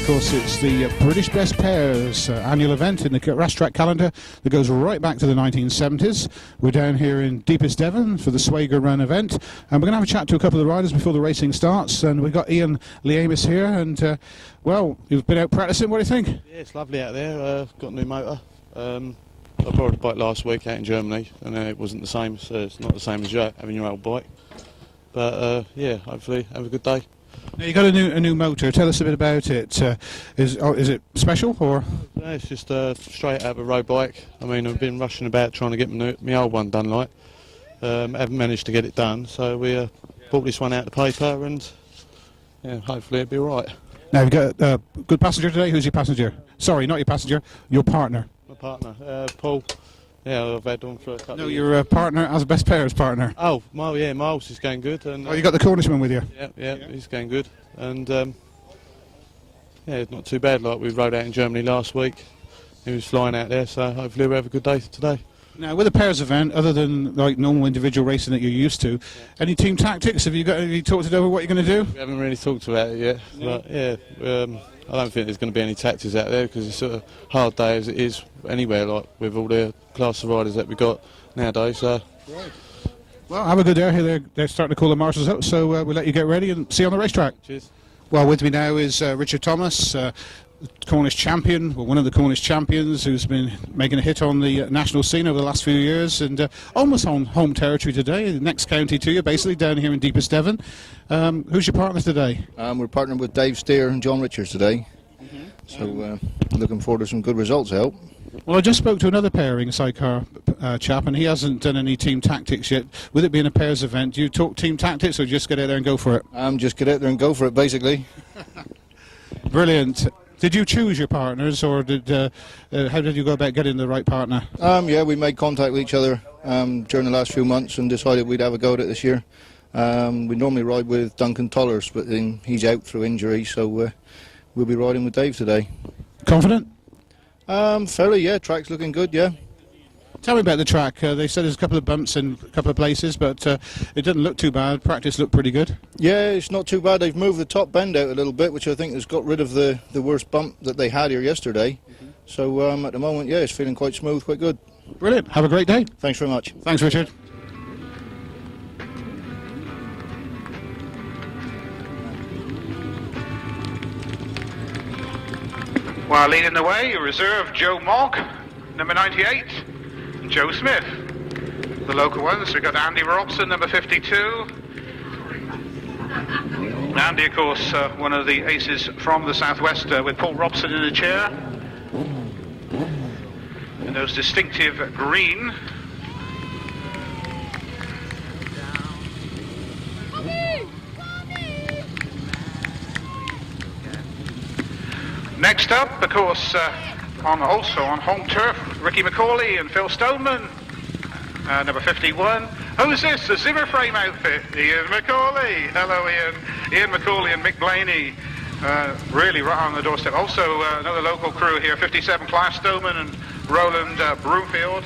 course, it's the British Best Pairs annual event in the Grasstrack calendar that goes right back to the 1970s. We're down here in deepest Devon for the Swega Run event, and we're going to have a chat to a couple of the riders before the racing starts. And we've got Ian Leamis here, and well, you've been out practicing. What do you think? Yeah, it's lovely out there. Got a new motor. I borrowed a bike last week out in Germany, and it wasn't the same. So it's not the same as having your old bike. But yeah, hopefully have a good day. Now, you got a new motor. Tell us a bit about it. Is it special or? No, it's just straight out of a road bike. I mean, I've been rushing about trying to get my old one done. Haven't managed to get it done, so we bought this one out the paper, and yeah, hopefully it'll be all right. Now you've got a good passenger today. Who's your passenger? Sorry, not your passenger. Your partner. My partner, Paul. Yeah, I've had on for a couple. No, of your years. partner as Best Pairs partner. Oh, yeah, Miles is going good. And, You got the Cornishman with you. Yeah, he's going good, and yeah, it's not too bad. Like we rode out in Germany last week, he was flying out there, so hopefully we'll have a good day today. Now, with a pairs event, other than like normal individual racing that you're used to, any team tactics? Have you talked it over what you're going to do? We haven't really talked about it yet, but yeah, I don't think there's going to be any tactics out there because it's sort of hard day as it is anywhere, like with all the class of riders that we've got nowadays. So. Right. Well, have a good day here. They're starting to call the marshals out, so we'll let you get ready and see you on the racetrack. Cheers. Well, with me now is Richard Thomas, Cornish champion, well, one of the Cornish champions who's been making a hit on the national scene over the last few years, and almost on home territory today, the next county to you, basically down here in deepest Devon. Who's your partner today? We're partnered with Dave Steer and John Richards today, so looking forward to some good results, I hope. Well, I just spoke to another pairing sidecar chap, and he hasn't done any team tactics yet. With it being a pairs event, do you talk team tactics or just get out there and go for it? Just get out there and go for it, basically. Brilliant. Did you choose your partners, or how did you go about getting the right partner? Yeah, we made contact with each other during the last few months and decided we'd have a go at it this year. We normally ride with Duncan Tollers, but he's out through injury, so we'll be riding with Dave today. Confident? Fairly, yeah. Track's looking good, yeah. Tell me about the track. They said there's a couple of bumps in a couple of places, but it didn't look too bad. Practice looked pretty good. Yeah, it's not too bad. They've moved the top bend out a little bit, which I think has got rid of the worst bump that they had here yesterday. So at the moment, yeah, it's feeling quite smooth, quite good. Brilliant. Have a great day. Thanks very much. Thanks, Richard. Well, leading the way, reserve Joe Mogg, number 98, Joe Smith. The local ones, we've got Andy Robson, number 52. Andy, of course, one of the aces from the southwest, with Paul Robson in the chair. And those distinctive green. Next up, of course, also on home turf, Ricky McCauley and Phil Stoneman, number 51. Who's this? The Zimmer frame outfit, Ian McCauley. Hello, Ian. Ian McCauley and Mick Blaney, really right on the doorstep. Also, another local crew here, 57, Clive Stoneman and Roland Broomfield.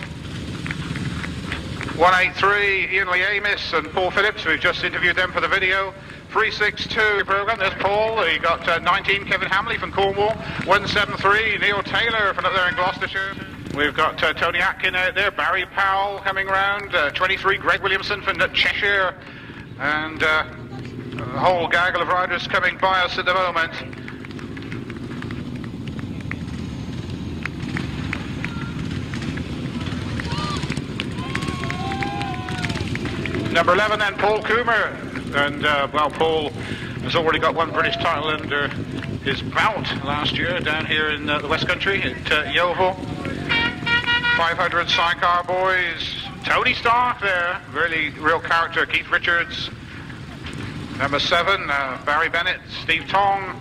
183, Ian Leamis and Paul Phillips. We've just interviewed them for the video. 362 program, there's Paul. You got 19, Kevin Hamley from Cornwall. 173, Neil Taylor from up there in Gloucestershire. We've got Tony Atkin out there, Barry Powell coming round, 23, Greg Williamson from Cheshire, and a whole gaggle of riders coming by us at the moment. Number 11 then, Paul Coomer. And, well, Paul has already got one British title under his belt last year down here in the West Country at Yeovil. 500 sidecar boys. Tony Stark there, really real character. Keith Richards. Number 7, Barry Bennett, Steve Tong.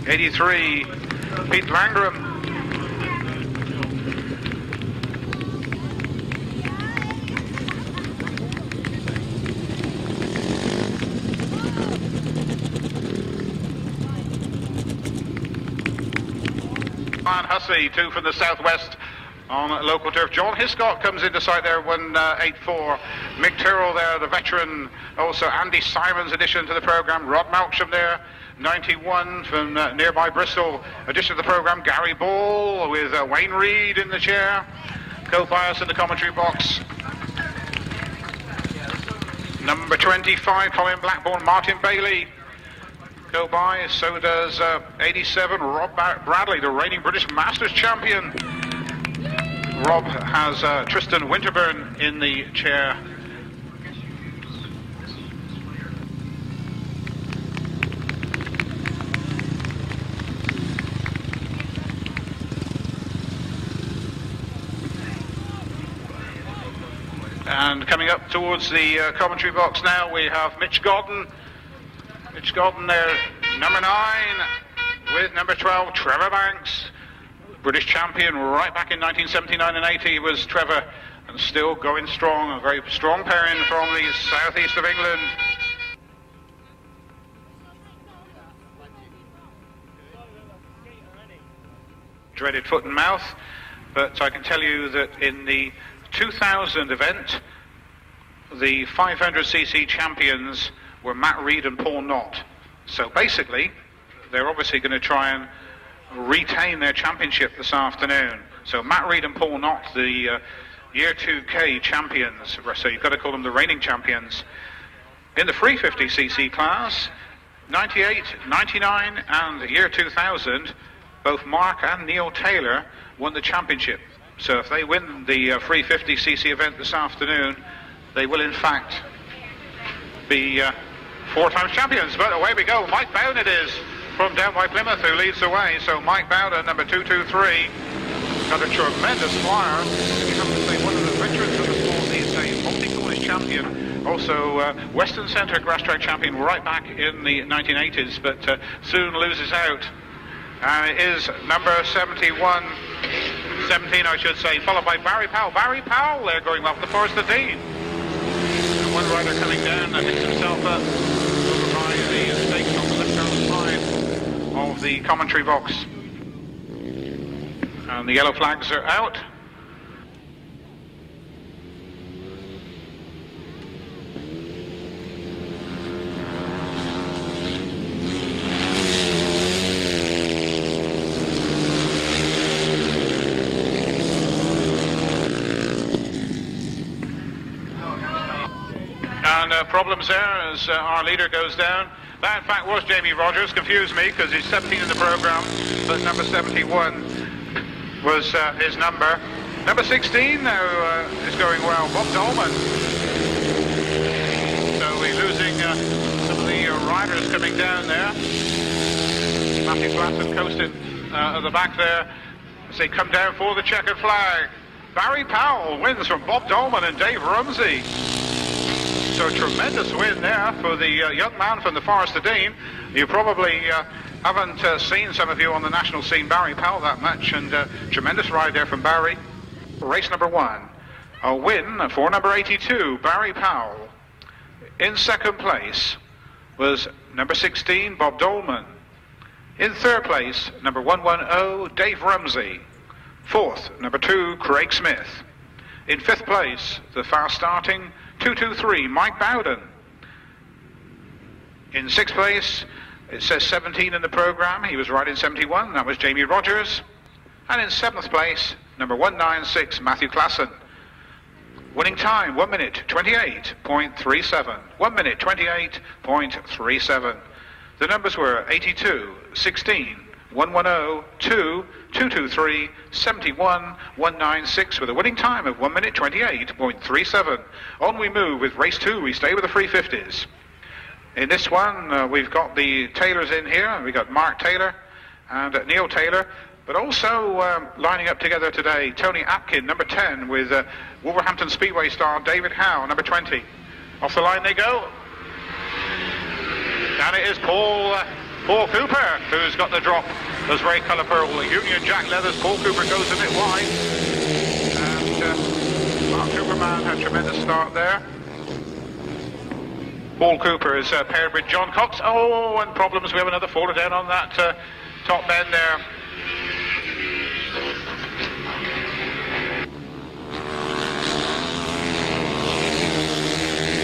83, Pete Langram. Hussey, 2 from the southwest on local turf. John Hiscott comes into sight there, 184. Mick Tyrrell there, the veteran. Also Andy Simons addition to the programme. Rod Malcolm there. 91 from nearby Bristol. Addition to the programme, Gary Ball with Wayne Reed in the chair. Co-bias in the commentary box. Number 25, Colin Blackburn, Martin Bailey. Go by, so does 87, Rob Bradley, the reigning British Masters champion. Rob has Tristan Winterburn in the chair. And coming up towards the commentary box now, we have Mitch Godden. Mitch Godden there, number 9, with number 12, Trevor Banks. British champion right back in 1979 and 80 was Trevor, and still going strong, a very strong pairing from the southeast of England. Dreaded foot and mouth, but I can tell you that in the 2000 event, the 500cc champions were Matt Reed and Paul Knott. So basically, they're obviously going to try and retain their championship this afternoon. So Matt Reed and Paul Knott, the Year 2K champions, so you've got to call them the reigning champions. In the 350cc class, 98, 99 and the year 2000, both Mark and Neil Taylor won the championship. So if they win the 350cc event this afternoon, they will in fact be 4 times champions. But away we go. Mike Bowden it is from down by Plymouth who leads the way. So Mike Bowden, number 223, got a tremendous flyer. You have to say one of the veterans of the sport. He's a multi-Cornish champion, also Western Centre Grasstrack champion right back in the 1980s, but soon loses out. And it is number 17 I should say, followed by Barry Powell. Barry Powell there going well for the Forest of Dean. And one rider coming down picks himself up over by the stakes on the left-hand side of the commentary box. And the yellow flags are out. And problems there as our leader goes down. That in fact was Jamie Rogers, confused me because he's 17 in the programme, but number 71 was his number. Number 16 now is going well, Bob Dolman. So we're losing some of the riders coming down there. Matthew Glasson coasting at the back there as they come down for the checkered flag. Barry Powell wins from Bob Dolman and Dave Rumsey. So a tremendous win there for the young man from the Forest of Dean. You probably haven't seen, some of you on the national scene, Barry Powell that much, and tremendous ride there from Barry. Race number 1, a win for number 82, Barry Powell. In second place was number 16, Bob Dolman. In third place, number 110, Dave Rumsey. Fourth, number 2, Craig Smith. In fifth place, the fast starting 223, Mike Bowden. In sixth place, it says 17 in the programme, he was riding 71, that was Jamie Rogers. And in seventh place, number 196, Matthew Glasson. Winning time, 1 minute 28.37. 1 minute 28.37. The numbers were 82, 16, 110, 2, 223, 71, 196 with a winning time of 1 minute 28.37. On we move with race 2. We stay with the 350s. In this one, we've got the Taylors in here. We've got Mark Taylor and Neil Taylor, but also lining up together today, Tony Atkin, number 10, with Wolverhampton Speedway star David Howe, number 20. Off the line they go. And it is Paul Cooper who's got the drop. Those very colourful Union Jack leathers. Paul Cooper goes a bit wide. And Mark Superman had a tremendous start there. Paul Cooper is paired with John Cox. Oh, and problems. We have another faller down on that top end there.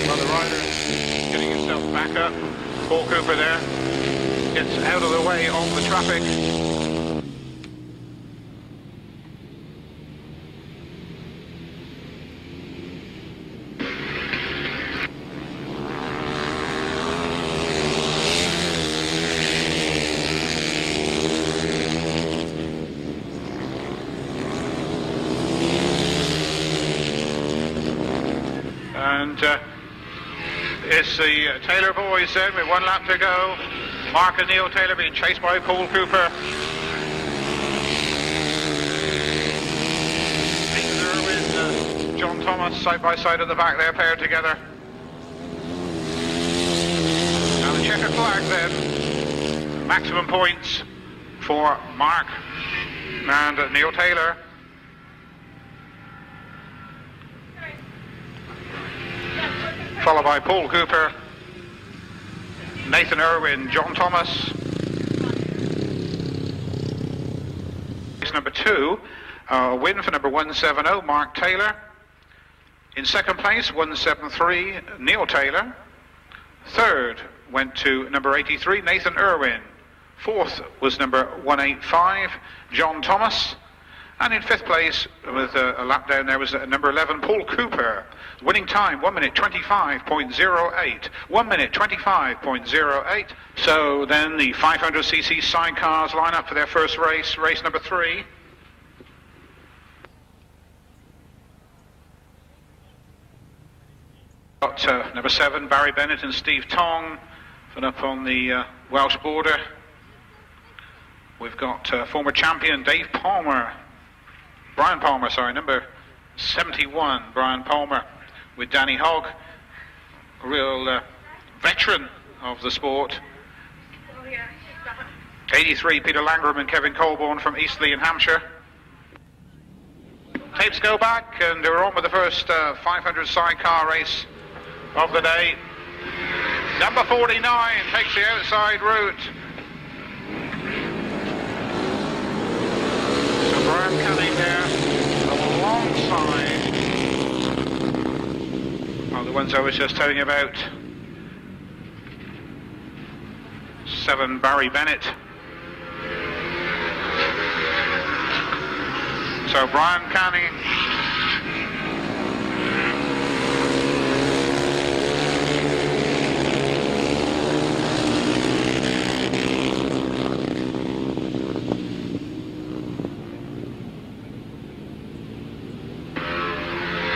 Well, the rider getting himself back up. Paul Cooper there. gets out of the way of the traffic. And it's the Taylor boys then with 1 lap to go. Mark and Neil Taylor being chased by Paul Cooper. Taylor with John Thomas side by side at the back there, paired together. Now the checkered flag then. Maximum points for Mark and Neil Taylor. Followed by Paul Cooper, Nathan Irwin, John Thomas. Race number 2, win for number 170, Mark Taylor. In second place, 173, Neil Taylor. Third went to number 83, Nathan Irwin. Fourth was number 185, John Thomas. And in fifth place, with a lap down there, was number 11, Paul Cooper. Winning time, 1 minute 25.08. 1 minute 25.08. So then the 500cc sidecars line up for their first race, race number 3. Got number 7, Barry Bennett and Steve Tong, up on the Welsh border. We've got former champion Dave Palmer. Brian Palmer, sorry, number 71, Brian Palmer, with Danny Hogg, a real veteran of the sport. 83, Peter Langram and Kevin Colborne from Eastleigh in Hampshire. Tapes go back, and we're on with the first 500 sidecar race of the day. Number 49 takes the outside route. Brian Canning there, alongside the ones I was just telling you about. 7, Barry Bennett. So Brian Canning.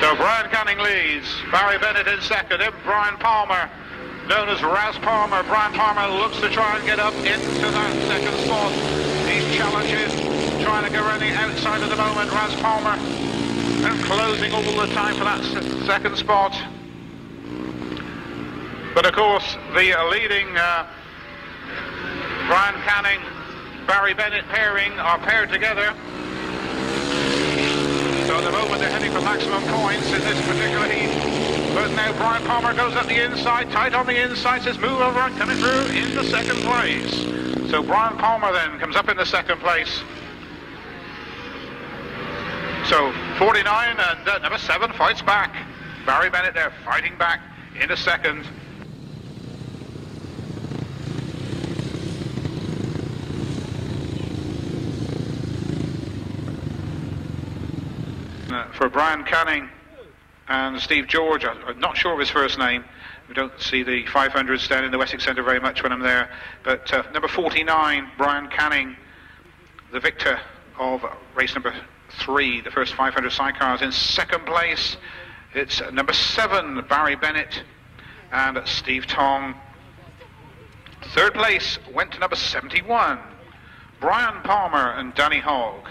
So Brian Canning leads, Barry Bennett in second, then Brian Palmer, known as Raz Palmer. Brian Palmer looks to try and get up into that second spot. He's challenging, trying to go around the outside at the moment, Raz Palmer, and closing all the time for that second spot. But of course, the leading Brian Canning, Barry Bennett pairing are paired together. So at the moment they're heading for maximum points in this particular heat. But now Brian Palmer goes up the inside, tight on the inside, says move over and coming through in the second place. So Brian Palmer then comes up in the second place. So 49 and number 7 fights back. Barry Bennett there fighting back in a second. For Brian Canning and Steve George, I'm not sure of his first name. We don't see the 500s down in the Wessex Centre very much when I'm there. But number 49, Brian Canning, the victor of race number 3, the first 500 sidecars. In second place, it's number 7, Barry Bennett and Steve Tong. Third place went to number 71, Brian Palmer and Danny Hogg.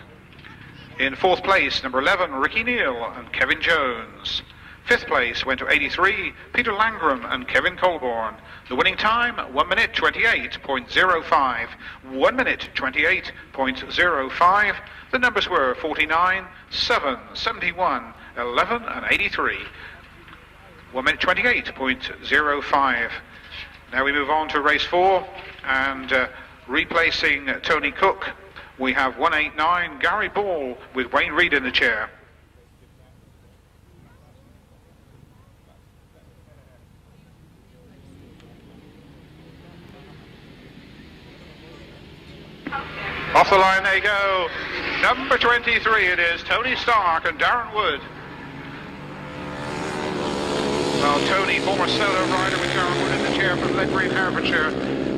In fourth place, number 11, Ricky Neal and Kevin Jones. Fifth place went to 83, Peter Langram and Kevin Colborne. The winning time, 1 minute 28.05. 1 minute 28.05. The numbers were 49, 7, 71, 11 and 83. 1 minute 28.05. Now we move on to race 4, and replacing Tony Cook, we have 189, Gary Ball, with Wayne Reed in the chair. Off the line they go. Number 23 it is, Tony Stark and Darren Wood. Well, Tony, former solo rider with Darren Wood in the chair from Ledbury in Herefordshire.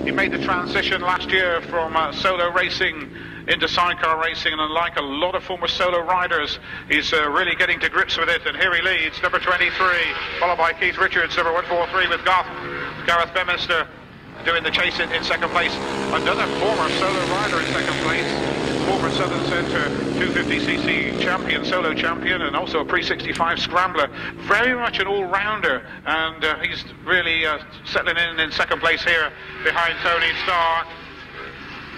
He made the transition last year from solo racing into sidecar racing, and unlike a lot of former solo riders, he's really getting to grips with it, and here he leads, number 23, followed by Keith Richards, number 143 with Gareth Bedminster doing the chase in second place. Another former solo rider in second place, former Southern Centre 250cc champion, solo champion, and also a pre-65 scrambler. Very much an all-rounder, and he's really settling in second place here behind Tony Stark.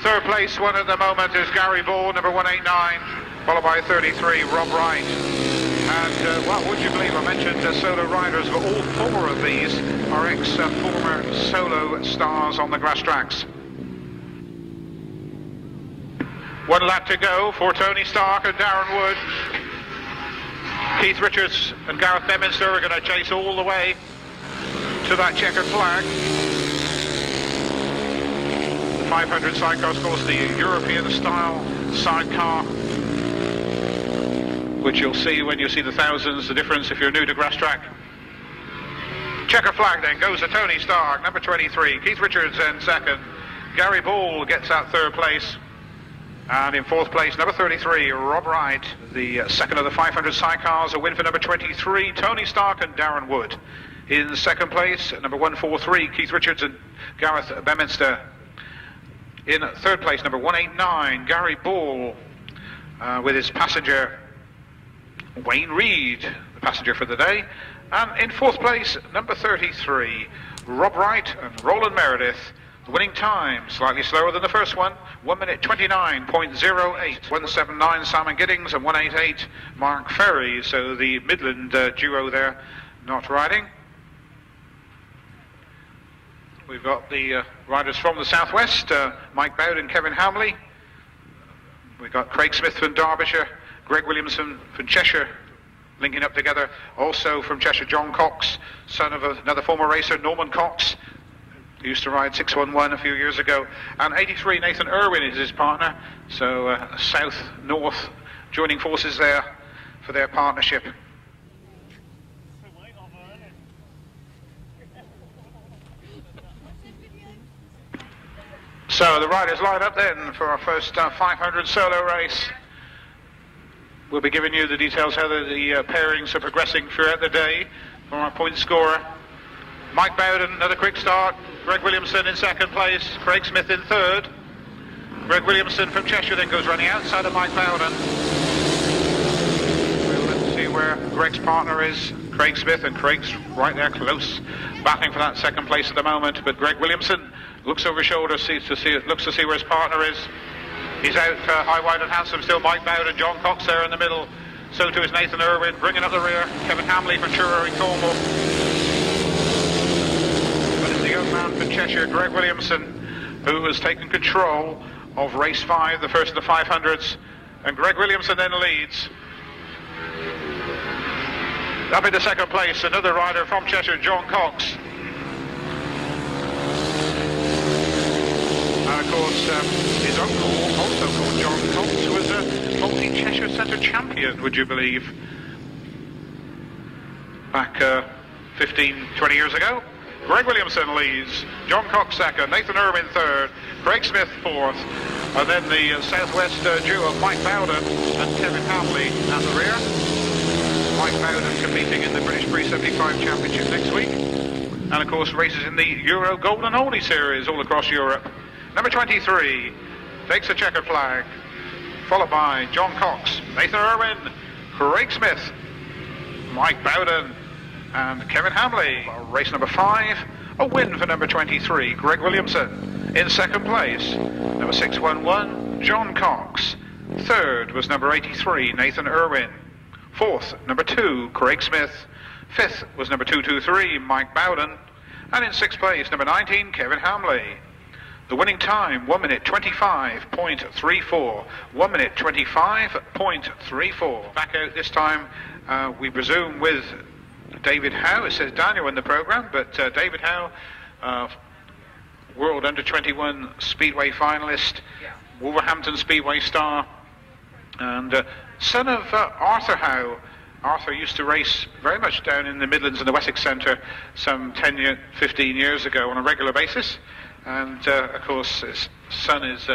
Third place one at the moment is Gary Ball, number 189, followed by 33, Rob Wright. And, well, would you believe I mentioned solo riders, but all four of these are ex-former solo stars on the grass tracks. One lap to go for Tony Stark and Darren Wood. Keith Richards and Gareth Bedminster are going to chase all the way to that checkered flag. 500 sidecars, of course, the European style sidecar, which you'll see when you see the thousands, the difference if you're new to Grasstrack. Checker flag then goes to Tony Stark, number 23, Keith Richards in second, Gary Ball gets that third place, and in fourth place, number 33, Rob Wright, the second of the 500 sidecars, a win for number 23, Tony Stark and Darren Wood. In second place, number 143, Keith Richards and Gareth Bedminster. In third place, number 189, Gary Ball, with his passenger, Wayne Reed, the passenger for the day. And in fourth place, number 33, Rob Wright and Roland Meredith. The winning time, slightly slower than the first one, 1 minute 29.08. 179, Simon Giddings, and 188, Mark Ferry. So the Midland duo there not riding. We've got the riders from the southwest, Mike Bowden and Kevin Hamley. We've got Craig Smith from Derbyshire, Greg Williamson from Cheshire, linking up together. Also from Cheshire, John Cox, son of another former racer, Norman Cox, who used to ride 611 a few years ago. And 83, Nathan Irwin is his partner. So south-north joining forces there for their partnership. So the riders line up then for our first 500 solo race. We'll be giving you the details how the pairings are progressing throughout the day from our point scorer. Mike Bowden, another quick start. Greg Williamson in second place. Craig Smith in third. Greg Williamson from Cheshire then goes running outside of Mike Bowden. We'll see where Greg's partner is, Craig Smith, and Craig's right there close, battling for that second place at the moment. But Greg Williamson looks over his shoulder, looks to see where his partner is. He's out high, wide and handsome still. Mike Bowden, John Cox there in the middle. So too is Nathan Irwin, bringing up the rear. Kevin Hamley from Truro in Cornwall. But it's the young man from Cheshire, Greg Williamson, who has taken control of race 5, the first of the 500s. And Greg Williamson then leads. Up into second place, another rider from Cheshire, John Cox. And of course, his uncle, also called John Cox, was a multi-Cheshire Centre champion, would you believe, back 15, 20 years ago. Greg Williamson leads, John Cox second, Nathan Irwin third, Craig Smith fourth, and then the southwest duo of Mike Bowden and Kevin Hamley at the rear. Mike Bowden competing in the British Pre-75 Championship next week, and of course races in the Euro Golden Only Series all across Europe. Number 23 takes the checkered flag, followed by John Cox, Nathan Irwin, Craig Smith, Mike Bowden, and Kevin Hamley. Race number 5, a win for number 23, Greg Williamson. In second place, number 611, John Cox. Third was number 83, Nathan Irwin. Fourth, number 2, Craig Smith. Fifth was number 223, Mike Bowden. And in sixth place, number 19, Kevin Hamley. The winning time, 1 minute 25.34. 1 minute 25.34. Back out this time, we presume, with David Howe. It says Daniel in the programme, but David Howe, World Under-21 Speedway finalist, Wolverhampton Speedway star, and son of Arthur Howe. Arthur used to race very much down in the Midlands and the Wessex Centre some 15 years ago on a regular basis, and of course his son is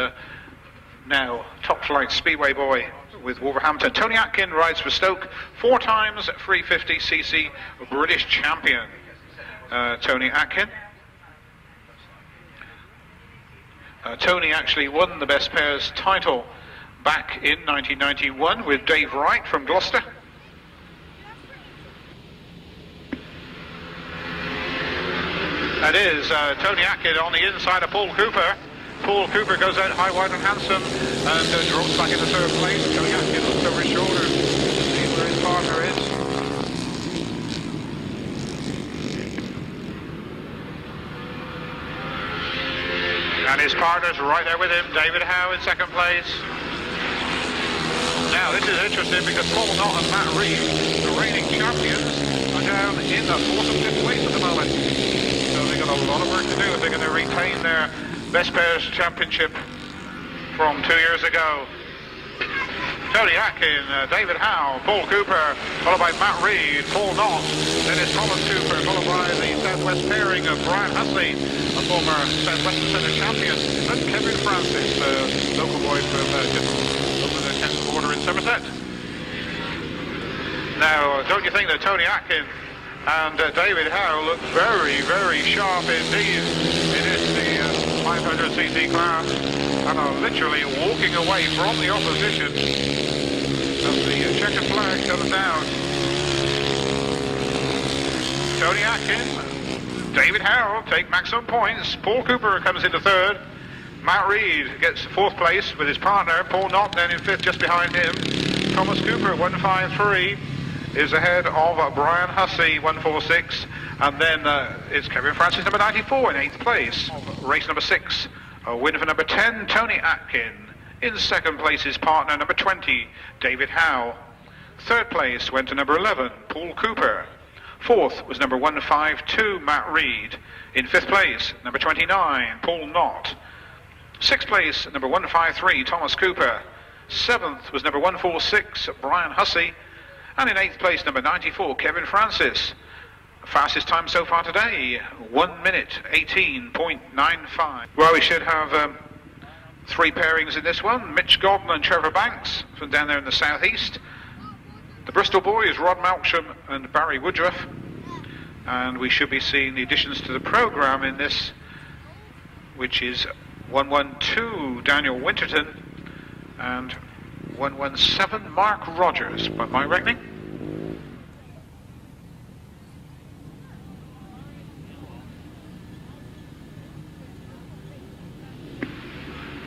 now top flight speedway boy with Wolverhampton. Tony Atkin rides for Stoke, 4 times 350cc British champion. Tony Atkin. Tony actually won the Best Pairs title back in 1991 with Dave Wright from Gloucester. That is Tony Atkin on the inside of Paul Cooper. Paul Cooper goes out high, wide and handsome and drops back into 3rd place. Tony Atkin looks over his shoulder to see where his partner is. And his partner's right there with him, David Howe in 2nd place. Now this is interesting because Paul Knott and Matt Reed, the reigning champions, are down in the 4th and 5th place at the moment. So they've got a lot of work to do if they're going to retain their Best Pairs Championship from 2 years ago. Tony Atkin, David Howe, Paul Cooper, followed by Matt Reed, Paul Knott, then it's Thomas Cooper, followed by the Southwest pairing of Brian Hussey, a former Southwestern Centre champion, and Kevin Francis, a local boy from just over the Kent border in Somerset. Now, don't you think that Tony Atkin and David Howe look very, very sharp indeed? It is the 500cc class, and are literally walking away from the opposition as the checkered flag comes down. Tony Atkin, David Howe take maximum points. Paul Cooper comes into 3rd. Matt Reed gets 4th place with his partner. Paul Knott then in 5th just behind him. Thomas Cooper 153 is ahead of Brian Hussey 146, and then it's Kevin Francis number 94 in 8th place. Race number 6, a win for number 10 Tony Atkin. In 2nd place his partner number 20 David Howe. 3rd place went to number 11 Paul Cooper. 4th was number 152 Matt Reed. In 5th place number 29 Paul Knott. 6th place number 153 Thomas Cooper. 7th was number 146 Brian Hussey. And in 8th place, number 94, Kevin Francis. Fastest time so far today, 1 minute 18.95. Well, we should have 3 pairings in this one. Mitch Godden and Trevor Banks from down there in the southeast. The Bristol boys, Rod Malcolm and Barry Woodruff. And we should be seeing the additions to the programme in this, which is 112 Daniel Winterton and 117 Mark Rogers, by my reckoning.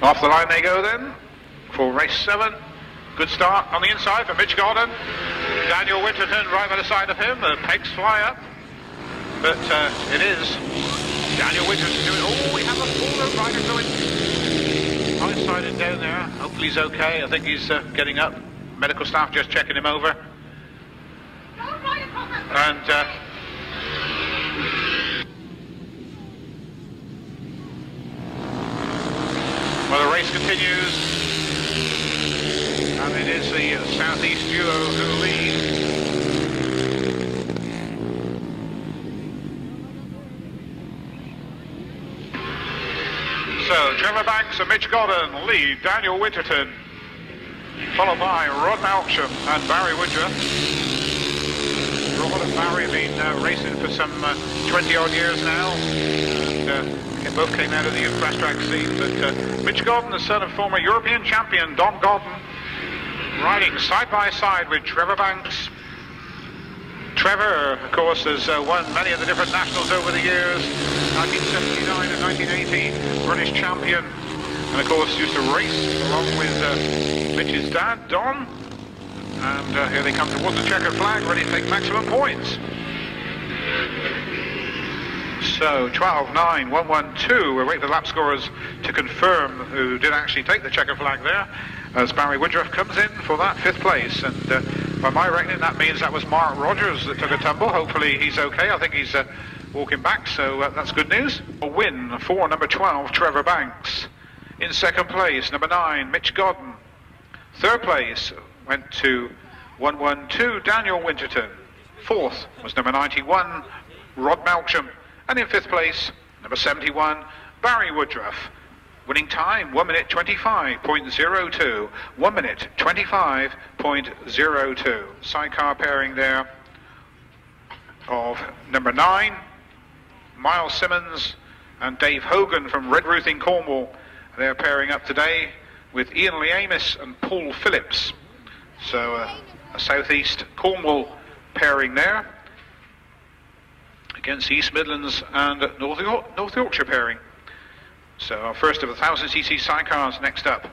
Off the line they go then for race 7. Good start on the inside for Mitch Godden. Daniel Winterton right by the side of him. The pegs fly up, but it is Daniel Winterton doing. Oh, we have a full rider going. High-sided down there. Hopefully he's okay. I think he's getting up. Medical staff just checking him over. And well, the race continues, and it is the Southeast duo who lead. So, Trevor Banks and Mitch Godden lead Daniel Winterton, followed by Rod Malcolm and Barry Woodruff. Rod and Barry have been racing for some 20-odd years now, and both came out of the Grasstrack scene, but Mitch Godden, the son of former European champion Don Godden, riding side by side with Trevor Banks. Trevor, of course, has won many of the different nationals over the years, 1979 and 1980, British champion, and of course used to race along with Mitch's dad, Don, and here they come towards the checkered flag, ready to take maximum points. So 12-9, 1-1-2. We're waiting for the lap scorers to confirm who did actually take the checkered flag there, as Barry Woodruff comes in for that 5th place. And by my reckoning, that means that was Mark Rogers that took a tumble. Hopefully he's okay. I think he's walking back, so that's good news. A win for number 12, Trevor Banks. In second place, number 9, Mitch Godden. Third place went to 112, Daniel Winterton. Fourth was number 91, Rod Malcolm. And in fifth place, number 71, Barry Woodruff. Winning time, 1 minute 25.02. 1 minute 25.02. Sidecar pairing there of number 9, Miles Simmons and Dave Hogan from Redruth in Cornwall. They're pairing up today with Ian Lee Amis and Paul Phillips. So a southeast Cornwall pairing there against East Midlands and North Yorkshire pairing. So our first of 1000cc sidecars next up.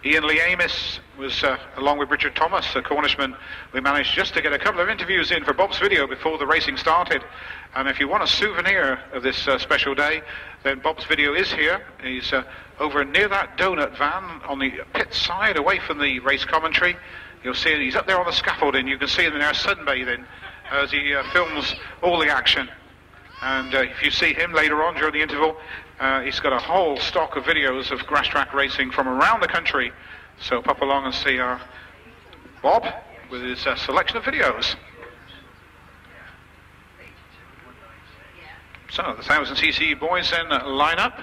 Ian Lee Amis was, along with Richard Thomas, a Cornishman. We managed just to get a couple of interviews in for Bob's video before the racing started. And if you want a souvenir of this special day, then Bob's video is here. He's over near that donut van on the pit side, away from the race commentary. You'll see he's up there on the scaffolding. You can see him there sunbathing as he films all the action. And if you see him later on during the interval, he's got a whole stock of videos of Grasstrack racing from around the country. So pop along and see our Bob with his selection of videos. So the 1000cc boys then line up.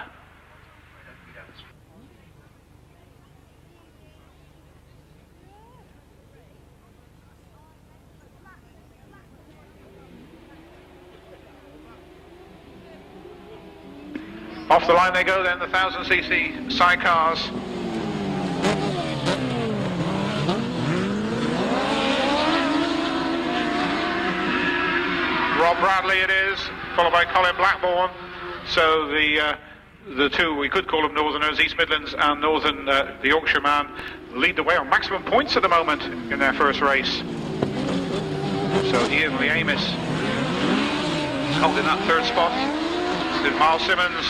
Off the line they go then, the 1000cc sidecars. Rob Bradley it is, followed by Colin Blackburn. So the two, we could call them Northerners, East Midlands and Northern, the Yorkshire man, lead the way on maximum points at the moment in their first race. So Ian Lee Amis holding that third spot. With Miles Simmons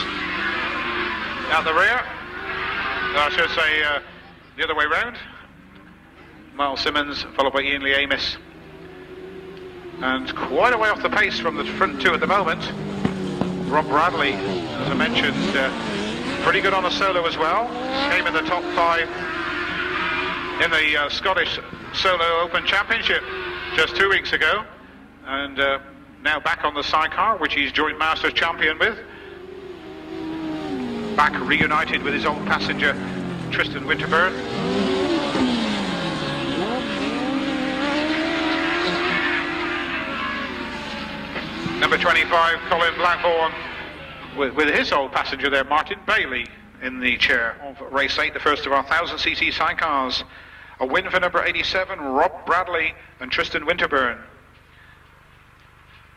out the rear. I should say the other way round. Miles Simmons followed by Ian Lee Amis. And quite a way off the pace from the front two at the moment. Rob Bradley, as I mentioned, pretty good on a solo as well. Came in the top 5 in the Scottish Solo Open Championship just 2 weeks ago. And now back on the sidecar, which he's joint Masters champion with. Back reunited with his old passenger, Tristan Winterburn. Number 25, Colin Blackburn, with his old passenger there, Martin Bailey, in the chair of race 8, the first of our 1000cc sidecars. A win for number 87, Rob Bradley and Tristan Winterburn.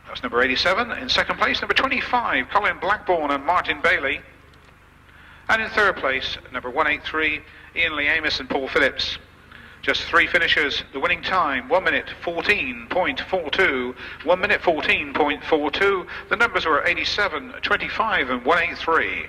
That's number 87. In second place, number 25, Colin Blackburn and Martin Bailey. And in third place, number 183, Ian Lee Amis and Paul Phillips. Just 3 finishers. The winning time, 1 minute 14.42. 1 minute 14.42. The numbers were 87, 25 and 183.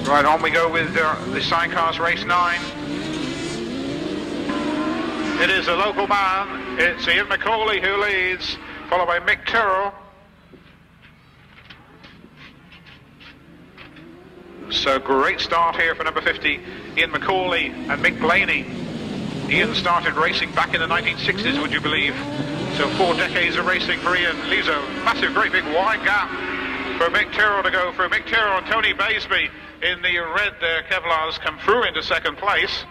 Right, on we go with the sidecars race 9. It is a local man. It's Ian McCauley who leads, followed by Mick Tyrrell. So great start here for number 50, Ian McCauley and Mick Blaney. Ian started racing back in the 1960s, would you believe? So 4 decades of racing for Ian. Leaves a massive, great big wide gap for Mick Tyrrell to go through. Mick Tyrrell and Tony Baisby in the red Kevlars come through into second place.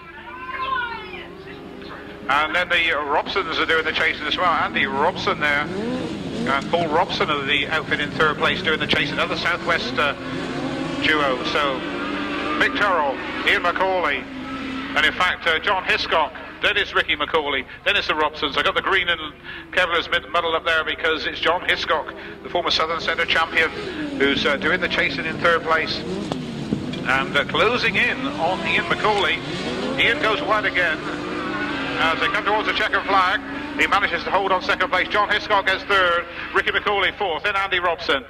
And then the Robsons are doing the chasing as well. Andy Robson there and Paul Robson of the outfit in third place doing the chase. Another Southwest duo. So Mick Tyrrell, Ian McCauley, and in fact John Hiscock, Dennis Ricky McCauley, Dennis the Robsons. I got the green and Kevlar's muddled up there because it's John Hiscock, the former Southern Centre champion, who's doing the chasing in third place. And closing in on Ian McCauley. Ian goes wide again as they come towards the checkered flag. He manages to hold on second place. John Hiscock gets third. Ricky McCauley fourth. Then Andy Robson.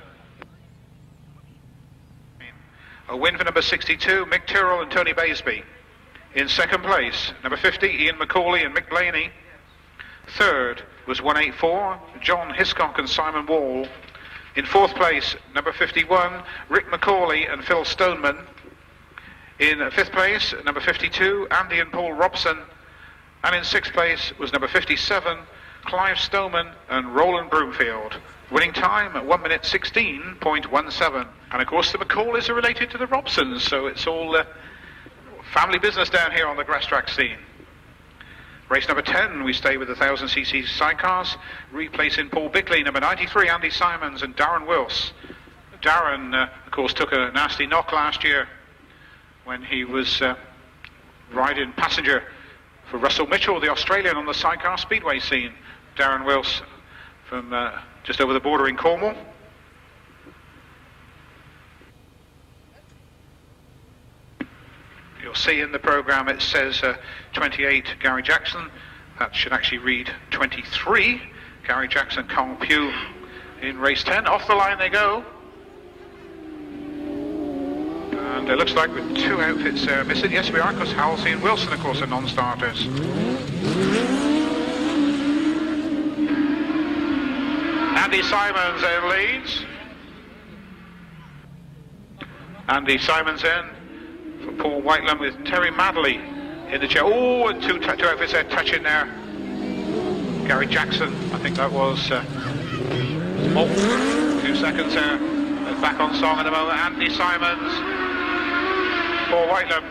A win for number 62, Mick Tyrrell and Tony Baisby. In second place, number 50, Ian McCauley and Mick Blaney. Third was 184, John Hiscock and Simon Wall. In fourth place, number 51, Rick McCauley and Phil Stoneman. In fifth place, number 52, Andy and Paul Robson. And in sixth place was number 57, Clive Stoneman and Roland Broomfield. Winning time at 1 minute 16.17. And of course the McCaulays are related to the Robsons, so it's all family business down here on the Grasstrack scene. Race number 10, we stay with the 1000cc sidecars, replacing Paul Bickley, number 93, Andy Simons and Darren Wills. Darren, of course, took a nasty knock last year when he was riding passenger for Russell Mitchell, the Australian, on the sidecar speedway scene. Darren Wills from just over the border in Cornwall. You'll see in the programme it says 28 Gary Jackson. That should actually read 23. Gary Jackson, Carl Pugh in race 10. Off the line they go. And it looks like with two outfits missing. Yes, we are, because Halsey and Wilson, of course, are non-starters. Andy Simons in leads. Andy Simons in for Paul Whiteland with Terry Madley in the chair. Oh, and two outfits there touching there. Gary Jackson, I think that was 2 seconds there. Back on song at the moment. Andy Simons, Paul Whiteland,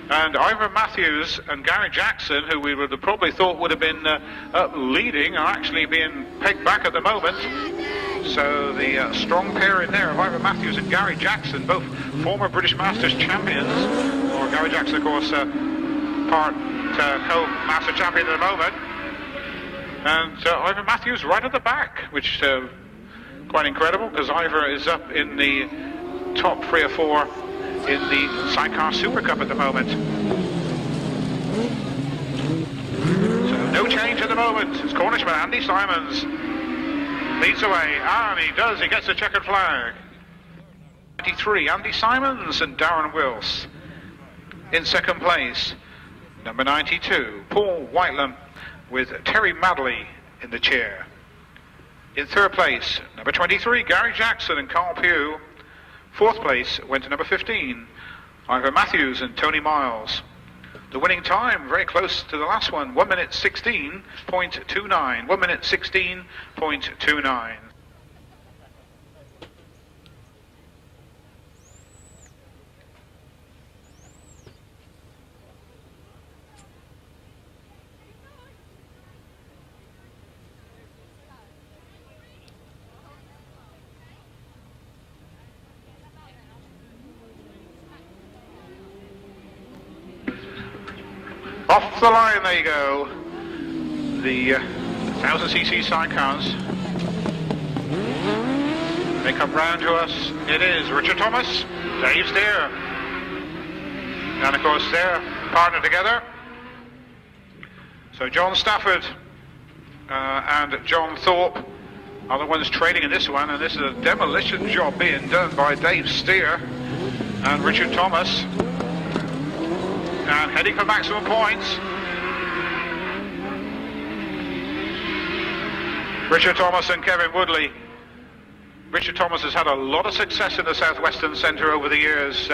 and Ivor Matthews and Gary Jackson, who we would have probably thought would have been leading, are actually being pegged back at the moment. So the strong pair in there of Ivor Matthews and Gary Jackson, both former British Masters champions, or Gary Jackson, of course, part co-master champion at the moment, and Ivor Matthews right at the back, which quite incredible, because Ivor is up in the top 3 or 4 in the Sidecar Super Cup at the moment. So no change at the moment. It's Cornishman Andy Simons leads away, and he does, he gets a checkered flag. 93, Andy Simons and Darren Wills. In second place, number 92, Paul Whitelam with Terry Madley in the chair. In third place, number 23, Gary Jackson and Carl Pugh. Fourth place went to number 15, Ivor Matthews and Tony Miles. The winning time, very close to the last one, 1 minute 16.29. 1 minute 16.29. Off the line they go, the 1000cc sidecars. They come round to us. It is Richard Thomas, Dave Steer, and of course they're partnered together. So John Stafford and John Thorpe are the ones trading in this one, and this is a demolition job being done by Dave Steer and Richard Thomas. And heading for maximum points. Richard Thomas and Kevin Woodley. Richard Thomas has had a lot of success in the Southwestern Centre over the years,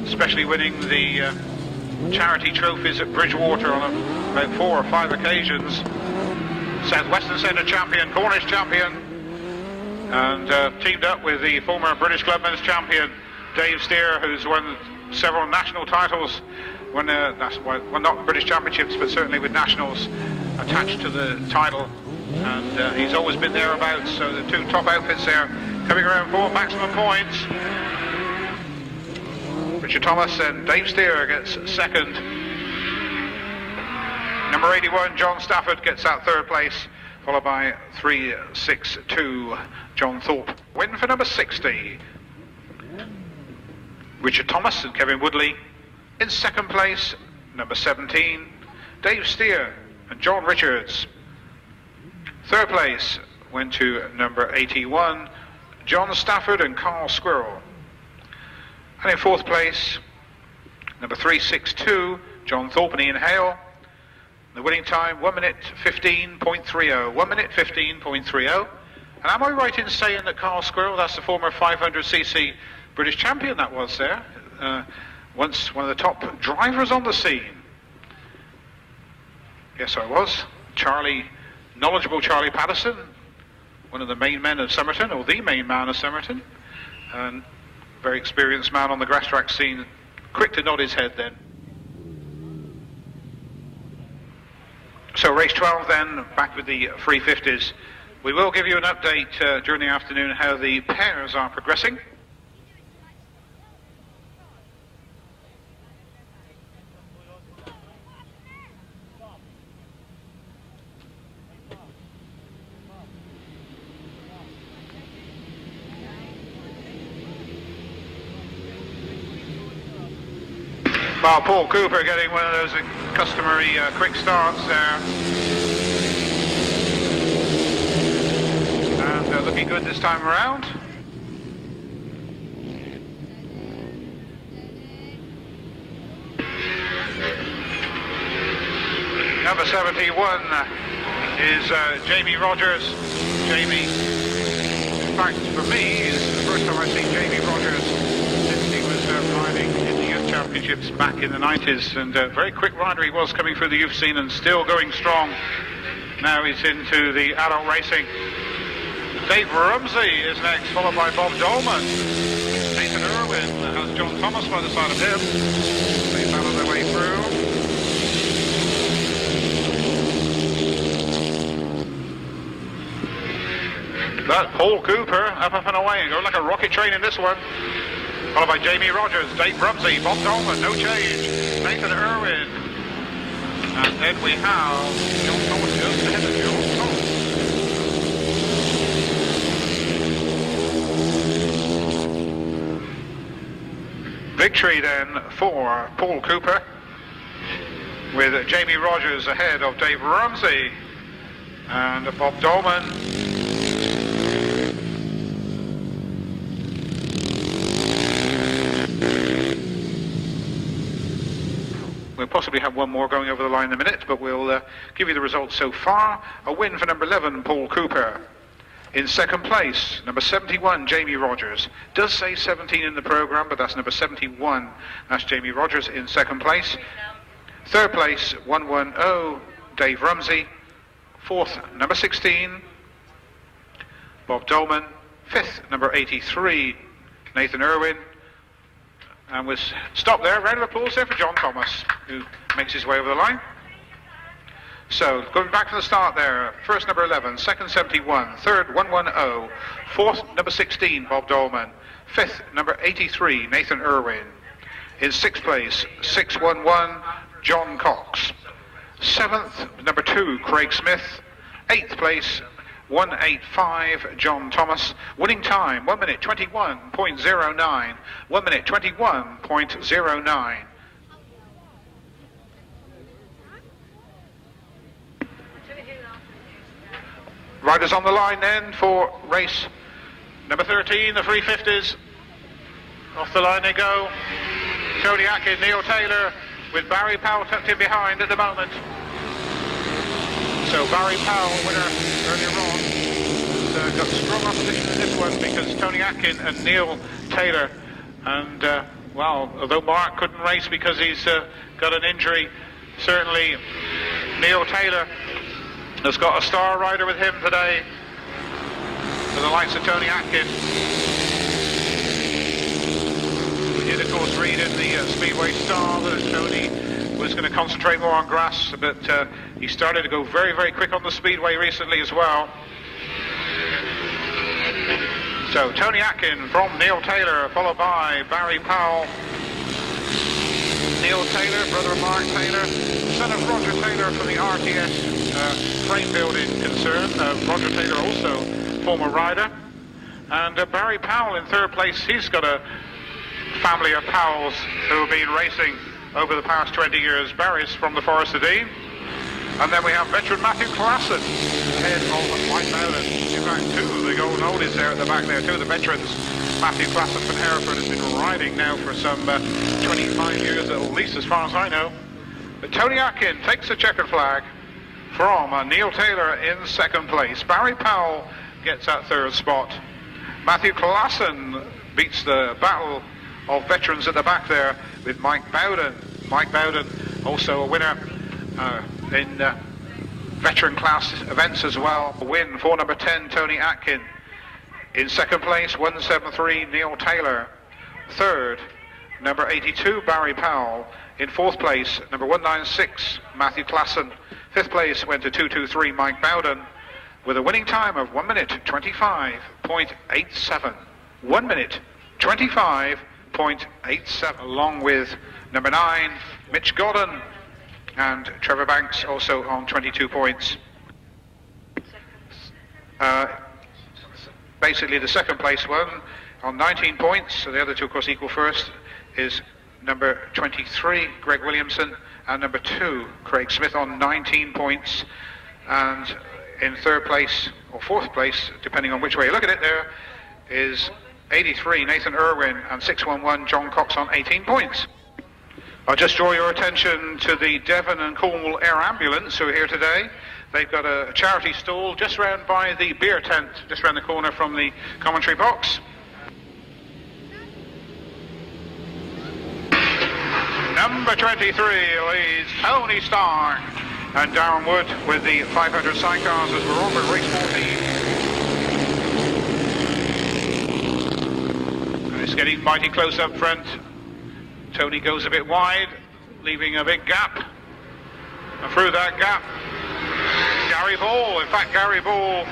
especially winning the charity trophies at Bridgewater on about 4 or 5 occasions. Southwestern Centre champion, Cornish champion, and teamed up with the former British Clubman's champion, Dave Steer, who's won several national titles, well, not British Championships, but certainly with nationals attached to the title, and he's always been thereabouts. So the two top outfits there coming around for maximum points. Richard Thomas and Dave Steer gets second. Number 81, John Stafford, gets that third place, followed by 362, John Thorpe. Win for number 60. Richard Thomas and Kevin Woodley. In second place, number 17, Dave Steer and John Richards. Third place went to number 81, John Stafford and Carl Squirrel. And in fourth place, number 362, John Thorpenny and Hale. The winning time, 1 minute 15.30. 1 minute 15.30. And am I right in saying that Carl Squirrel, that's the former 500cc British champion that was there, once one of the top drivers on the scene? Yes, I was. Knowledgeable Charlie Patterson, one of the main men of Somerton, or the main man of Somerton, and very experienced man on the Grasstrack scene, quick to nod his head then. So race 12 then, back with the 350s. We will give you an update during the afternoon how the pairs are progressing. Well, Paul Cooper getting one of those customary quick starts there. And looking good this time around. Number 71 is Jamie Rogers. Jamie, in fact, for me, is the first time I've seen Jamie Rogers since he was riding in the Youth Championships back in the 90s. And very quick rider he was coming through the youth scene and still going strong. Now he's into the adult racing. Dave Rumsey is next, followed by Bob Dolman. Nathan Irwin has John Thomas by the side of him. They battle their way through. That Paul Cooper up and away and going like a rocket train in this one. Followed by Jamie Rogers, Dave Rumsey, Bob Dolman, no change. Nathan Irwin. And then we have John Thomas just ahead of John Thomas. Victory then for Paul Cooper, with Jamie Rogers ahead of Dave Rumsey and Bob Dolman. We'll possibly have one more going over the line in a minute, but we'll give you the results so far. A win for number 11, Paul Cooper. In second place, number 71, Jamie Rogers. Does say 17 in the programme, but that's number 71. That's Jamie Rogers in second place. Third place, 110, Dave Rumsey. Fourth, number 16, Bob Dolman. Fifth, number 83, Nathan Irwin. And we'll stop there. Round of applause there for John Thomas, who makes his way over the line. So, going back from the start there, first number 11, second 71, third 110, fourth number 16, Bob Dolman, fifth number 83, Nathan Irwin. In sixth place, 611, John Cox. Seventh, number 2, Craig Smith. Eighth place, 185, John Thomas. Winning time, 1 minute 21.09. 1 minute 21.09. Riders on the line then for race number 13, the 350s. Off the line they go. Tony Atkin, Neil Taylor, with Barry Powell tucked in behind at the moment. So Barry Powell, winner earlier on, has got strong opposition in this one because Tony Atkin and Neil Taylor. And, well, although Mark couldn't race because he's got an injury, certainly Neil Taylor has got a star rider with him today, for the likes of Tony Atkin. We did, of course, read in the Speedway Star that Tony was going to concentrate more on grass, but he started to go very, very quick on the Speedway recently as well. So Tony Atkin from Neil Taylor, followed by Barry Powell. Neil Taylor, brother of Mark Taylor, son of Roger Taylor from the RTS frame building concern. Roger Taylor also former rider. And Barry Powell in third place. He's got a family of pals who have been racing over the past 20 years. Barry's from the Forest of Dean. And then we have veteran Matthew Klassen, head of White Bowden. In fact, two of the golden oldies there at the back there, two of the veterans. Matthew Klassen from Hereford has been riding now for some 25 years at least, as far as I know. But Tony Atkin takes the checkered flag from Neil Taylor in second place. Barry Powell gets that third spot. Matthew Klassen beats the battle of veterans at the back there with Mike Bowden. Mike Bowden, also a winner in veteran class events as well. A win for number 10, Tony Atkin. In second place, 173, Neil Taylor. Third, number 82, Barry Powell. In fourth place, number 196, Matthew Klassen. Fifth place went to 223, Mike Bowden, with a winning time of 1 minute 25.87. 1 minute 25.87, along with number 9, Mitch Godden, and Trevor Banks also on 22 points. Basically the second place one on 19 points, so the other two of course equal first, is number 23, Greg Williamson, and number 2, Craig Smith on 19 points. And in third place, or fourth place, depending on which way you look at it there, is 83, Nathan Irwin, and 611, John Cox on 18 points. I'll just draw your attention to the Devon and Cornwall Air Ambulance who are here today. They've got a charity stall just round by the beer tent, just round the corner from the commentary box. Number 23 leads Tony Stark, and Darren Wood with the 500 sidecars as we're on with race 14. And it's getting mighty close up front. Tony goes a bit wide, leaving a big gap. And through that gap, Gary Ball. In fact, Gary Ball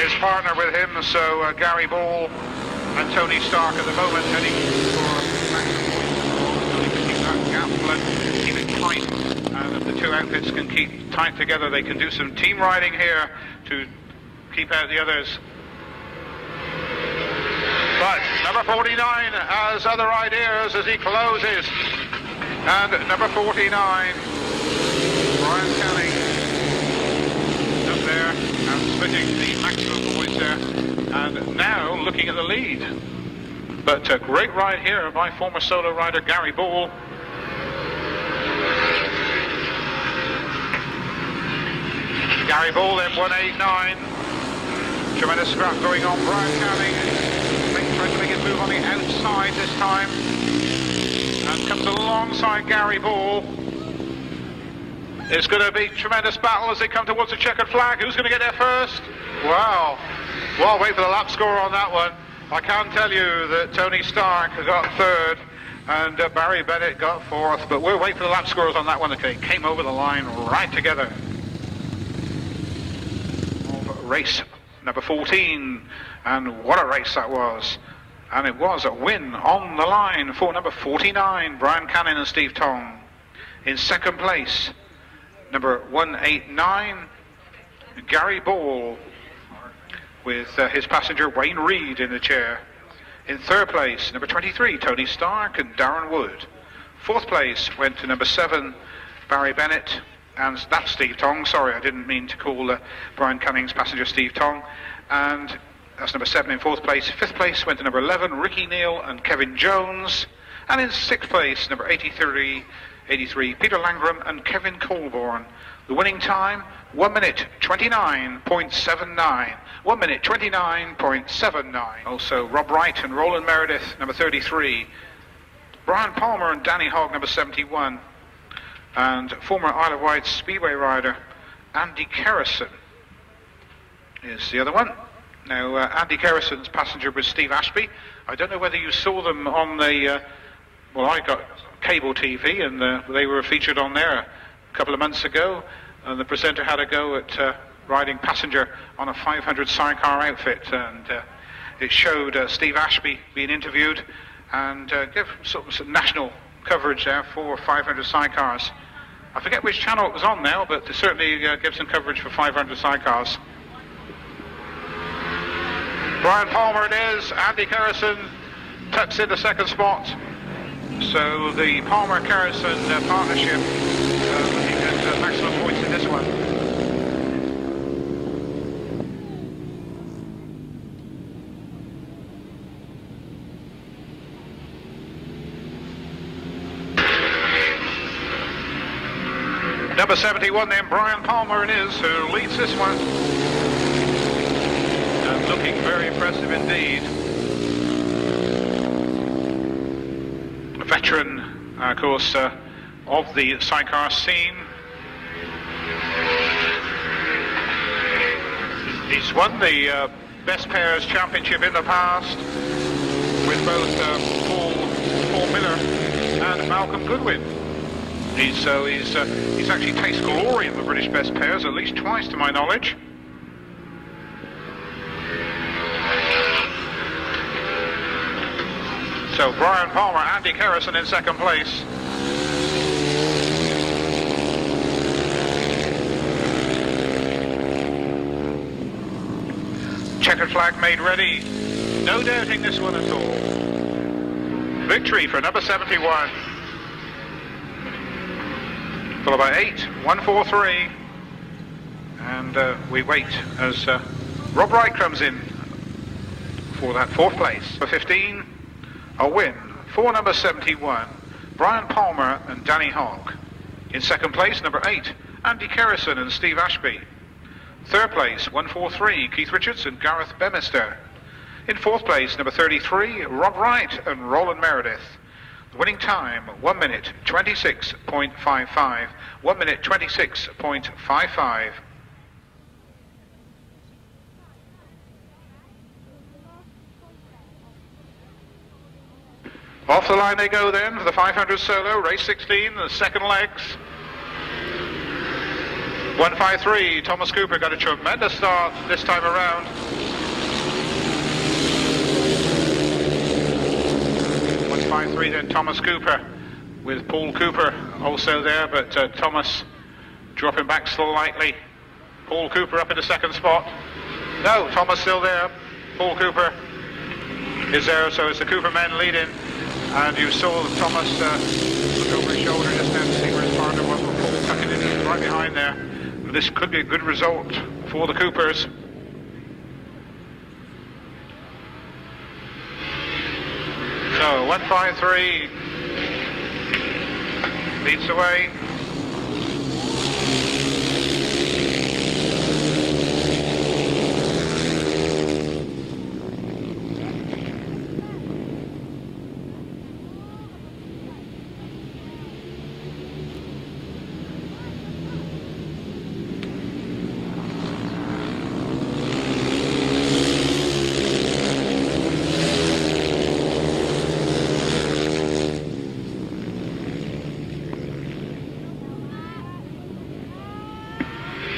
is partner with him, so Gary Ball and Tony Stark at the moment heading for maximum points. Keep that gap and keep it tight. And if the two outfits can keep tight together, they can do some team riding here to keep out the others. But number 49 has other ideas as he closes. And number 49, Brian Kelly, up there and splitting the maximum points there. And now looking at the lead. But a great ride here by former solo rider Gary Ball. Gary Ball then 189. Tremendous scrap going on. Brian Kelly trying to make his move on the outside this time. And comes alongside Gary Ball. It's going to be tremendous battle as they come towards the checkered flag. Who's going to get there first? Wow. Well, wait for the lap score on that one. I can tell you that Tony Stark got third and Barry Bennett got fourth, but we'll wait for the lap scores on that one. Okay, came over the line right together. Race number 14, and what a race that was. And it was a win on the line for number 49, Brian Cannon and Steve Tong. In second place, number 189, Gary Ball, with his passenger Wayne Reed in the chair. In third place, number 23, Tony Stark and Darren Wood. Fourth place went to number 7, Barry Bennett, and that's Steve Tong. Sorry, I didn't mean to call Brian Cunning's passenger Steve Tong. And that's number 7 in fourth place. Fifth place went to number 11, Ricky Neal and Kevin Jones. And in sixth place, number 83, Peter Langram and Kevin Colborne. The winning time, 1 minute 29.79. 1 minute 29.79. Also Rob Wright and Roland Meredith, number 33. Brian Palmer and Danny Hogg, number 71. And former Isle of Wight Speedway rider Andy Kerrison is the other one. Now, Andy Kerrison's passenger was Steve Ashby. I don't know whether you saw them on the, well, I got cable TV, and they were featured on there a couple of months ago. And the presenter had a go at riding passenger on a 500 sidecar outfit, and it showed Steve Ashby being interviewed and give sort of some national coverage there for 500 sidecars. I forget which channel it was on now, but it certainly gives some coverage for 500 sidecars. Brian Palmer it is. Andy Kerrison tucks in the second spot. So the Palmer-Carrison partnership looking at maximum points in this one. Number 71 then, Brian Palmer it is, who leads this one. And looking very impressive indeed. A veteran, of course, of the sidecar scene. He's won the Best Pairs Championship in the past with both Paul Miller and Malcolm Goodwin. He's actually tasted glory in the British Best Pairs at least twice to my knowledge. So Brian Palmer, Andy Carrison in second place. Checkered flag made ready. No doubting this one at all. Victory for number 71. Followed by 8, 143. And we wait as Rob Wright comes in for that fourth place. For 15, a win for number 71, Brian Palmer and Danny Hogg. In second place, number 8, Andy Carrison and Steve Ashby. Third place, 143, Keith Richards and Gareth Bemister. In fourth place, number 33, Rob Wright and Roland Meredith. The winning time, 1 minute 26.55. 1 minute 26.55. Off the line they go then for the 500 solo, race 16, the second legs. 153, Thomas Cooper got a tremendous start this time around. 153 then Thomas Cooper, with Paul Cooper also there, but Thomas dropping back slightly. Paul Cooper up in the second spot. No, Thomas still there. Paul Cooper is there, so it's the Cooper men leading. And you saw Thomas look over his shoulder just now to see where his partner was, with Paul tucking in right behind there. This could be a good result for the Coopers. So 153 leads the way.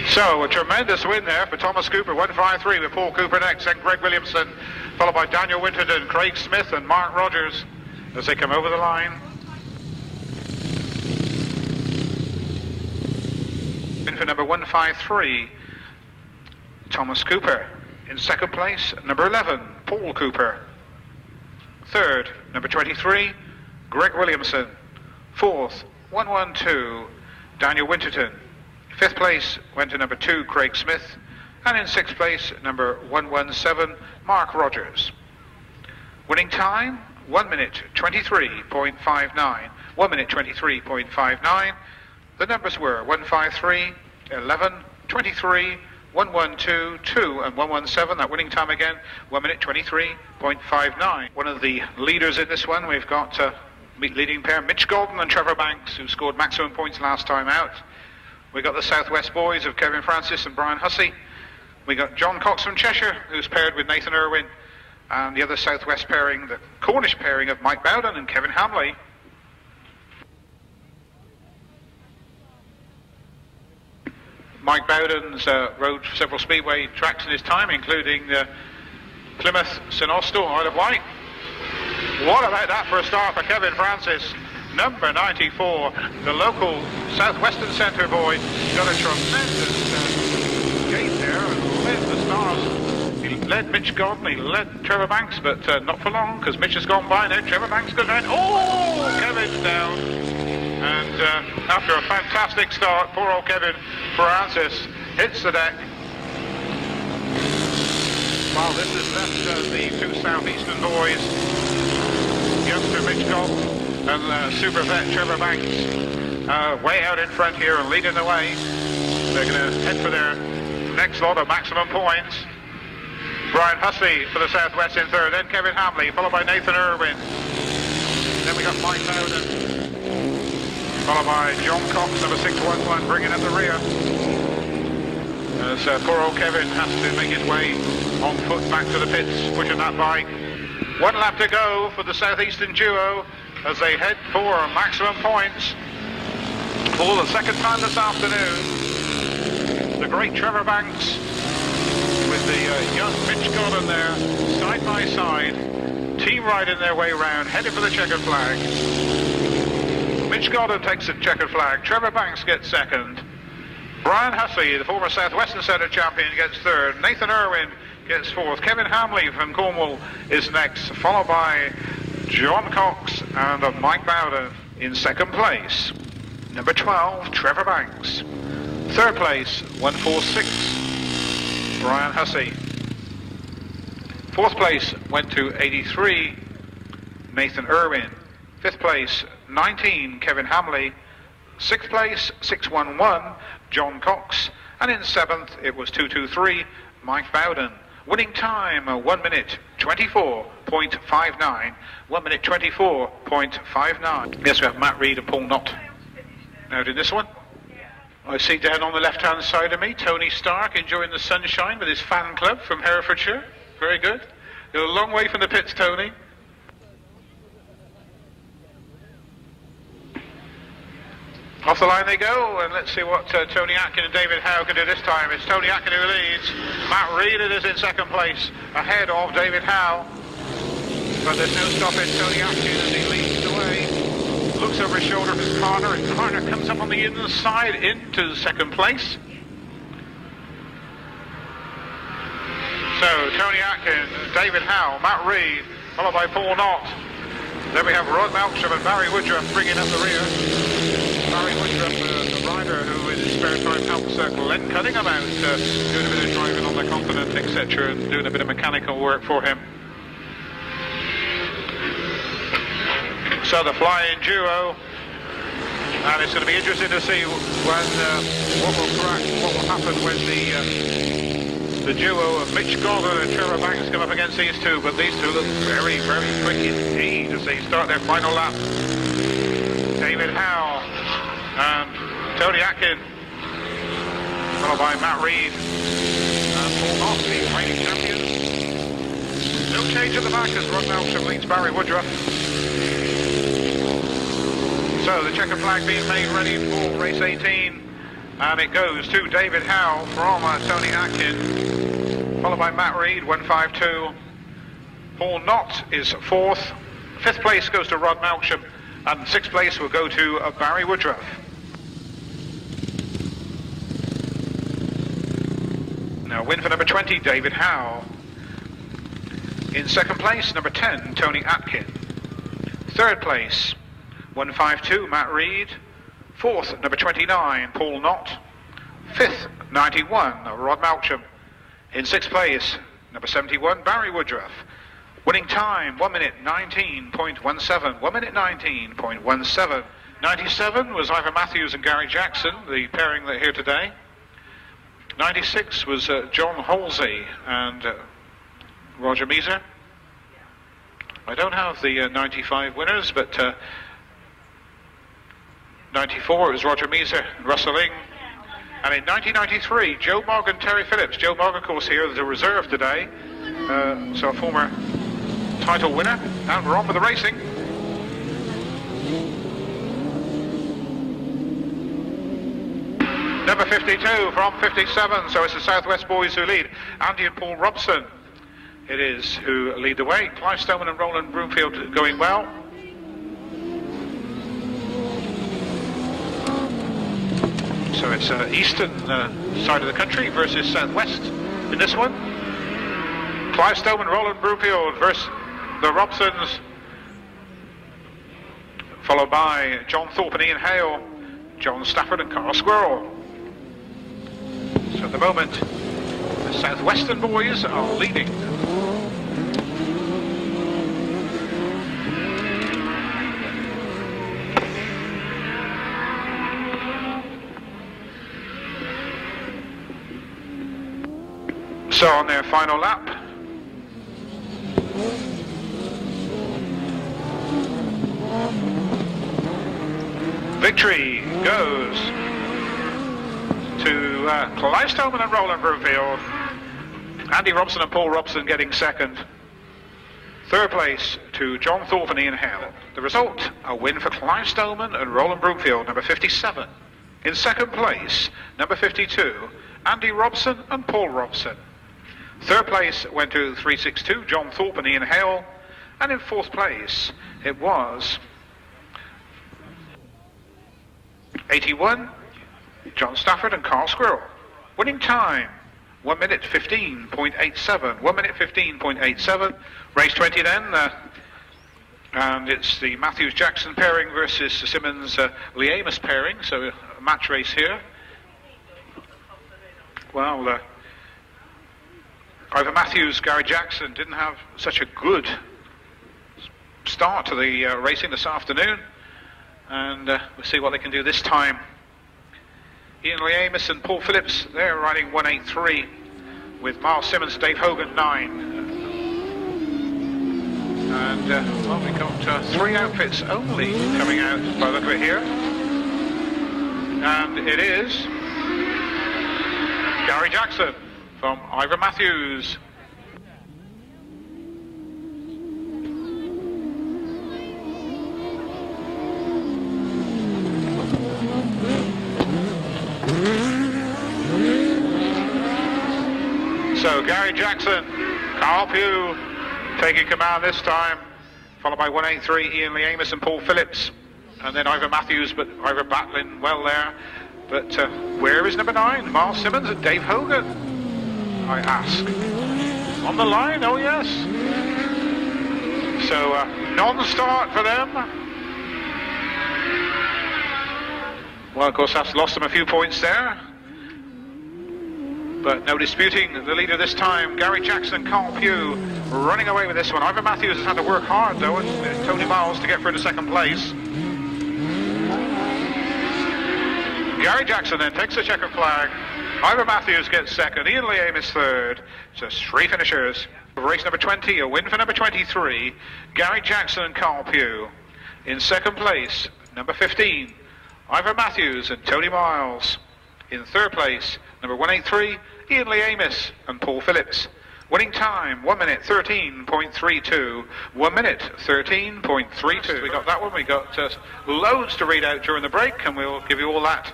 So a tremendous win there for Thomas Cooper, 153 with Paul Cooper next, then Greg Williamson, followed by Daniel Winterton, Craig Smith and Mark Rogers as they come over the line. In for number 153, Thomas Cooper. In second place, number 11, Paul Cooper. Third, number 23, Greg Williamson. Fourth, 112, Daniel Winterton. Fifth place went to number 2, Craig Smith, and in sixth place, number 117, Mark Rogers. Winning time, 1 minute 23.59. 1 minute 23.59. The numbers were 153, 11, 23, 112, 2, and 117. That winning time again, 1 minute 23.59. One of the leaders in this one, we've got leading pair, Mitch Godden and Trevor Banks, who scored maximum points last time out. We got the Southwest boys of Kevin Francis and Brian Hussey. We got John Cox from Cheshire, who's paired with Nathan Irwin, and the other Southwest pairing, the Cornish pairing of Mike Bowden and Kevin Hamley. Mike Bowden's rode several speedway tracks in his time, including Plymouth, St Austell, Isle of Wight. What about that for a start for Kevin Francis? Number 94, the local Southwestern Centre boy, got a tremendous gate there and lit the stars. He led Mitch Godden, he led Trevor Banks, but not for long, because Mitch has gone by now. Trevor Banks goes down. Oh, Kevin's down. And after a fantastic start, poor old Kevin Francis hits the deck. Well, this has left the two southeastern boys, youngster Mitch Godden and super vet Trevor Banks, way out in front here and leading the way. They're going to head for their next lot of maximum points. Brian Hussey for the Southwest in third, then Kevin Hamley, followed by Nathan Irwin. Then we got Mike Bowden, followed by John Cox, number 611, bringing up the rear. As poor old Kevin has to make his way on foot back to the pits, pushing that bike. 1 lap to go for the Southeastern duo as they head for maximum points for the second time this afternoon. The great Trevor Banks with the young Mitch Godden there, side by side, team riding their way round, heading for the checkered flag. Mitch Godden takes the checkered flag, Trevor Banks gets second, Brian Hussey, the former Southwestern Centre champion, gets third, Nathan Irwin gets fourth, Kevin Hamley from Cornwall is next, followed by John Cox and Mike Bowden in second place. Number 12, Trevor Banks. Third place, 146, Brian Hussey. Fourth place went to 83, Nathan Irwin. Fifth place, 19, Kevin Hamley. Sixth place, 611, John Cox. And in seventh, it was 223, Mike Bowden. Winning time, 1 minute 24.59. 1 minute 24.59. Yes, we have Matt Reed and Paul Knott out in this one. I see down on the left-hand side of me, Tony Stark enjoying the sunshine with his fan club from Herefordshire. Very good. You're a long way from the pits, Tony. Off the line they go, and let's see what Tony Atkin and David Howe can do this time. It's Tony Atkin who leads. Matt Reed is in second place, ahead of David Howe. But there's no stopping Tony Atkin as he leads the way. Looks over his shoulder at his partner, and partner comes up on the inside into second place. So Tony Atkin, David Howe, Matt Reed, followed by Paul Knott. Then we have Rod Melksham and Barry Woodruff bringing up the rear. Barry Woodruff, the rider who in his spare time helps Glenn Cunningham out, doing a bit of driving on the continent, etc., and doing a bit of mechanical work for him. So the flying duo, and it's going to be interesting to see when what will happen when the duo of Mitch Godden and Trevor Banks come up against these two. But these two look very, very quick indeed as they start their final lap. David Howe and Tony Atkin, followed by Matt Reed and Paul Knott, the reigning champions. No change at the back as Rod Melksham leads Barry Woodruff. So the checker flag being made ready for race 18, and it goes to David Howe from Tony Atkin, followed by Matt Reed, 152. Paul Knott is fourth. Fifth place goes to Rod Melksham, and sixth place will go to Barry Woodruff. Now win for number 20, David Howe. In second place, number 10, Tony Atkin. Third place, 152, Matt Reed. Fourth, number 29, Paul Knott. Fifth, 91, Rod Melksham. In sixth place, number 71, Barry Woodruff. Winning time, 1 minute 19.17. 1 minute 19.17. 97 was Ivor Matthews and Gary Jackson, the pairing that are here today. 96 was John Halsey and Roger Measer. I don't have the 95 winners, but 94 it was Roger Measer and Russell Ing. And in 1993, Joe Morgan, Terry Phillips. Joe Morgan, of course, here as a reserve today. So a former title winner. And we're on with the racing. Number 52 from 57, so it's the Southwest boys who lead. Andy and Paul Robson, it is, who lead the way. Clive Stoneman and Roland Broomfield going well. So it's eastern side of the country versus southwest in this one. Clive Stone and Roland Broomfield versus the Robsons, followed by John Thorpe and Ian Hale, John Stafford and Carl Squirrel. So at the moment, the Southwestern boys are leading. So on their final lap, victory goes to Clive Stoneman and Roland Broomfield. Andy Robson and Paul Robson getting second. Third place to John Thorpe and Ian Hale. The result, a win for Clive Stoneman and Roland Broomfield, number 57. In second place, number 52, Andy Robson and Paul Robson. Third place went to 362, John Thorpe and Ian Hale. And in fourth place, it was 81, John Stafford and Carl Squirrel. Winning time, 1 minute 15.87. 1 minute 15.87. Race 20 then, and it's the Matthews-Jackson pairing versus the Simmons-Lee Amos pairing, so a match race here. Well, Ivor Matthews, Gary Jackson didn't have such a good start to the racing this afternoon, and we'll see what they can do this time. Ian Lee Amos and Paul Phillips, they're riding 183 with Miles Simmons and Dave Hogan 9. And well, we got 3 outfits only coming out by the look of it here. And it is Gary Jackson from Ivor Matthews. So Gary Jackson, Carl Pugh taking command this time, followed by 183 Ian Lee Amos and Paul Phillips, and then Ivor Matthews, but Ivor battling well there. But where is number 9? Miles Simmons and Dave Hogan, I ask. On the line, oh yes. So non-start for them. Well, of course, that's lost them a few points there. But no disputing the leader this time, Gary Jackson and Carl Pugh running away with this one. Ivor Matthews has had to work hard though, and Tony Miles to get through to second place. Gary Jackson then takes the checkered flag. Ivor Matthews gets second, Ian Lee Amos third. So 3 finishers. Race number 20, a win for number 23, Gary Jackson and Carl Pugh. In second place, number 15, Ivor Matthews and Tony Miles. In third place, number 183, Ian Lee Amos and Paul Phillips. Winning time, 1 minute 13.32. 1 minute 13.32. We got that one. We got loads to read out during the break, and we'll give you all that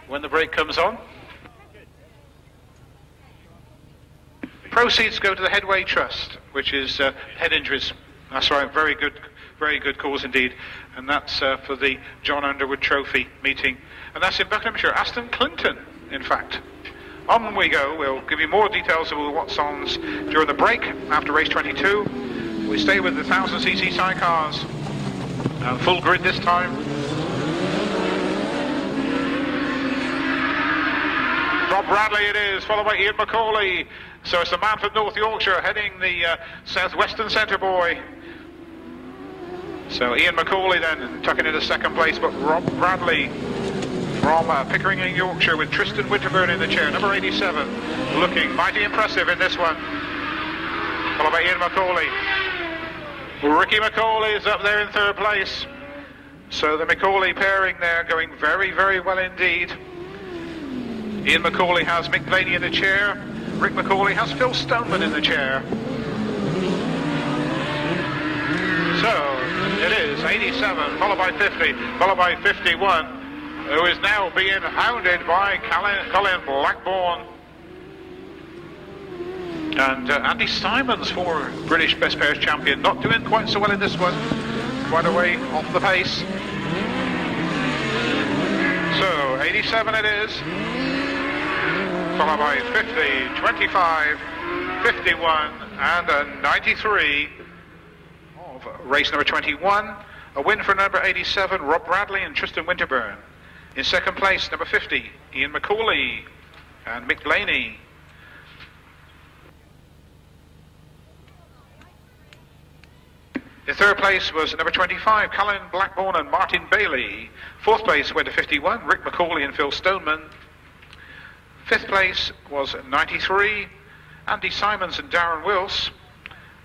when the break comes on. Proceeds go to the Headway Trust, which is head injuries. That's right, very good cause indeed. And that's for the John Underwood Trophy meeting. And that's in Buckinghamshire, Aston Clinton, in fact. On we go. We'll give you more details of what's on during the break after race 22. We stay with the 1000cc sidecars. Full grid this time. Rob Bradley it is, followed by Ian McCauley. So it's the man from North Yorkshire heading the Southwestern Centre boy. So Ian McCauley then tucking into second place, but Rob Bradley from Pickering in Yorkshire with Tristan Winterburn in the chair, number 87, looking mighty impressive in this one. Followed by Ian McCauley. Ricky McCauley is up there in third place. So the McCauley pairing there going very, very well indeed. Ian McCauley has Mick Blaney in the chair. Rick McCauley has Phil Stoneman in the chair. So it is 87, followed by 50, followed by 51. Who is now being hounded by Colin Blackburn. And Andy Simons, former British Best Pairs champion, not doing quite so well in this one. Quite a way off the pace. So 87 it is. Followed by 50, 25, 51 and a 93 of race number 21. A win for number 87, Rob Bradley and Tristan Winterburn. In second place, number 50, Ian McCauley and Mick Blaney. In third place was number 25, Colin Blackburn and Martin Bailey. Fourth place went to 51, Rick McCauley and Phil Stoneman. Fifth place was 93, Andy Simons and Darren Wills.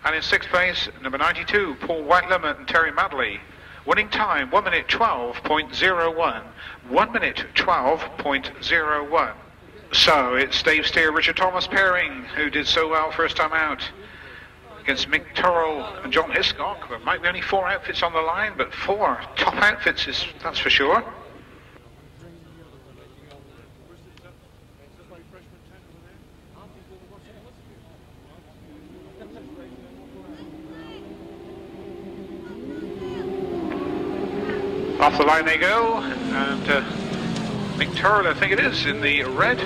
And in sixth place, number 92, Paul Whitelam and Terry Madley. Winning time, 1 minute 12.01. 1 minute 12.01. So it's Dave Steer, Richard Thomas pairing, who did so well first time out against Mick Turrell and John Hiscock. There might be only 4 outfits on the line, but 4 top outfits, that's for sure. Off the line they go, and Mick Turrell, I think it is, in the red.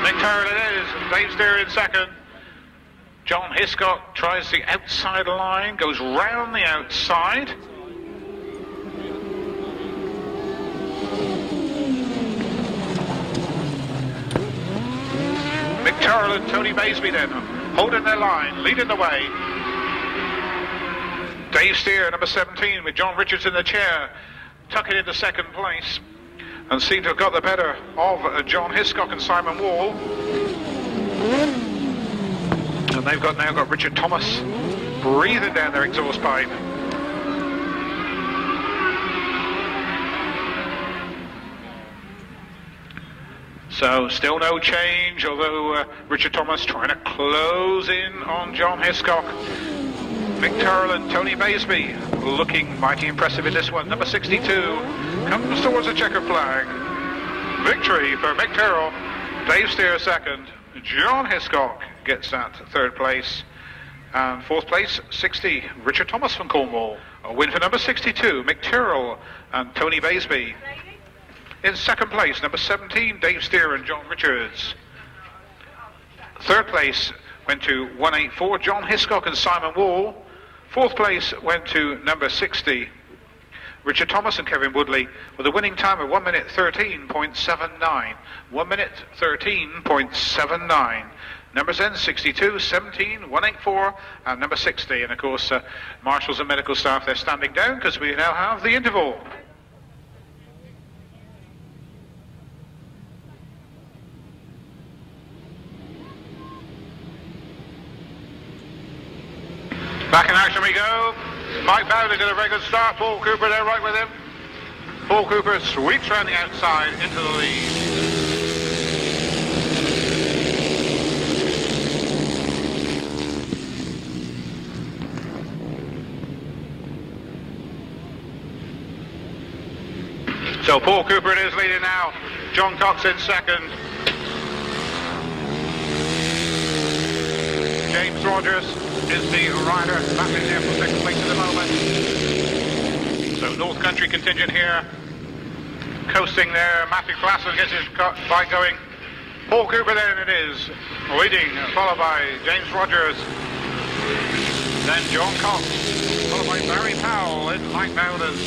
Mick Turrell it is, Dave Steer in second. John Hiscock tries the outside line, goes round the outside. Mick Turrell and Tony Baisby then, holding their line, leading the way. Dave Steer, number 17, with John Richards in the chair, tuck it into second place, and seem to have got the better of John Hiscock and Simon Wall. And they've now got Richard Thomas breathing down their exhaust pipe. So still no change, although Richard Thomas trying to close in on John Hiscock. Mick Turrell and Tony Baisby looking mighty impressive in this one. Number 62 comes towards the checker flag. Victory for Mick Turrell. Dave Steer second. John Hiscock gets that third place. And fourth place, 60, Richard Thomas from Cornwall. A win for number 62, Mick Turrell and Tony Baisby. In second place, number 17, Dave Steer and John Richards. Third place went to 184, John Hiscock and Simon Wall. Fourth place went to number 60, Richard Thomas and Kevin Woodley, with a winning time of 1 minute 13.79. 1 minute 13.79. Numbers then 62, 17, 184 and number 60. And of course, marshals and medical staff, they're standing down because we now have the interval. Back in action we go. Mike Bowden did a very good start. Paul Cooper there right with him. Paul Cooper sweeps around the outside into the lead. So Paul Cooper it is leading now. John Cox in second. James Rogers is the rider battling there for second place at the moment. So North Country contingent here, coasting there. Matthew Classen gets his bike going. Paul Cooper then it is, leading, followed by James Rogers. Then John Cox, followed by Barry Powell and Mike Bowden.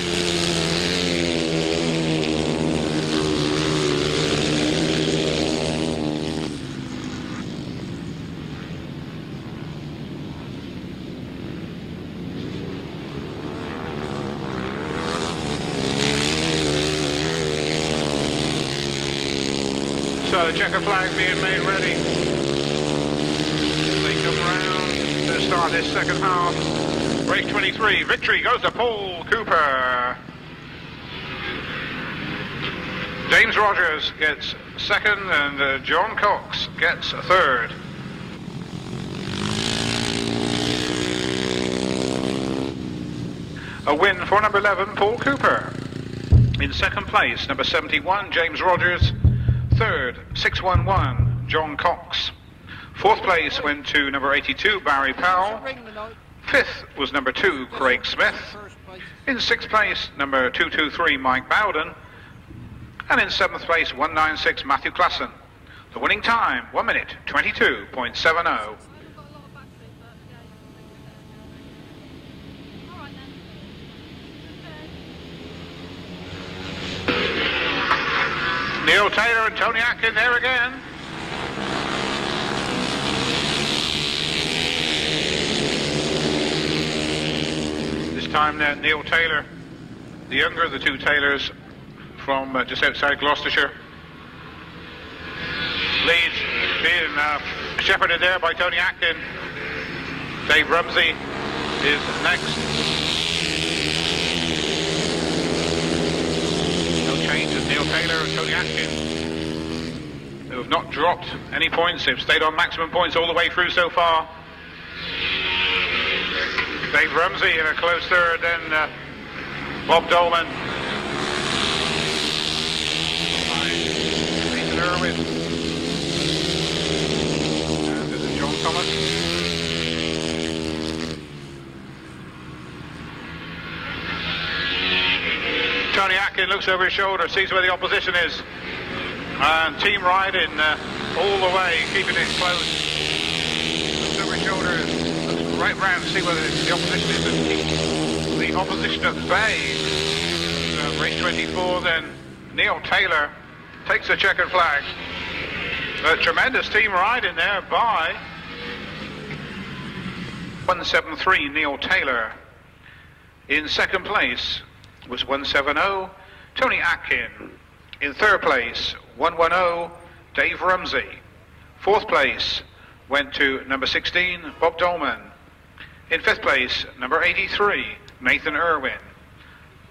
So the checker flag being made ready. They come around to start this second half. Race 23, victory goes to Paul Cooper. James Rogers gets second and John Cox gets third. A win for number 11, Paul Cooper. In second place, number 71, James Rogers. Third, 611, John Cox. Fourth place went to number 82, Barry Powell. Fifth was number 2, Craig Smith. In sixth place, number 223, Mike Bowden. And in seventh place, 196, Matthew Classen. The winning time, 1 minute, 22.70. Neil Taylor and Tony Atkin there again. This time Neil Taylor, the younger of the two Taylors, from just outside Gloucestershire, leads, being shepherded there by Tony Atkin. Dave Rumsey is next. No changes, Neil Taylor and Tony Atkin, who have not dropped any points. They've stayed on maximum points all the way through so far. Dave Rumsey in a close third, then Bob Dolman. Nathan Irwin. And this is John Thomas. Tony Atkin looks over his shoulder, sees where the opposition is. And team riding all the way, keeping it close. Looks over his shoulder, looks right round to see whether the opposition is, and keeps the opposition at bay. Race 24 then, Neil Taylor takes the checkered flag. A tremendous team riding there by 173 Neil Taylor. In second place was 170 Tony Atkin. In third place 110 Dave Rumsey. Fourth place went to number 16 Bob Dolman. In fifth place number 83 Nathan Irwin.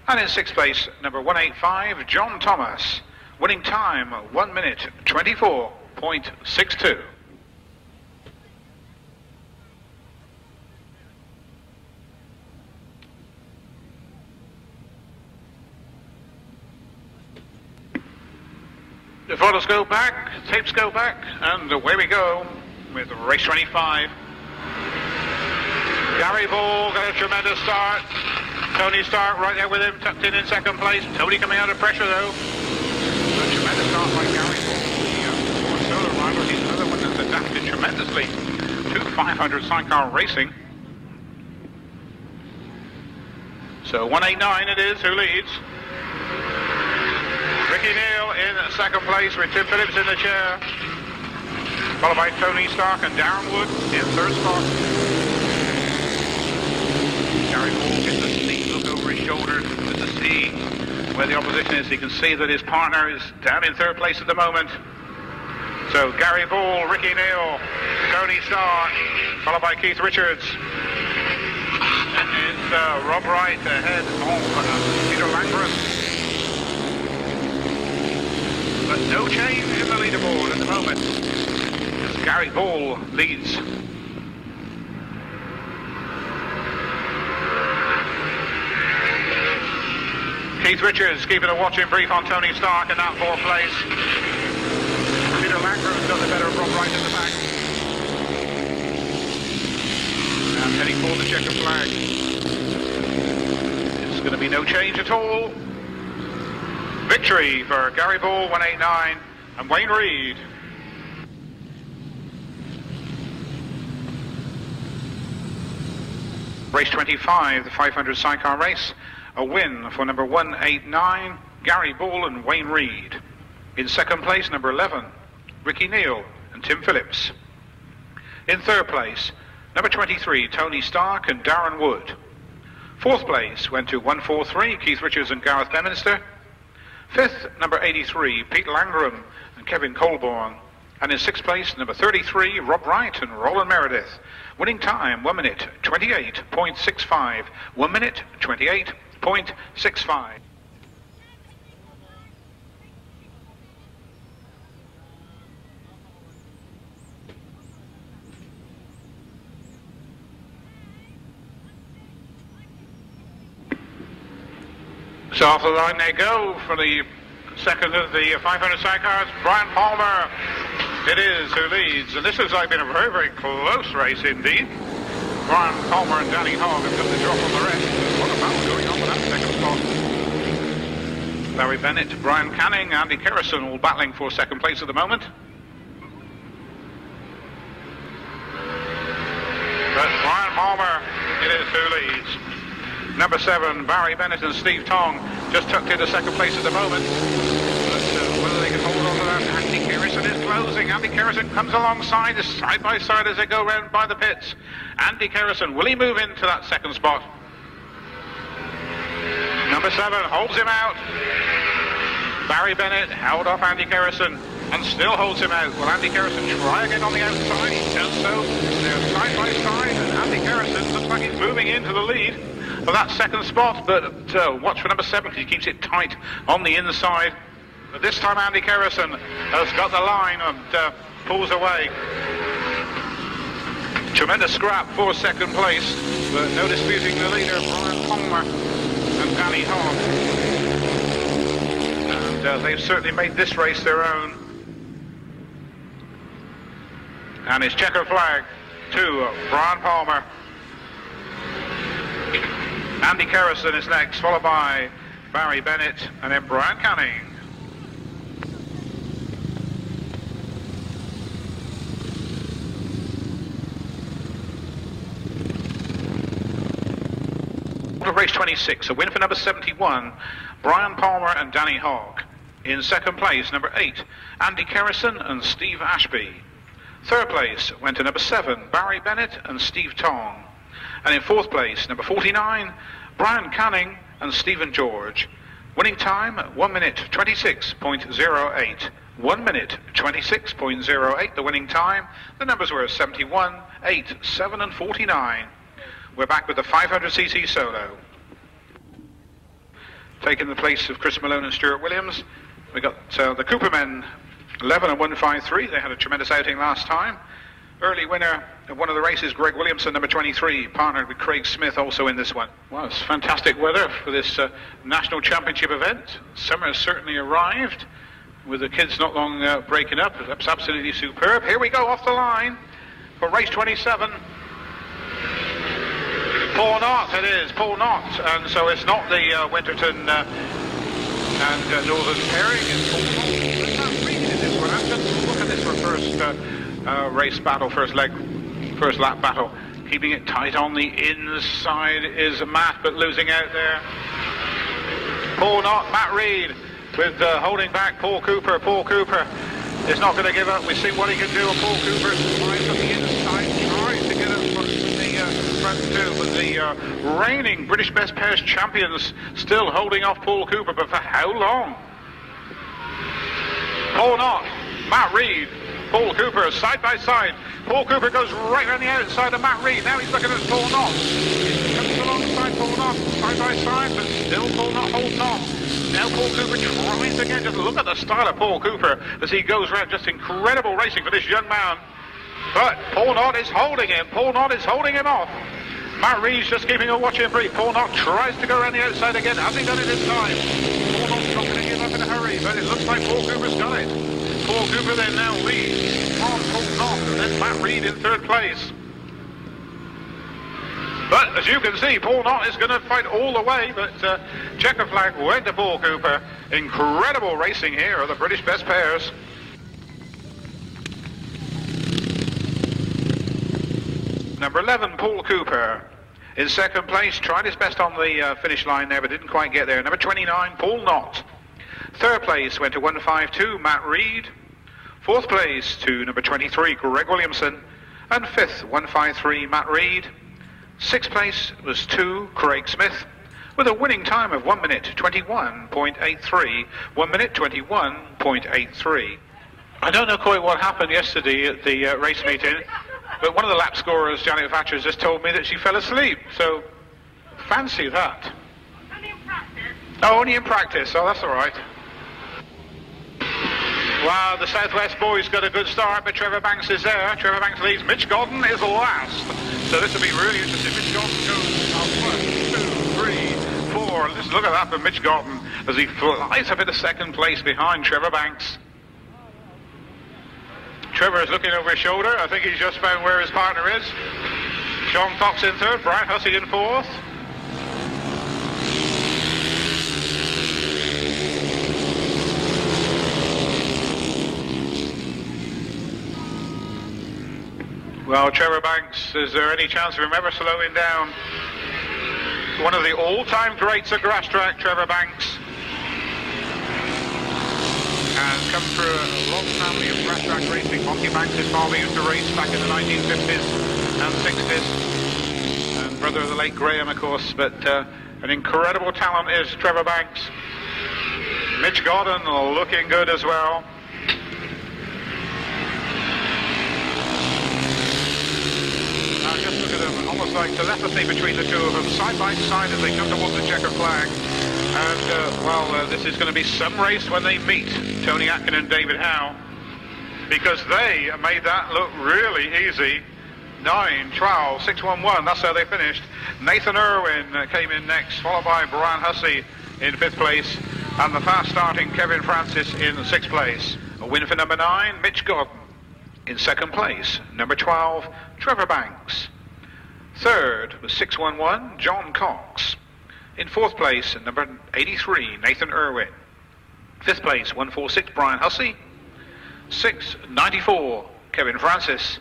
And in sixth place number 185 John Thomas. Winning time 1 minute 24.62. The photos go back, tapes go back, and away we go with race 25. Gary Ball got a tremendous start. Tony Stark right there with him, tucked in second place. Tony coming under pressure though. A tremendous start by Gary Ball, the solo rider. He's another one that's adapted tremendously to 500 sidecar racing. So 189 it is, who leads. Ricky Neal in second place with Tim Phillips in the chair, followed by Tony Stark and Darren Wood in third spot. Gary Ball gets a sneak look over his shoulder to see where the opposition is. He can see that his partner is down in third place at the moment. So Gary Ball, Ricky Neal, Tony Stark, followed by Keith Richards. It's Rob Wright ahead of Peter Langren. But no change in the leaderboard at the moment, as Gary Ball leads. Keith Richards keeping a watching brief on Tony Stark in that fourth place. Peter Langren's done the better of Rob Wright in the back. And heading for the checkered flag. It's going to be no change at all. Victory for Gary Ball, 189, and Wayne Reed. Race 25, the 500 sidecar race. A win for number 189, Gary Ball and Wayne Reed. In second place, number 11, Ricky Neal and Tim Phillips. In third place, number 23, Tony Stark and Darren Wood. Fourth place went to 143, Keith Richards and Gareth Beminster. Fifth, number 83, Pete Langrum and Kevin Colborne. And in sixth place, number 33, Rob Wright and Roland Meredith. Winning time, 1 minute 28.65. 1 minute 28.65. So off the line they go for the second of the 500 sidecars. Brian Palmer, it is, who leads. And this has been a very, very close race indeed. Brian Palmer and Danny Hogg have got the drop on the rest. What a battle going on for that second spot. Larry Bennett, Brian Canning, Andy Kerrison all battling for second place at the moment. Number 7, Barry Bennett and Steve Tong just tucked into second place at the moment. But whether they can hold on to that, Andy Kerrison is closing. Andy Kerrison comes alongside, side by side as they go round by the pits. Andy Kerrison, will he move into that second spot? Number 7 holds him out. Barry Bennett held off Andy Kerrison and still holds him out. Will Andy Kerrison try again on the outside? He does so. They're side by side, and Andy Kerrison looks like he's moving into the lead for that second spot, but watch for number 7 because he keeps it tight on the inside. But this time Andy Kerrison has got the line and pulls away. Tremendous scrap for second place, but no disputing the leader, Brian Palmer and Danny Hogg. And they've certainly made this race their own. And his checker flag to Brian Palmer. Andy Kerrison is next, followed by Barry Bennett and then Brian Canning. Race 26, a win for number 71, Brian Palmer and Danny Hogg. In second place, number 8, Andy Kerrison and Steve Ashby. Third place went to number 7, Barry Bennett and Steve Tong. And in fourth place, number 49, Brian Canning and Stephen George. Winning time, 1 minute 26.08. 1 minute 26.08, the winning time. The numbers were 71, 8, 7 and 49. We're back with the 500cc solo. Taking the place of Chris Malone and Stuart Williams, we got the Cooper men, 11 and 153. They had a tremendous outing last time. Early winner of one of the races, Greg Williamson, number 23, partnered with Craig Smith, also in this one. Well, it's fantastic weather for this national championship event. Summer has certainly arrived, with the kids not long breaking up. That's absolutely superb. Here we go off the line for race 27. Paul Knott, it is, Paul Knott, and so it's not the Winterton and Northern pairing, it's Paul Knott. There's no reason in this one. I'm just looking at this for first race battle, first lap battle. Keeping it tight on the inside is Matt, but losing out there. Paul Knott, Matt Reed, with holding back Paul Cooper. Paul Cooper is not going to give up. We've seen what he can do. Paul Cooper slides on the inside, tries to get up front two, but the reigning British Best Pairs champions still holding off Paul Cooper, but for how long? Paul Knott, Matt Reed, Paul Cooper side by side. Paul Cooper goes right around the outside of Matt Reed. Now he's looking at Paul Knott. He comes alongside Paul Knott, side by side, but still Paul Knott holding on. Now Paul Cooper tries again. Just look at the style of Paul Cooper as he goes around. Just incredible racing for this young man. But Paul Knott is holding him. Paul Knott is holding him off. Matt Reed's just keeping a watching brief. Paul Knott tries to go around the outside again. Has he done it this time? Paul Knott's not going to give up in a hurry, but it looks like Paul Cooper's got it. Paul Cooper then now leads on Paul Knott, and then Matt Reed in third place. But as you can see, Paul Knott is going to fight all the way, but checker flag went to Paul Cooper. Incredible racing here of the British Best Pairs. Number 11, Paul Cooper. In second place, tried his best on the finish line there, but didn't quite get there. Number 29, Paul Knott. Third place went to 152, Matt Reed. Fourth place to number 23, Greg Williamson. And fifth, 153, Matt Reed. Sixth place was 2, Craig Smith, with a winning time of 1 minute 21.83. 1 minute 21.83. I don't know quite what happened yesterday at the race meeting, but one of the lap scorers, Janet Thatcher, just told me that she fell asleep. So, fancy that. Only in practice. Oh, only in practice. Oh, that's all right. Wow, the Southwest boys got a good start, but Trevor Banks is there. Trevor Banks leads. Mitch Godden is last. So this will be really interesting. Mitch Godden goes up 1, 2, 3, 4. Just look at that for Mitch Godden as he flies up into second place behind Trevor Banks. Trevor is looking over his shoulder. I think he's just found where his partner is. Sean Fox in third, Brian Hussey in fourth. Well, Trevor Banks, is there any chance of him ever slowing down? one of the all-time greats at Grasstrack, Trevor Banks. And come through a long family of Grasstrack racing. Monty Banks, his father, used to race back in the 1950s and 60s. And brother of the late Graham, of course. But an incredible talent is Trevor Banks. Mitch Godden looking good as well. Now just look at them, almost like telepathy between the two of them, side by side as they come towards the checker flag. And, this is going to be some race when they meet, Tony Atkin and David Howe, because they made that look really easy. 9, 12, 6, 1, 1, that's how they finished. Nathan Irwin came in next, followed by Brian Hussey in 5th place, and the fast-starting Kevin Francis in 6th place. A win for number 9, Mitch Godden. In 2nd place, number 12, Trevor Banks. 3rd was 611, John Cox. In 4th place, number 83, Nathan Irwin. 5th place, 146, Brian Hussey. 6th, 94, Kevin Francis.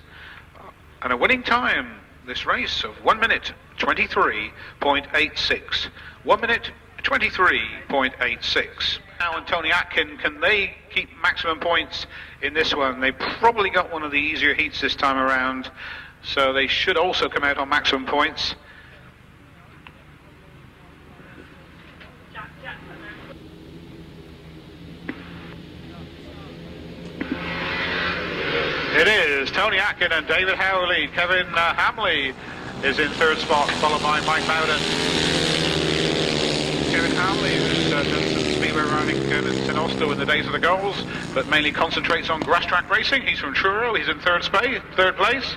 And a winning time, this race, of 1 minute 23.86. 1 minute 23.86. Now, and Tony Atkin, can they keep maximum points in this one? They probably got one of the easier heats this time around, so they should also come out on maximum points. It is Tony Atkin and David Howe lead. Kevin Hamley is in 3rd spot, followed by Mike Bowden. Kevin Hamley has done some speedway riding in St Austell in the days of the goals, but mainly concentrates on Grasstrack racing. He's from Truro. He's in 3rd place.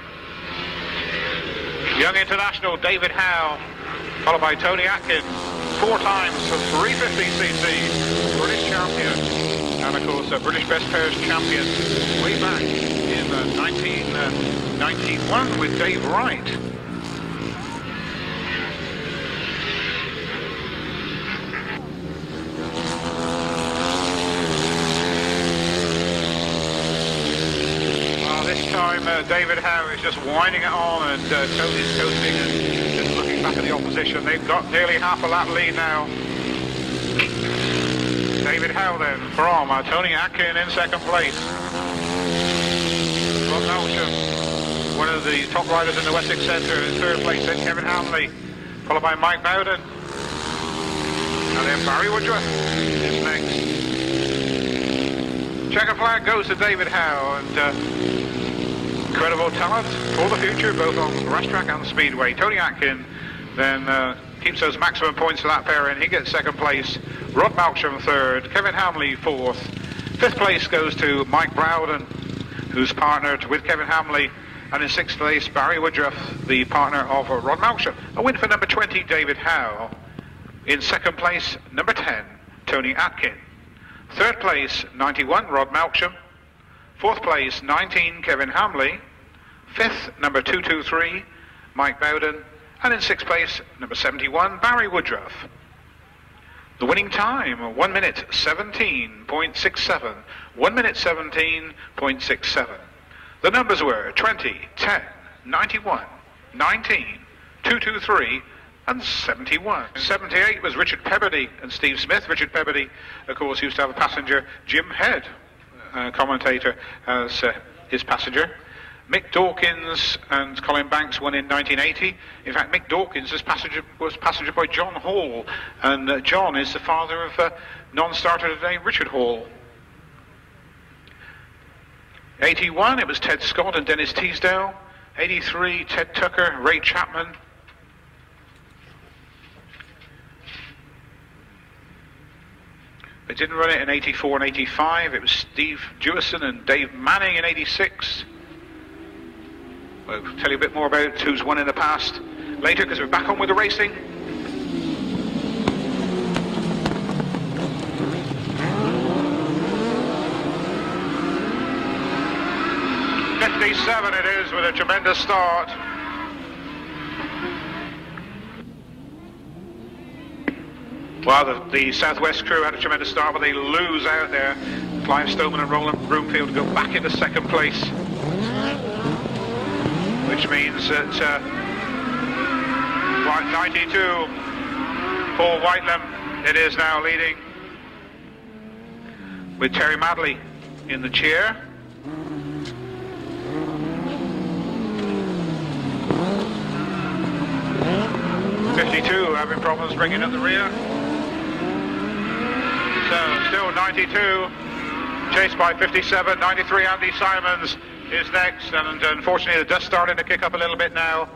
Young international David Howe, followed by Tony Atkin, 4 times for 350cc British champion, and of course a British Best Pairs champion way back in 1991 with Dave Wright. This time David Howe is just winding it on, and Tony's coasting and just looking back at the opposition. They've got nearly half a lap lead now. David Howe then from Tony Atkin in 2nd place. Rob Melsham, one of the top riders in the Wessex Centre, in 3rd place. Then Kevin Hamley, followed by Mike Bowden. And then Barry Woodruff is next. Checker flag goes to David Howe, and incredible talent for the future, both on Grasstrack and Speedway. Tony Atkin then keeps those maximum points for that pairing. He gets 2nd place. Rod Malcolm 3rd. Kevin Hamley 4th. 5th place goes to Mike Bowden, who's partnered with Kevin Hamley. And in 6th place, Barry Woodruff, the partner of Rod Malcolm. A win for number 20, David Howe. In 2nd place, number 10, Tony Atkin. 3rd place, 91, Rod Malcolm. 4th place, 19, Kevin Hamley. 5th, number 223, Mike Bowden. And in 6th place, number 71, Barry Woodruff. The winning time, 1 minute 17.67. 1 minute 17.67. The numbers were 20, 10, 91, 19, 223, and 71. 78 was Richard Peabody and Steve Smith. Richard Peabody, of course, used to have a passenger, Jim Head, commentator, as his passenger. Mick Dawkins and Colin Banks won in 1980. In fact, Mick Dawkins was passenger by John Hall, and John is the father of non-starter today, Richard Hall. 81, it was Ted Scott and Dennis Teasdale. 83, Ted Tucker, Ray Chapman. They didn't run it in 84 and 85. It was Steve Jewison and Dave Manning in 86. We'll tell you a bit more about who's won in the past later, because we're back on with the racing. '57 it is, with a tremendous start. Well, the Southwest crew had a tremendous start, but they lose out there. Clive Stoneman and Roland Broomfield go back into 2nd place, which means that 92 Paul Whitelam, it is now leading with Terry Madley in the chair. '52 having problems bringing up the rear. So still 92, chased by 57, 93 Andy Simons is next, and unfortunately the dust starting to kick up a little bit now.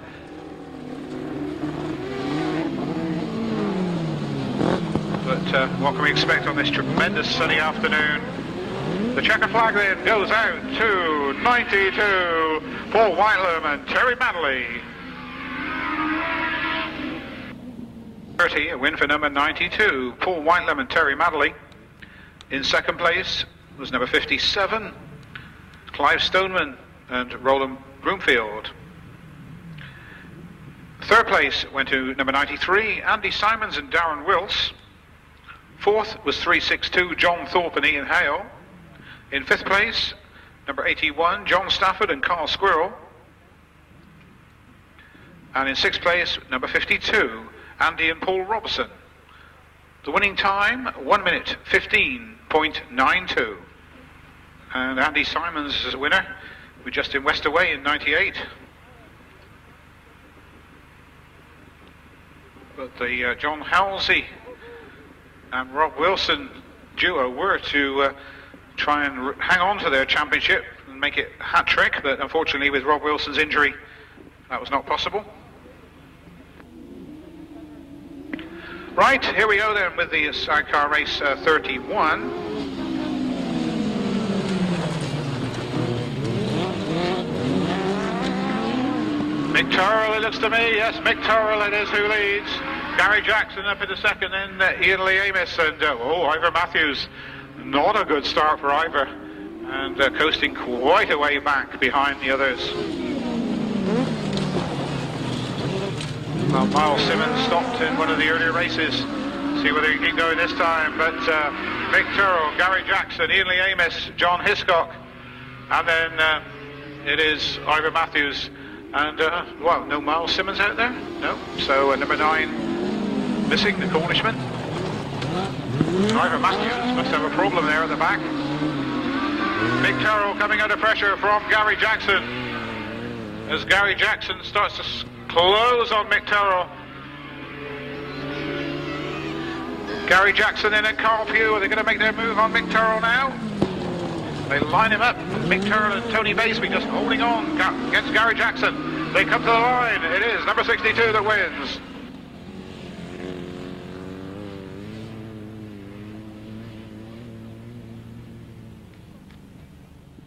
But what can we expect on this tremendous sunny afternoon? The checker flag then goes out to 92, Paul Whitelam and Terry Madley. 30, a win for number 92, Paul Whitelam and Terry Madley. In second place was number 57, Clive Stoneman and Roland Broomfield. Third place went to number 93, Andy Simons and Darren Wills. Fourth was 362, John Thorpe and Ian Howe. In fifth place, number 81, John Stafford and Carl Squirrel. And in sixth place, number 52, Andy and Paul Robertson. The winning time, 1 minute 15.92. And Andy Simons is a winner with Justin Westerway in 98. But the John Halsey and Rob Wilson duo were to try and hang on to their championship and make it a hat trick, but unfortunately with Rob Wilson's injury that was not possible. Right, here we go then with the sidecar race 31. Mick Turrell, it looks to me, yes, Mick Turrell it is who leads. Gary Jackson up in the second, then Ian Lee Amos and Ivor Matthews. Not a good start for Ivor, and coasting quite a way back behind the others. Well, Miles Simmons stopped in one of the earlier races. See whether he can keep going this time. But Mick Turrell, Gary Jackson, Ian Lee Amos, John Hiscock, and then it is Ivor Matthews. And, well, no Miles Simmons out there? No. So number 9 missing, the Cornishman. Ivor Matthews must have a problem there at the back. Mick Turrell coming under pressure from Gary Jackson. As Gary Jackson starts to close on Mick Turrell. Gary Jackson in and Carl Pugh, are they going to make their move on Mick Turrell now? They line him up. Mick Turrell and Tony Baseby just holding on against Gary Jackson. They come to the line. It is number 62 that wins.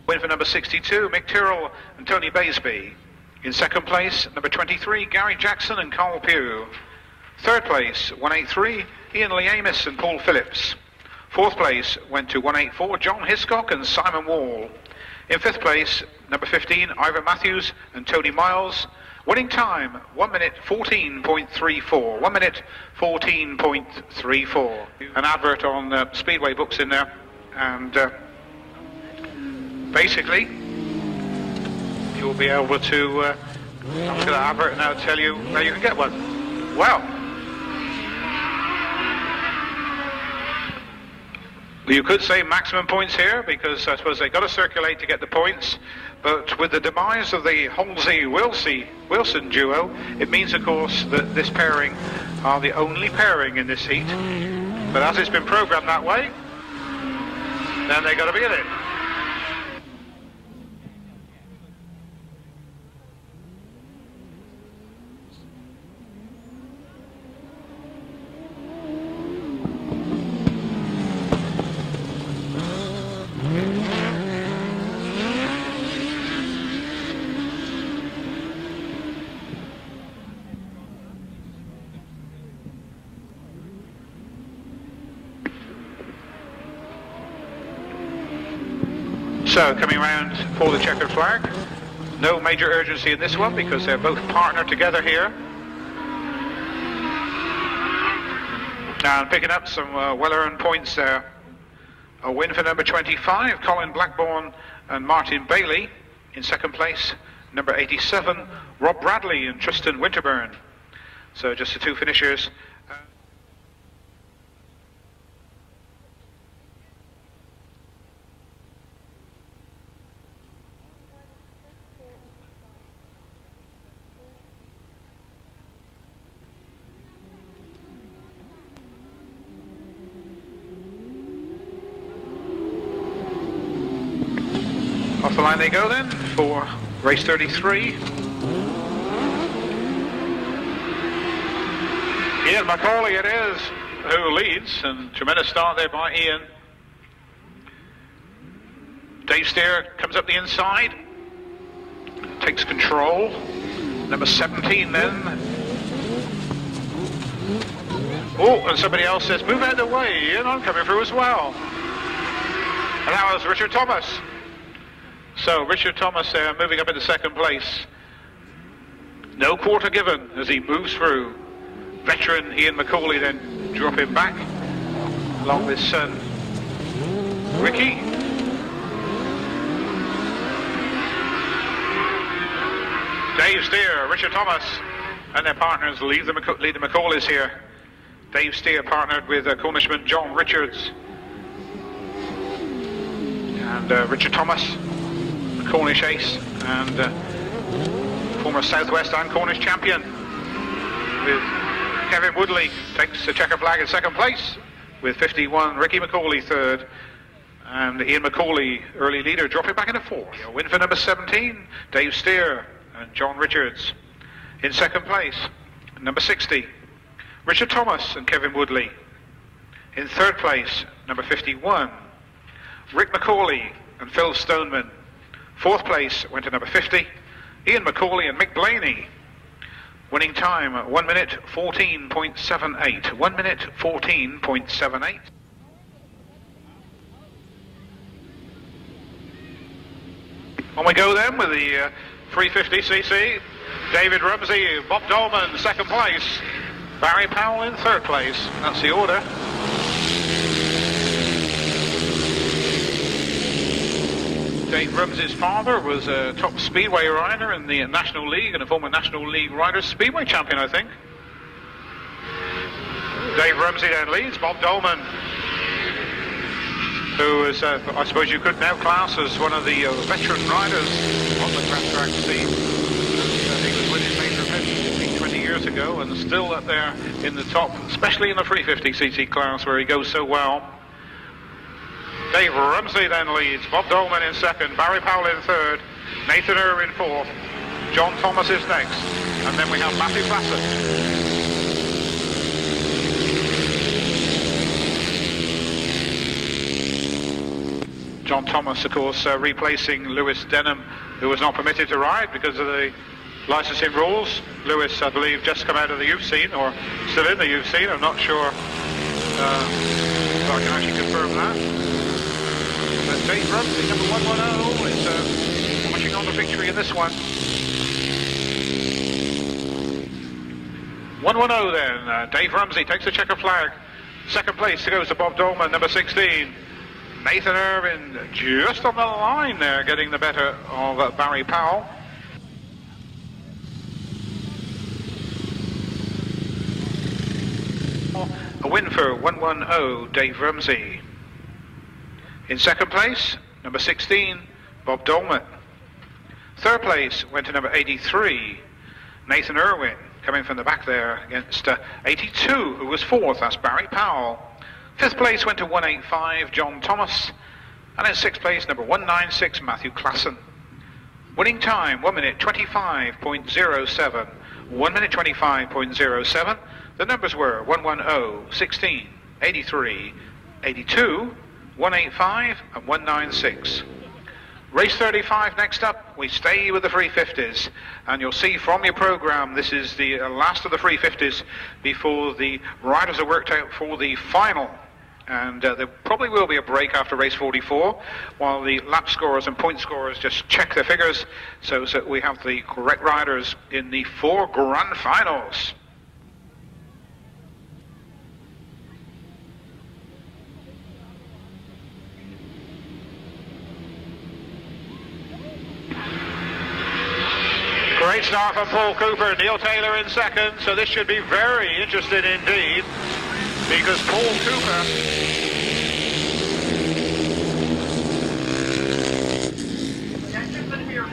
Win for number 62, Mick Turrell and Tony Baseby. In second place, number 23, Gary Jackson and Carl Pugh. Third place, 183, Ian Lee Amos and Paul Phillips. Fourth place went to 184, John Hiscock and Simon Wall. In fifth place, number 15, Ivor Matthews and Tony Miles. Winning time, 1 minute 14.34. 1 minute 14.34. An advert on Speedway books in there, and basically you'll be able to look at the advert and I'll tell you where you can get one. Well, you could say maximum points here, because I suppose they've got to circulate to get the points, but with the demise of the Halsey-Wilson duo, it means of course that this pairing are the only pairing in this heat. But as it's been programmed that way, then they've got to be in it. So coming around for the checkered flag. No major urgency in this one because they're both partnered together here. And picking up some well-earned points there. A win for number 25, Colin Blackburn and Martin Bailey. In second place, number 87, Rob Bradley and Tristan Winterburn. So just the two finishers. Off the line they go then for race 33. Ian Macaulay it is who leads, and tremendous start there by Ian. Dave Steer comes up the inside, takes control. Number 17 then. Oh, and somebody else says, move out of the way, Ian, I'm coming through as well. And that was Richard Thomas. So Richard Thomas there moving up into second place. No quarter given as he moves through. Veteran Ian Macaulay then dropping back along with son Ricky. Dave Steer, Richard Thomas and their partners lead the Macaulays here. Dave Steer partnered with Cornishman John Richards. And Richard Thomas, the Cornish ace and former Southwest and Cornish champion, with Kevin Woodley takes the checker flag in second place with 51, Ricky Macaulay third, and Ian Macaulay, early leader, dropping back into fourth. A win for number 17, Dave Steer and John Richards. In second place, number 60, Richard Thomas and Kevin Woodley. In third place, number 51, Rick Macaulay and Phil Stoneman. Fourth place went to number 50, Ian Macaulay and Mick Blaney. Winning time, 1 minute 14.78. 1 minute 14.78. On we go then with the 350cc. David Rumsey, Bob Dolman, second place. Barry Powell in third place. That's the order. Dave Rumsey's father was a top speedway rider in the National League and a former National League Riders Speedway champion, I think. Dave Rumsey then leads. Bob Dolman, who is, I suppose you could now class as one of the veteran riders on the Grasstrack scene. He was winning major events 20 years ago and still up there in the top, especially in the 350cc class where he goes so well. Dave Rumsey then leads, Bob Dolman in second, Barry Powell in third, Nathan Irwin fourth, John Thomas is next, and then we have Matthew Bassett. John Thomas, of course, replacing Lewis Denham, who was not permitted to ride because of the licensing rules. Lewis, I believe, just come out of the youth scene, or still in the youth scene, I'm not sure if I can actually confirm that. Dave Rumsey, number 110, is marching on the victory in this one. 110 then, Dave Rumsey takes the checker flag. Second place goes to Bob Dolman, number 16. Nathan Irwin just on the line there, getting the better of Barry Powell. A win for 110, Dave Rumsey. In second place, number 16, Bob Dolman. Third place went to number 83, Nathan Irwin, coming from the back there against 82, who was fourth, that's Barry Powell. Fifth place went to 185, John Thomas. And in sixth place, number 196, Matthew Klassen. Winning time, 1 minute 25.07. 1 minute 25.07. The numbers were 110, 16, 83, 82, 185 and 196. Race 35 next up. We stay with the 350s, and you'll see from your program this is the last of the 350s before the riders are worked out for the final, and there probably will be a break after race 44 while the lap scorers and point scorers just check their figures so that we have the correct riders in the 4 grand finals. Great start from Paul Cooper, Neil Taylor in second, so this should be very interesting indeed, because Paul Cooper...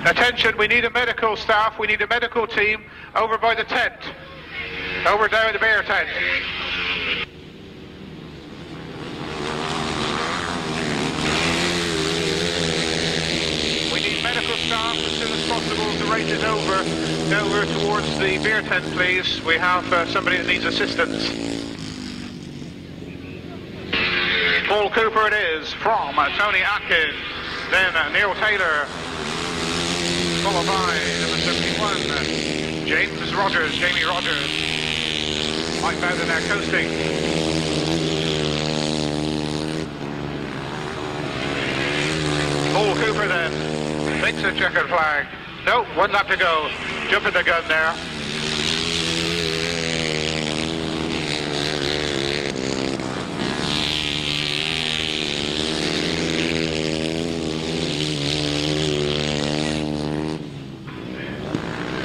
Attention, we need a medical staff, we need a medical team over by the tent, over down the bear tent. We need staff as soon as possible the race is over. Over towards the beer tent, please. We have somebody that needs assistance. Paul Cooper it is from Tony Atkin. Then Neil Taylor. Followed by number 71, Jamie Rogers. Mike Bowden there coasting. Paul Cooper then makes a checkered flag. No, one lap to go. Jumping the gun there.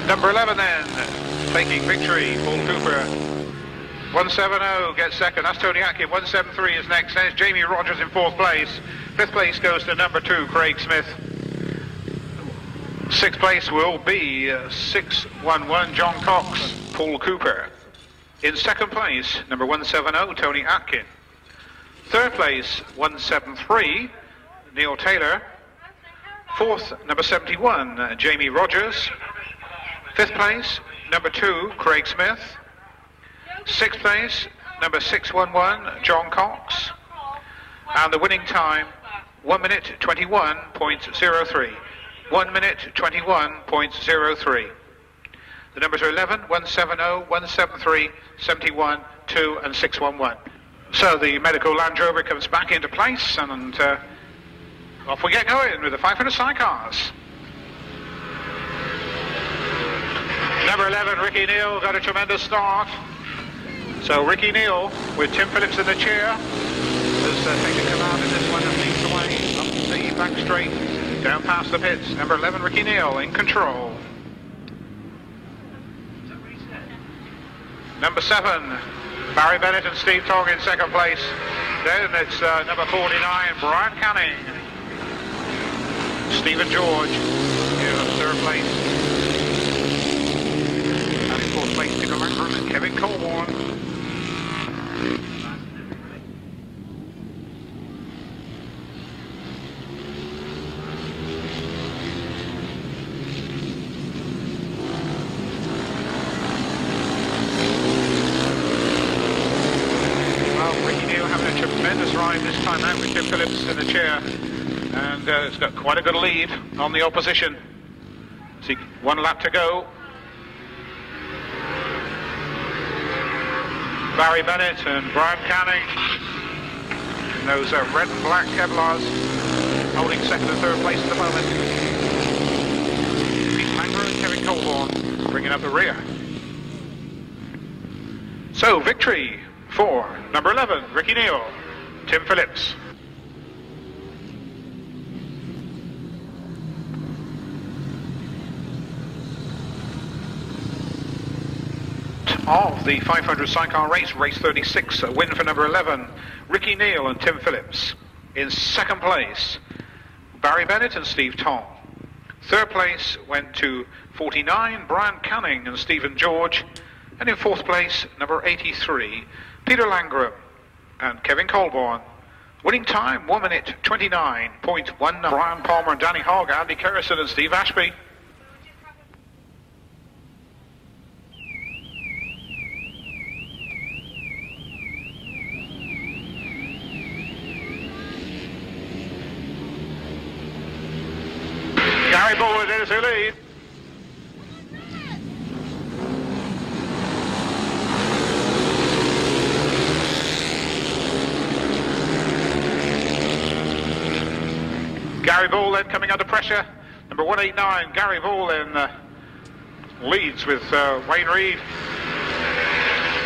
Number 11 then, taking victory, Paul Cooper. 170 gets second, that's Tony Atkin. 173 is next, then it's Jamie Rogers in fourth place. Fifth place goes to number 2, Craig Smith. Sixth place will be 611, John Cox, Paul Cooper. In second place, number 170, Tony Atkin. Third place, 173, Neil Taylor. Fourth, number 71, Jamie Rogers. Fifth place, number 2, Craig Smith. Sixth place, number 611, John Cox. And the winning time, 1 minute 21.03. 1 minute 21.03. The numbers are 11, 170, 173, 71, 2 and 611. So the medical Land Rover comes back into place and off we get going with the 500 sidecars. Number 11, Ricky Neal, got a tremendous start. So Ricky Neal, with Tim Phillips in the chair, has taken command in this one and leads the way up the back straight, down past the pits. Number 11, Ricky Neal, in control. Number 7, Barry Bennett and Steve Tong in second place. Then it's number 49, Brian Canning. Stephen George in third place. And in fourth place, Peter Langford and Kevin Colborne. Ride this time out with Tim Phillips in the chair, and it's got quite a good lead on the opposition. See, 1 lap to go. Barry Bennett and Brian Canning in those red and black Kevlars, holding second and third place at the moment. Pete Langer and Kevin Colborne bringing up the rear. So victory for number 11, Ricky Neal. Tim Phillips. Of the 500 sidecar race, race 36, a win for number 11, Ricky Neal and Tim Phillips. In second place, Barry Bennett and Steve Tong. Third place went to 49, Brian Canning and Stephen George. And in fourth place, number 83, Peter Langram and Kevin Colborne. Winning time, 1 minute 29.19. Brian Palmer and Danny Hogg, Andy Kerrison and Steve Ashby. Gary Bullard is who lead. Gary Bull then coming under pressure. Number 189, Gary Bull then leads with Wayne Reed.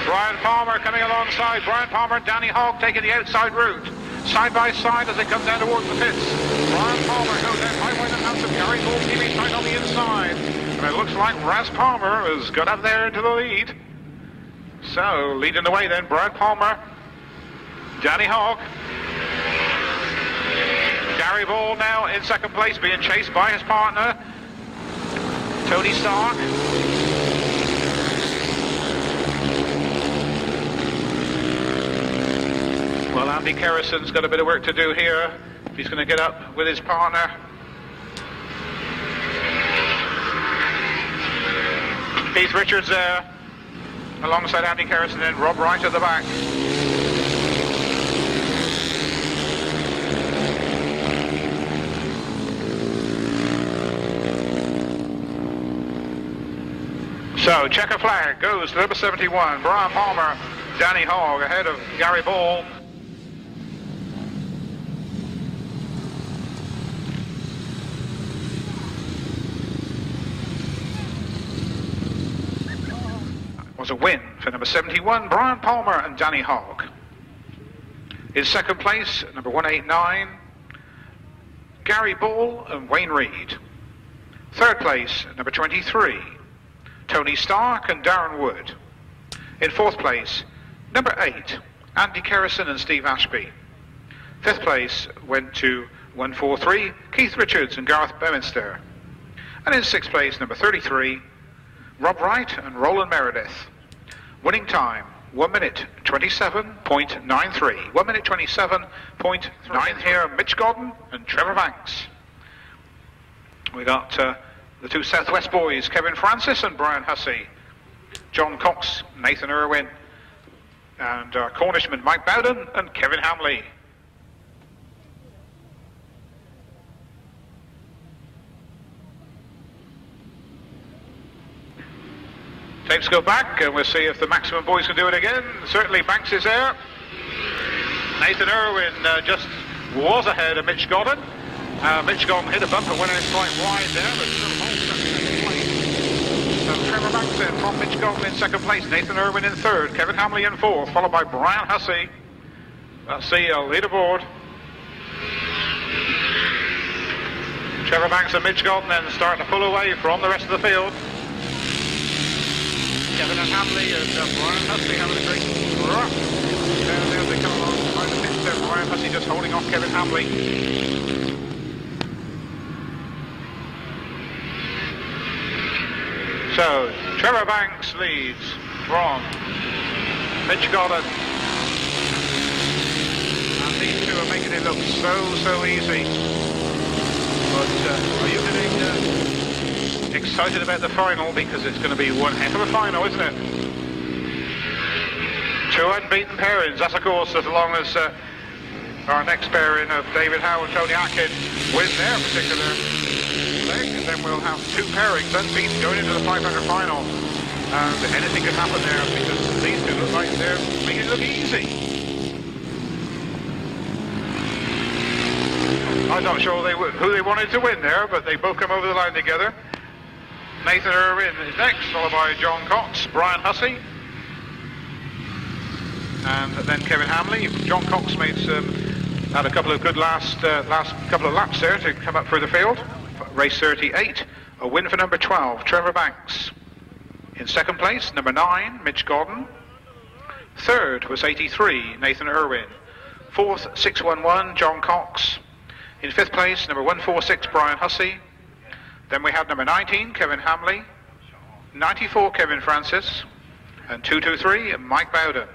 Brian Palmer coming alongside. Brian Palmer and Danny Hogg taking the outside route. Side by side as they come down towards the pits. Brian Palmer goes out highway and handsome. Gary Bull keeping tight on the inside. And it looks like Raz Palmer has got up there into the lead. So leading the way then, Brian Palmer, Danny Hogg. Gary Bull now in second place, being chased by his partner, Tony Stark. Well, Andy Kerrison's got a bit of work to do here if he's going to get up with his partner. Keith Richards there, alongside Andy Kerris, and then Rob Wright at the back. So, checker flag goes to number 71, Brian Palmer, Danny Hogg ahead of Gary Ball. Was a win for number 71, Brian Palmer and Danny Hogg. In second place, number 189, Gary Ball and Wayne Reed. Third place, number 23, Tony Stark and Darren Wood. In fourth place, number 8, Andy Kerrison and Steve Ashby. Fifth place went to 143, Keith Richards and Gareth Bemister. And in sixth place, number 33, Rob Wright and Roland Meredith. Winning time, 1 minute 27.93. 1 minute 27.9 here, Mitch Godden and Trevor Banks. We got the two Southwest boys, Kevin Francis and Brian Hussey. John Cox, Nathan Irwin, and Cornishman Mike Bowden and Kevin Hamley. Tapes go back and we'll see if the Maximum boys can do it again. Certainly Banks is there. Nathan Irwin just was ahead of Mitch Godden. Mitch Godden hit a bumper, went in quite wide there, but still holds second place. So Trevor Banks in from Mitch Godden in second place, Nathan Irwin in third, Kevin Hamley in fourth, followed by Brian Hussey. Let's see a leaderboard. Trevor Banks and Mitch Godden then starting to pull away from the rest of the field. Kevin and Hamley and Brian Hussey having a great rough. There they come along behind the pitch there. Brian Hussey just holding off Kevin Hamley. So, Trevor Banks leads from Mitch Godden. And these two are making it look so easy. But are you getting excited about the final? Because it's going to be one heck of a final, isn't it? Two unbeaten pairings. That's of course as long as our next pairing of David Howe and Tony Atkin win their particular leg, and then we'll have two pairings unbeaten going into the 500 final. And anything could happen there because these two look like they're making it look easy. I'm not sure who they wanted to win there, but they both come over the line together. Nathan Irwin is next, followed by John Cox, Brian Hussey, and then Kevin Hamley. John Cox had a couple of good last couple of laps there to come up through the field. Race 38, a win for number 12, Trevor Banks. In second place, number 9, Mitch Godden. Third was 83, Nathan Irwin. Fourth, 611, John Cox. In fifth place, number 146, Brian Hussey. Then we had number 19, Kevin Hamley, 94, Kevin Francis, and 223, Mike Bowden.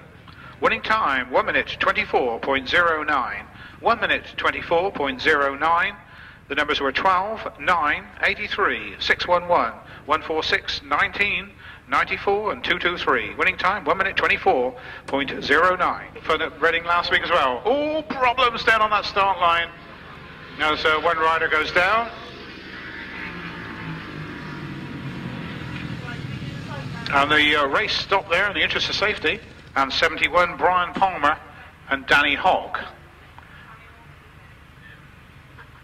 Winning time, 1 minute 24.09. 1 minute 24.09. The numbers were 12, 9, 83, 611, 146, 19, 94, and 223. Winning time, 1 minute 24.09. For the Reading last week as well. All problems down on that start line. As one rider goes down. And the race stopped there in the interest of safety. And 71, Brian Palmer and Danny Hogg.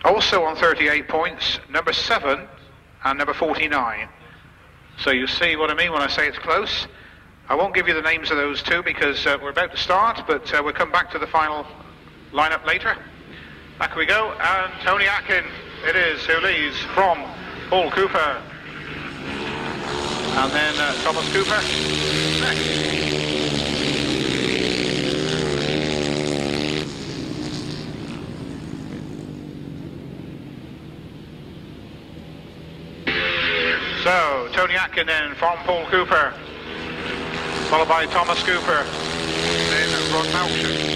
Also on 38 points, number 7 and number 49. So you see what I mean when I say it's close. I won't give you the names of those two because we're about to start, but we'll come back to the final lineup later. Back we go, and Tony Atkin it is who leads from Paul Cooper. And then Thomas Cooper next. So, Tony Atkin then from Paul Cooper, followed by Thomas Cooper, then Ron Malchin.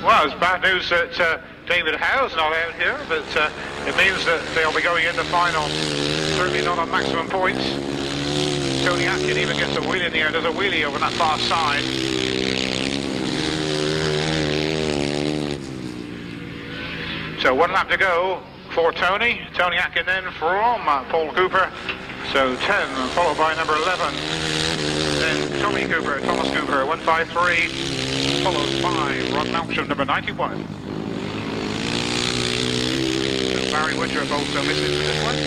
Well, it's bad news that David Howe's not out here, but it means that they'll be going in the final, certainly not on maximum points. Tony Atkin even gets a wheel in the air, does a wheelie over that far side. So 1 lap to go for Tony. Tony Atkin then from Paul Cooper. So 10, followed by number 11. Then Tommy Cooper, Thomas Cooper, 153, followed by Ron Malcolm, number 91. So Barry Woodruff also misses this one.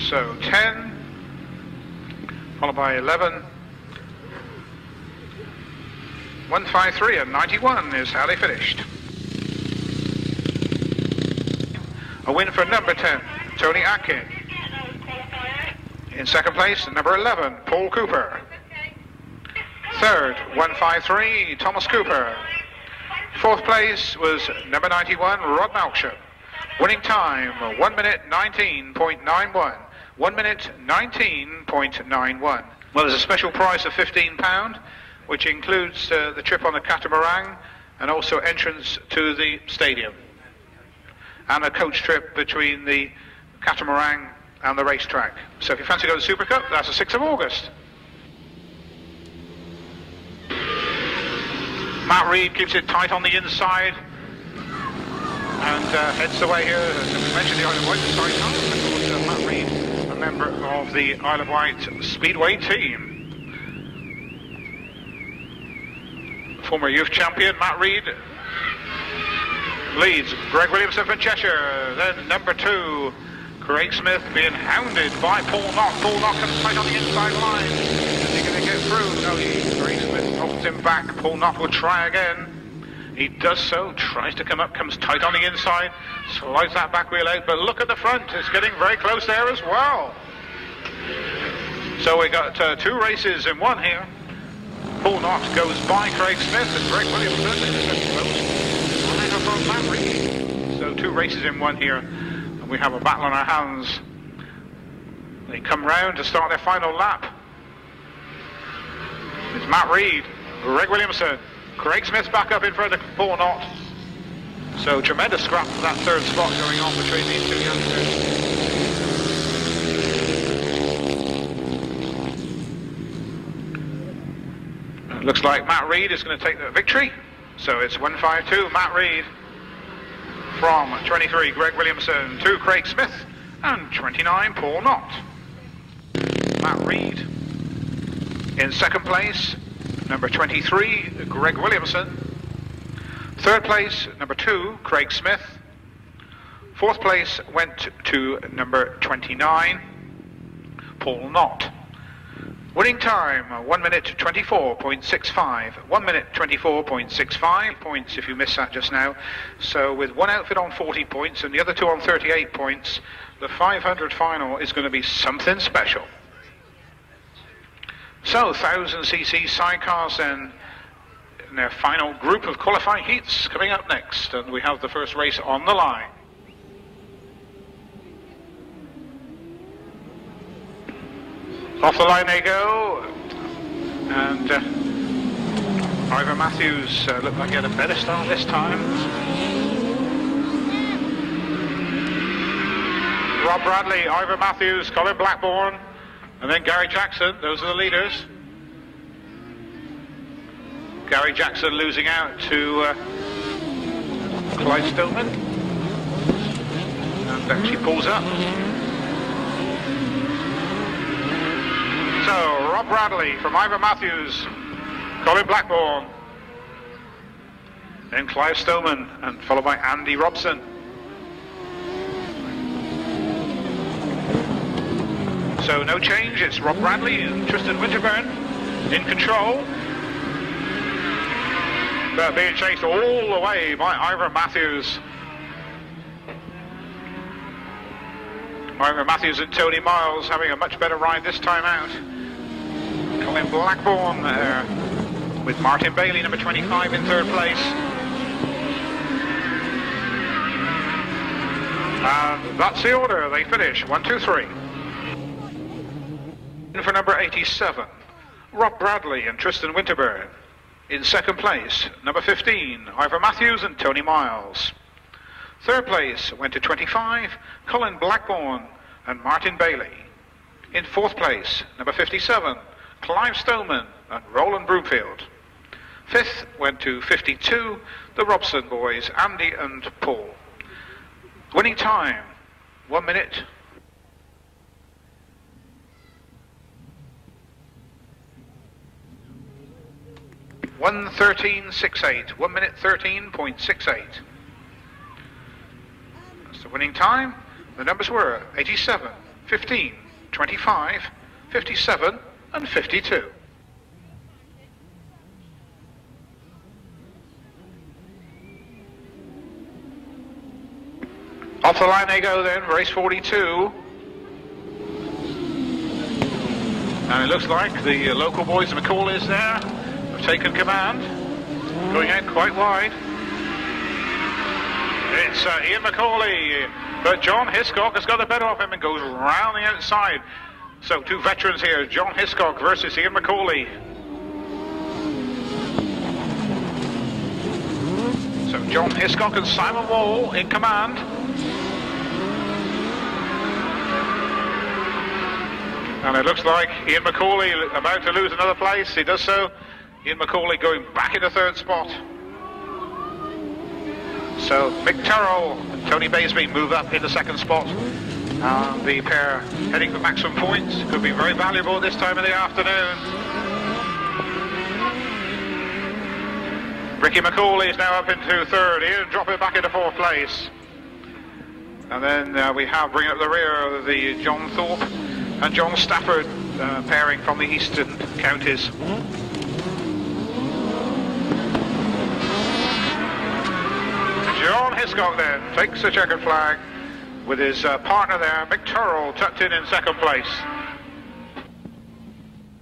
So 10, followed by 11. 153 and 91 is how they finished. A win for number 10, Tony Atkin. In second place, number 11, Paul Cooper. Third, 153, Thomas Cooper. Fourth place was number 91, Rod Malcolm. Winning time, 1 minute 19.91. 1 minute 19.91. Well, there's a special prize of £15, which includes the trip on the catamaran and also entrance to the stadium. And a coach trip between the catamaran and the racetrack. So if you fancy going to the Super Cup, that's the 6th of August. Matt Reed keeps it tight on the inside and heads the way here. As we mentioned, the Isle of Wight Sidecars. Matt Reed, a member of the Isle of Wight Speedway team. Former youth champion Matt Reed leads. Greg Williamson from Cheshire. Then number 2, Craig Smith being hounded by Paul Knott. Paul Knott comes tight on the inside line. Is he going to get through? No, Craig Smith holds him back. Paul Knott will try again. He does so, tries to come up, comes tight on the inside, slides that back wheel out, but look at the front, it's getting very close there as well. So we got 2 races in one here. Paul Knott goes by Craig Smith and Greg Williamson is close. Right up on Matt Reed. So 2 races in one here. And we have a battle on our hands. They come round to start their final lap. It's Matt Reed, Greg Williamson, Craig Smith back up in front of Paul Knott. So tremendous scrap for that 3rd spot going on between these 2 youngsters. Looks like Matt Reed is going to take the victory. So it's 152, Matt Reed. From 23, Greg Williamson, to Craig Smith. And 29, Paul Knott. Matt Reed. In second place, number 23, Greg Williamson. Third place, number 2, Craig Smith. Fourth place went to number 29, Paul Knott. Winning time, 1 minute 24.65. 1 minute 24.65 points if you missed that just now. So with one outfit on 40 points and the other 2 on 38 points, the 500 final is going to be something special. So 1000cc sidecars then in their final group of qualifying heats coming up next. And we have the first race on the line. Off the line they go, and Ivor Matthews looked like he had a better start this time. Rob Bradley, Ivor Matthews, Colin Blackburn, and then Gary Jackson, those are the leaders. Gary Jackson losing out to Clyde Stillman, and actually pulls up. So, Rob Bradley from Ivor Matthews, Colin Blackburn, then Clive Stillman, and followed by Andy Robson. So no change, it's Rob Bradley and Tristan Winterburn in control. But being chased all the way by Ivor Matthews. Ivor Matthews and Tony Miles having a much better ride this time out. Colin Blackburn there with Martin Bailey, number 25, in 3rd place. And that's the order. They finish 1, 2, 3. In for number 87, Rob Bradley and Tristan Winterburn. In second place, number 15, Ivor Matthews and Tony Miles. Third place went to 25, Colin Blackburn and Martin Bailey. In fourth place, number 57, Clive Stoneman and Roland Broomfield. Fifth went to 52, the Robson boys, Andy and Paul. Winning time, 1 minute. (1:13.68). 1 minute 13.68. That's the winning time. The numbers were 87, 15, 25, 57 and 52. Off the line they go then, race 42. And it looks like the local boys, the McCaulays there, have taken command. Going out quite wide. It's Ian McCauley, but John Hiscock has got the better of him and goes round the outside. So two veterans here, John Hiscock versus Ian McCauley. So John Hiscock and Simon Wall in command. And it looks like Ian McCauley about to lose another place. He does so. Ian McCauley going back into third spot. So Mick Turrell and Tony Baisby move up into second spot. The pair heading for maximum points. Could be very valuable at this time of the afternoon. Ricky McCauley is now up into third. Ian dropping back into fourth place. And then we have bringing up the rear of the John Thorpe and John Stafford pairing from the eastern counties. John Hiscock then takes the checkered flag with his partner there, Mick Turrell, tucked in second place.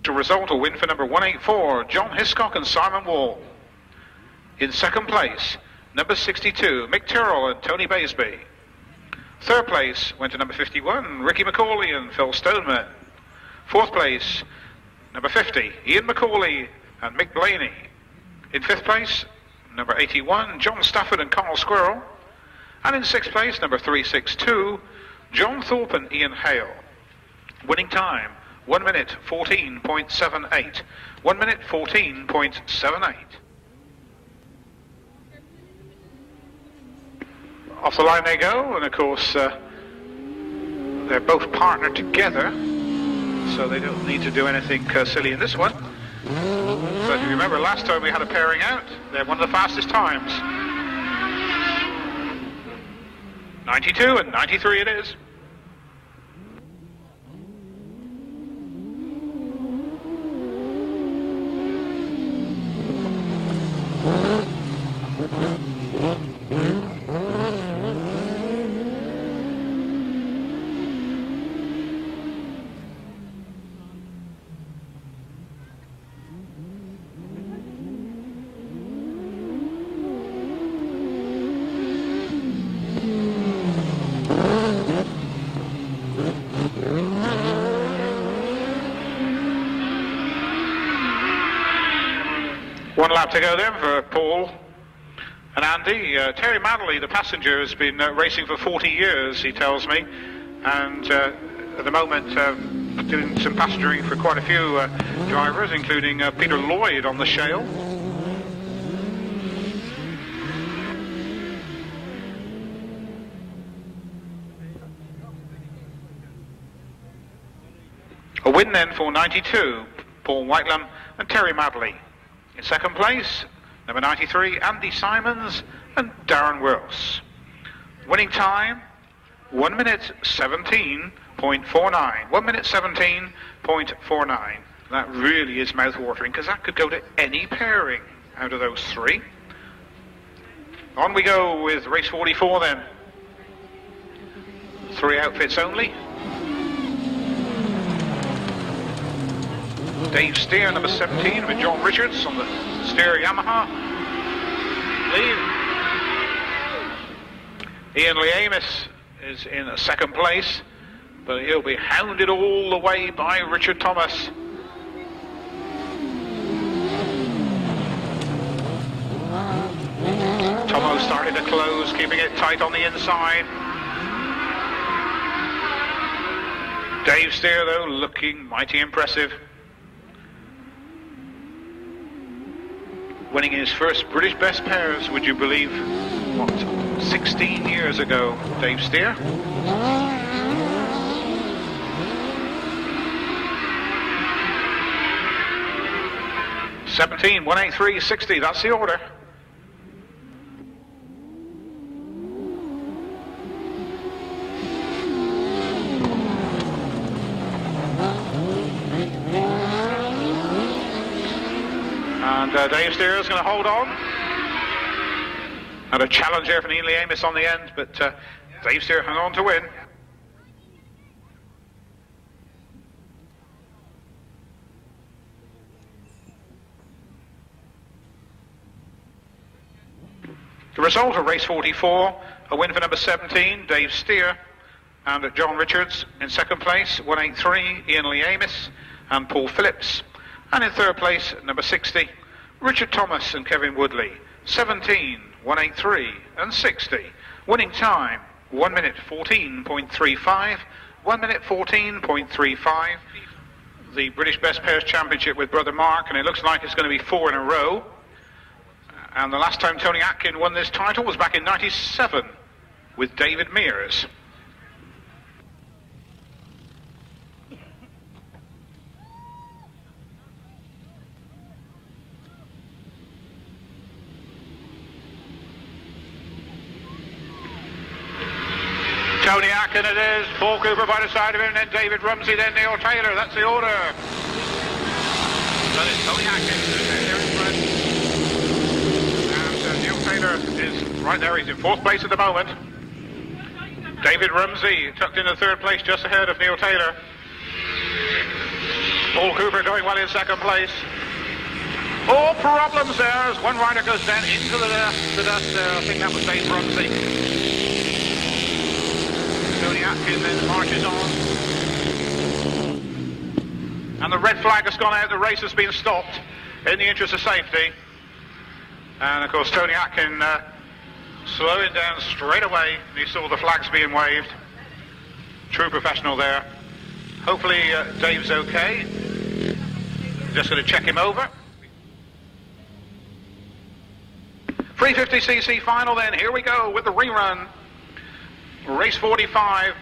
To result, a win for number 184, John Hiscock and Simon Wall. In second place, number 62, Mick Turrell and Tony Baisby. Third place went to number 51, Ricky McCauley and Phil Stoneman. Fourth place, number 50, Ian McCauley and Mick Blaney. In fifth place, number 81, John Stafford and Carl Squirrel. And in sixth place, number 362, John Thorpe and Ian Hale. Winning time, 1 minute 14.78. 1 minute 14.78. Off the line they go, and of course they're both partnered together, so they don't need to do anything silly in this one. But if you remember last time we had a pairing out, they're one of the fastest times. 92 and 93 it is. One lap to go then for Paul and Andy. Terry Madley, the passenger, has been racing for 40 years, he tells me, and at the moment doing some passengering for quite a few drivers, including Peter Lloyd on the Shale. A win then for 92, Paul Whitelam and Terry Madley. In second place, number 93, Andy Simons and Darren Wills. Winning time, 1 minute 17.49. 1 minute 17.49. That really is mouth-watering, because that could go to any pairing out of those three. On we go with race 44 then. 3 outfits only. Dave Steer, number 17, with John Richards on the Steer Yamaha lead. Ian Lee Amos is in second place, but he'll be hounded all the way by Richard Thomas. starting to close, keeping it tight on the inside. Dave Steer, though, looking mighty impressive. Winning his first British Best Pairs, would you believe? What, 16 years ago, Dave Steer? $17, 183.60, that's the order. And Dave Steer is going to hold on. And a challenge here for Neil Amos on the end, but Dave Steer hung on to win. The result of race 44, a win for number 17, Dave Steer, and John Richards in second place, 183, Ian Lee Amos and Paul Phillips. And in third place, number 60, Richard Thomas and Kevin Woodley, 17, 183 and 60. Winning time, 1 minute 14.35, 1 minute 14.35. The British Best Pairs Championship with Brother Mark, and it looks like it's going to be 4 in a row. And the last time Tony Atkin won this title was back in '97 with David Mears. Tony Atkin it is, Paul Cooper by the side of him, then David Rumsey, then Neil Taylor, that's the order. That is Tony Atkin there in front. And Neil Taylor is right there, he's in fourth place at the moment. David Rumsey tucked into third place just ahead of Neil Taylor. Paul Cooper doing well in second place. All problems there as one rider goes down into the dust there. I think that was Dave Rumsey. Tony Atkin then marches on. And the red flag has gone out, the race has been stopped in the interest of safety. And of course Tony Atkin slowing down straight away. He saw the flags being waved. True professional there. Hopefully Dave's okay. Just going to check him over. 350cc final then, here we go with the rerun. Race 45,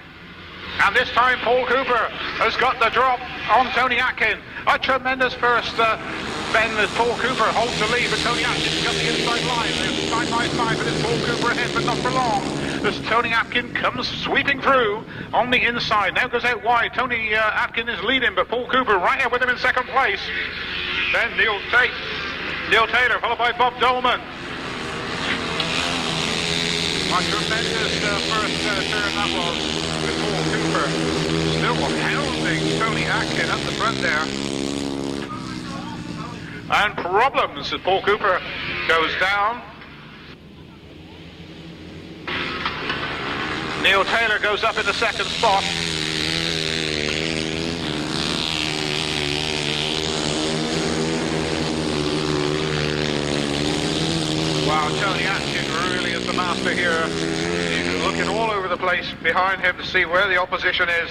and this time Paul Cooper has got the drop on Tony Atkin. A tremendous first bend as Paul Cooper holds the lead, but Tony Atkin's got the inside line. There's side by side, but it's Paul Cooper ahead, but not for long. As Tony Atkin comes sweeping through on the inside, now goes out wide. Tony Atkin is leading, but Paul Cooper right there with him in second place. Then Neil Taylor, followed by Bob Dolman. A tremendous first turn that was with Paul Cooper. Still hounding Tony Atkin at the front there. And problems as Paul Cooper goes down. Neil Taylor goes up in the second spot. Wow, Tony Atkin really is the master here. He's looking all over the place behind him to see where the opposition is.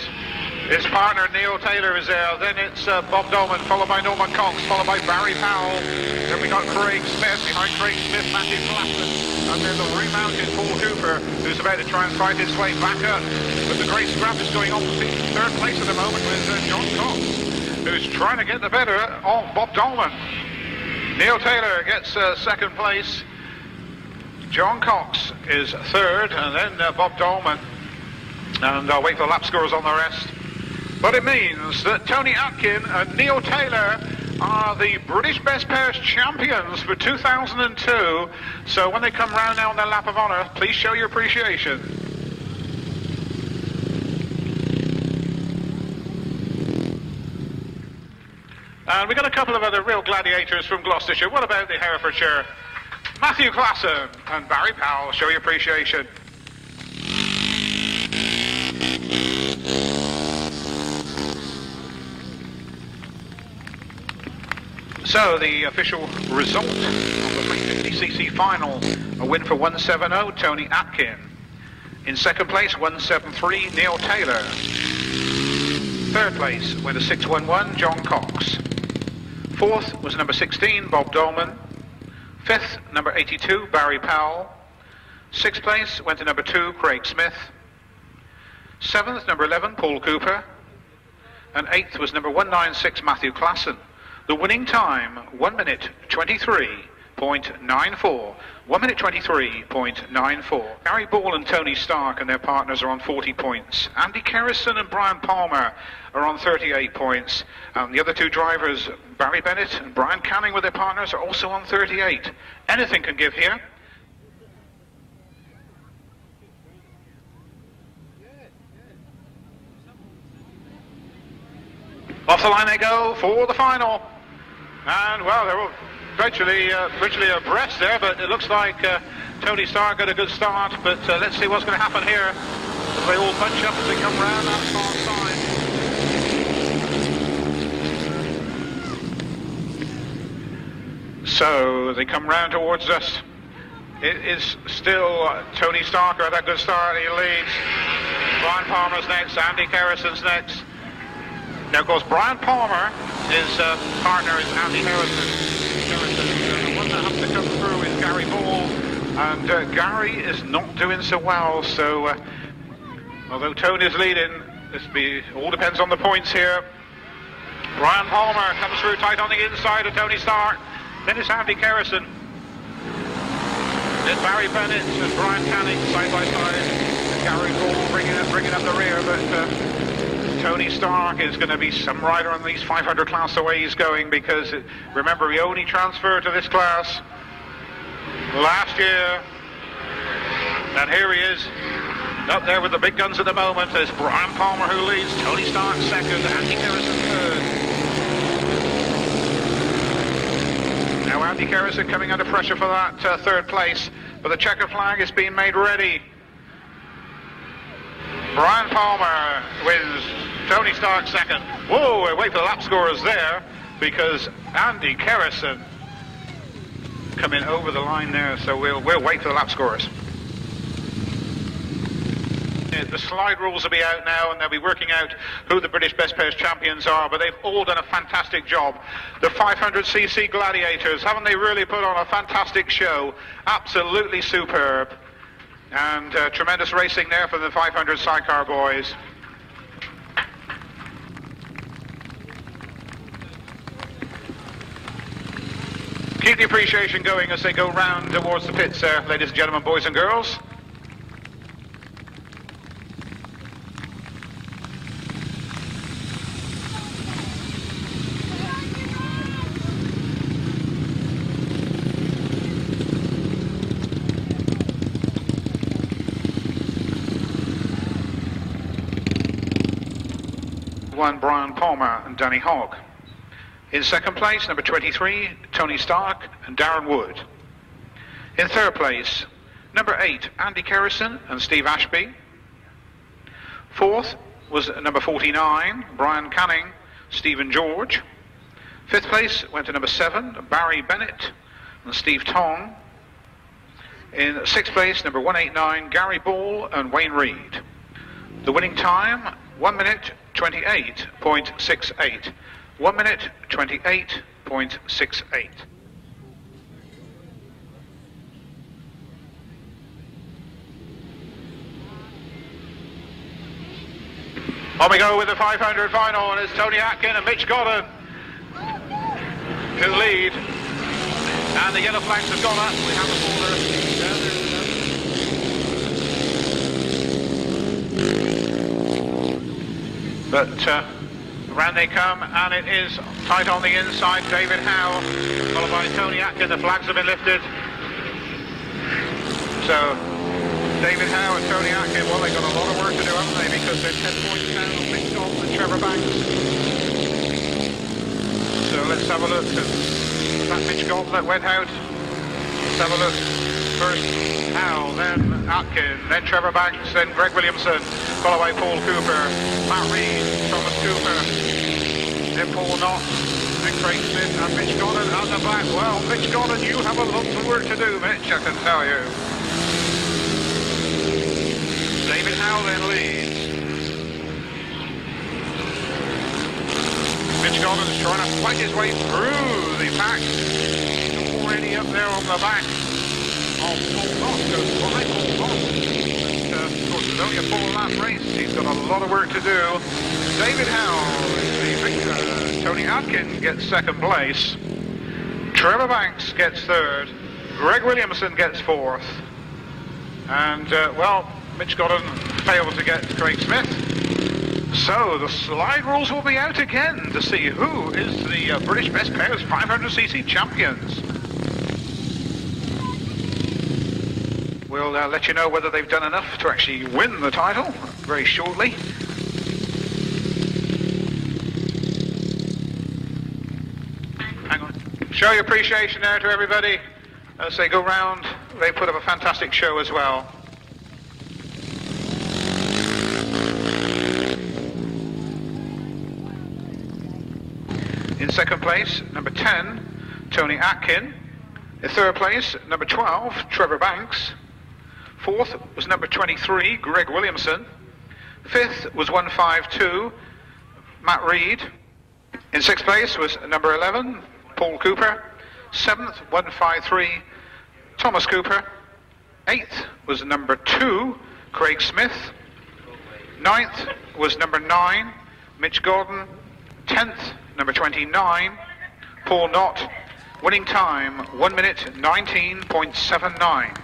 His partner Neil Taylor is there. Then it's Bob Dolman, followed by Norman Cox, followed by Barry Powell. Then we got Craig Smith, behind Craig Smith, Matthew Clapton. And then the remounted Paul Cooper, who's about to try and fight his way back up. But the great scrap is going on to third place at the moment with John Cox, who's trying to get the better of Bob Dolman. Neil Taylor gets second place. John Cox is third, and then Bob Dolman. And I'll wait for the lap scores on the rest. But it means that Tony Atkin and Neil Taylor are the British Best Pairs champions for 2002. So when they come round now on their lap of honour, please show your appreciation. And we got a couple of other real gladiators from Gloucestershire. What about the Herefordshire? Matthew Classen and Barry Powell, show your appreciation. So the official result of the 350 500cc final, a win for 170, Tony Atkin. In second place, 173, Neil Taylor. Third place went to 611, John Cox. Fourth was number 16, Bob Dolman. Fifth, number 82, Barry Powell. Sixth place went to number 2, Craig Smith. Seventh, number 11, Paul Cooper. And eighth was number 196, Matthew Klassen. The winning time, 1 minute 23.94. 1 minute 23.94. Gary Ball and Tony Stark and their partners are on 40 points. Andy Kerrison and Brian Palmer are on 38 points. And the other two drivers, Barry Bennett and Brian Canning with their partners, are also on 38. Anything can give here. Off the line they go for the final. And, well, they're all virtually abreast there, but it looks like Tony Stark got a good start. But let's see what's going to happen here. As they all bunch up as they come round that far side. So they come round towards us. It is still Tony Stark at that good start. He leads. Brian Palmer's next. Andy Kerrison's next. Now, of course, Brian Palmer, his partner is Andy Harrison. The one that has to come through is Gary Ball, and Gary is not doing so well. So, although Tony is leading, all depends on the points here. Brian Palmer comes through tight on the inside of Tony Stark. Then it's Andy Kerrison. Then Barry Bennett and Brian Canning side by side. Gary Ball bringing up the rear, but Tony Stark is going to be some rider on these 500 class the way he's going, because remember, he only transferred to this class last year, and here he is up there with the big guns at the moment. There's Brian Palmer who leads, Tony Stark second, Andy Kerrison third. Now Andy Kerrison coming under pressure for that third place, but the checker flag is being made ready. Brian Palmer wins, Tony Stark second. Whoa, wait for the lap scorers there, because Andy Kerrison coming over the line there, so we'll wait for the lap scorers. The slide rules will be out now, and they'll be working out who the British Best Pairs champions are, but they've all done a fantastic job. The 500cc gladiators, haven't they really put on a fantastic show? Absolutely superb. And tremendous racing there for the 500 sidecar boys. Keep the appreciation going as they go round towards the pits there, ladies and gentlemen, boys and girls. One, Brian Palmer and Danny Hogg. In second place, number 23, Tony Stark and Darren Wood. In third place, number 8, Andy Kerrison and Steve Ashby. Fourth was number 49, Brian Canning, Stephen George. Fifth place went to number 7, Barry Bennett and Steve Tong. In sixth place, number 189, Gary Ball and Wayne Reed. The winning time, 1 minute 28.68. 1 minute 28.68. On we go with the 500 final, and it's Tony Atkin and Mitch Godden who lead. And the yellow flags have gone up. We have a folder. But around they come, and it is tight on the inside. David Howe, followed by Tony Atkin. The flags have been lifted. So David Howe and Tony Atkin, well, they've got a lot of work to do, haven't they? Because they're 10 points down on Mitch Godden and Trevor Banks. So let's have a look. That Mitch Godden that went out. Let's have a look. First Howe, then Atkin, then Trevor Banks, then Greg Williamson, followed by Paul Cooper, Matt Reed, Thomas Cooper, then Paul Knott, then Craig Smith and Mitch Godden at the back. Well, Mitch Godden, you have a lot of work to do, Mitch, I can tell you. David Howe then leads. Mitch Godden's trying to fight his way through the pack. Already up there on the back. Oh, Paul Knott goes by Paul Knott. But, of course, it's only a 4-lap race. He's got a lot of work to do. David Howe is the victor. Tony Atkin gets second place. Trevor Banks gets third. Greg Williamson gets fourth. And, well, Mitch Godden failed to get Craig Smith. So the slide rules will be out again to see who is the British Best Pairs 500cc champions. We'll let you know whether they've done enough to actually win the title very shortly. Hang on. Show your appreciation there to everybody as they go round. They put up a fantastic show as well. In second place, number 10, Tony Atkin. In third place, number 12, Trevor Banks. Fourth was number 23, Greg Williamson. Fifth was 152, Matt Reed. In sixth place was number 11, Paul Cooper. Seventh, 153, Thomas Cooper. Eighth was number 2, Craig Smith. Ninth was number 9, Mitch Godden. 10th, number 29, Paul Knott. Winning time, 1 minute 19.79.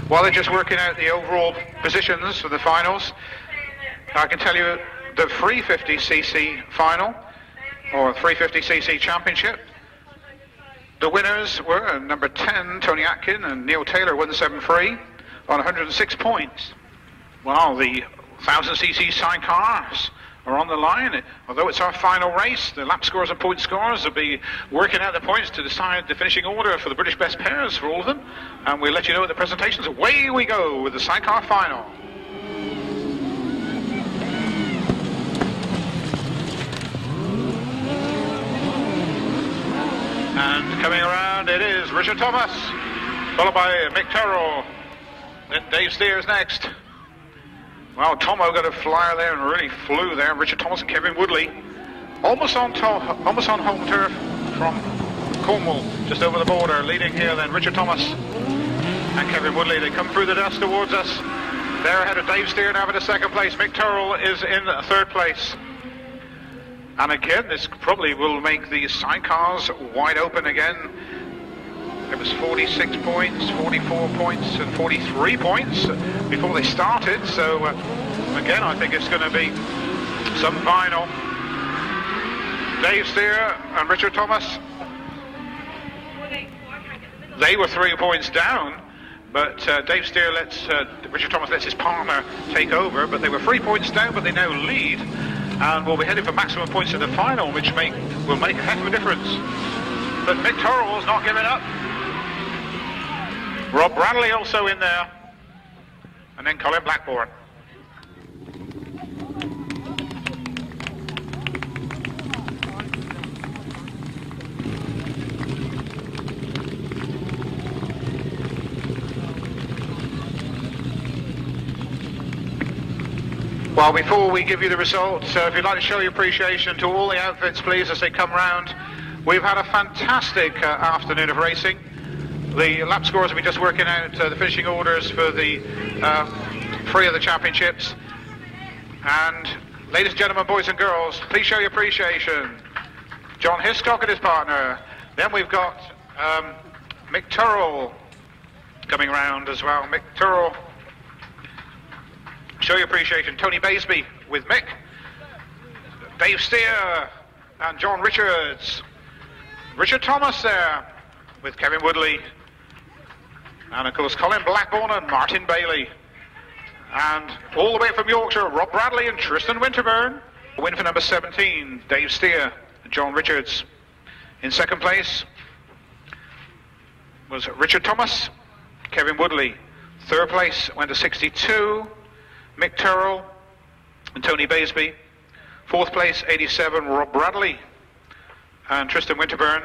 While they're just working out the overall positions for the finals, I can tell you the 350cc final, or 350cc championship, the winners were number 10, Tony Atkin, and Neil Taylor, 173, on 106 points. Well, the 1000cc sidecars are on the line. Although it's our final race, the lap scores and point scores will be working out the points to decide the finishing order for the British Best Pairs for all of them. And we'll let you know at the presentations. Away we go with the sidecar final. And coming around, it is Richard Thomas, followed by Mick Turrell. Then Dave Steers next. Well, Tomo got a flyer there and really flew there. Richard Thomas and Kevin Woodley, almost on home turf from Cornwall, just over the border, leading here. Then Richard Thomas and Kevin Woodley. They come through the dust towards us. They're ahead of Dave Steer now in the second place. Mick Turrell is in third place. And again, this probably will make the sidecars wide open again. It was 46 points, 44 points and 43 points before they started. So again, I think it's going to be some final. Dave Steer and Richard Thomas, they were 3 points down, but Dave Steer Richard Thomas lets his partner take over, but they were 3 points down, but they now lead and will be heading for maximum points in the final, which will make a heck of a difference. But Mick Turrell's not giving up. Rob Bradley also in there, and then Colin Blackburn. Well, before we give you the results, if you'd like to show your appreciation to all the outfits, please, as they come round. We've had a fantastic afternoon of racing. The lap scores will be just working out the finishing orders for the 3 of the championships. And ladies and gentlemen, boys and girls, please show your appreciation. John Hiscock and his partner. Then we've got Mick Turrell coming round as well. Mick Turrell, show your appreciation. Tony Baisby with Mick. Dave Steer and John Richards. Richard Thomas there with Kevin Woodley. And of course Colin Blackburn and Martin Bailey. And all the way from Yorkshire, Rob Bradley and Tristan Winterburn. Win for number 17, Dave Steer and John Richards. In second place was Richard Thomas, Kevin Woodley. Third place went to 62, Mick Turrell and Tony Baisby. Fourth place, 87, Rob Bradley and Tristan Winterburn.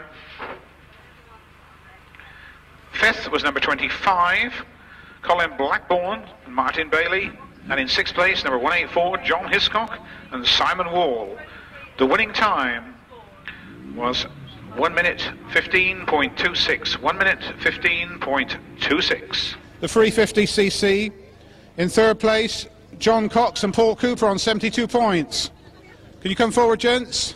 Fifth was number 25, Colin Blackburn and Martin Bailey. And in sixth place, number 184, John Hiscock and Simon Wall. The winning time was 1 minute 15.26. 1 minute 15.26. The 350cc. In third place, John Cox and Paul Cooper on 72 points. Can you come forward, gents?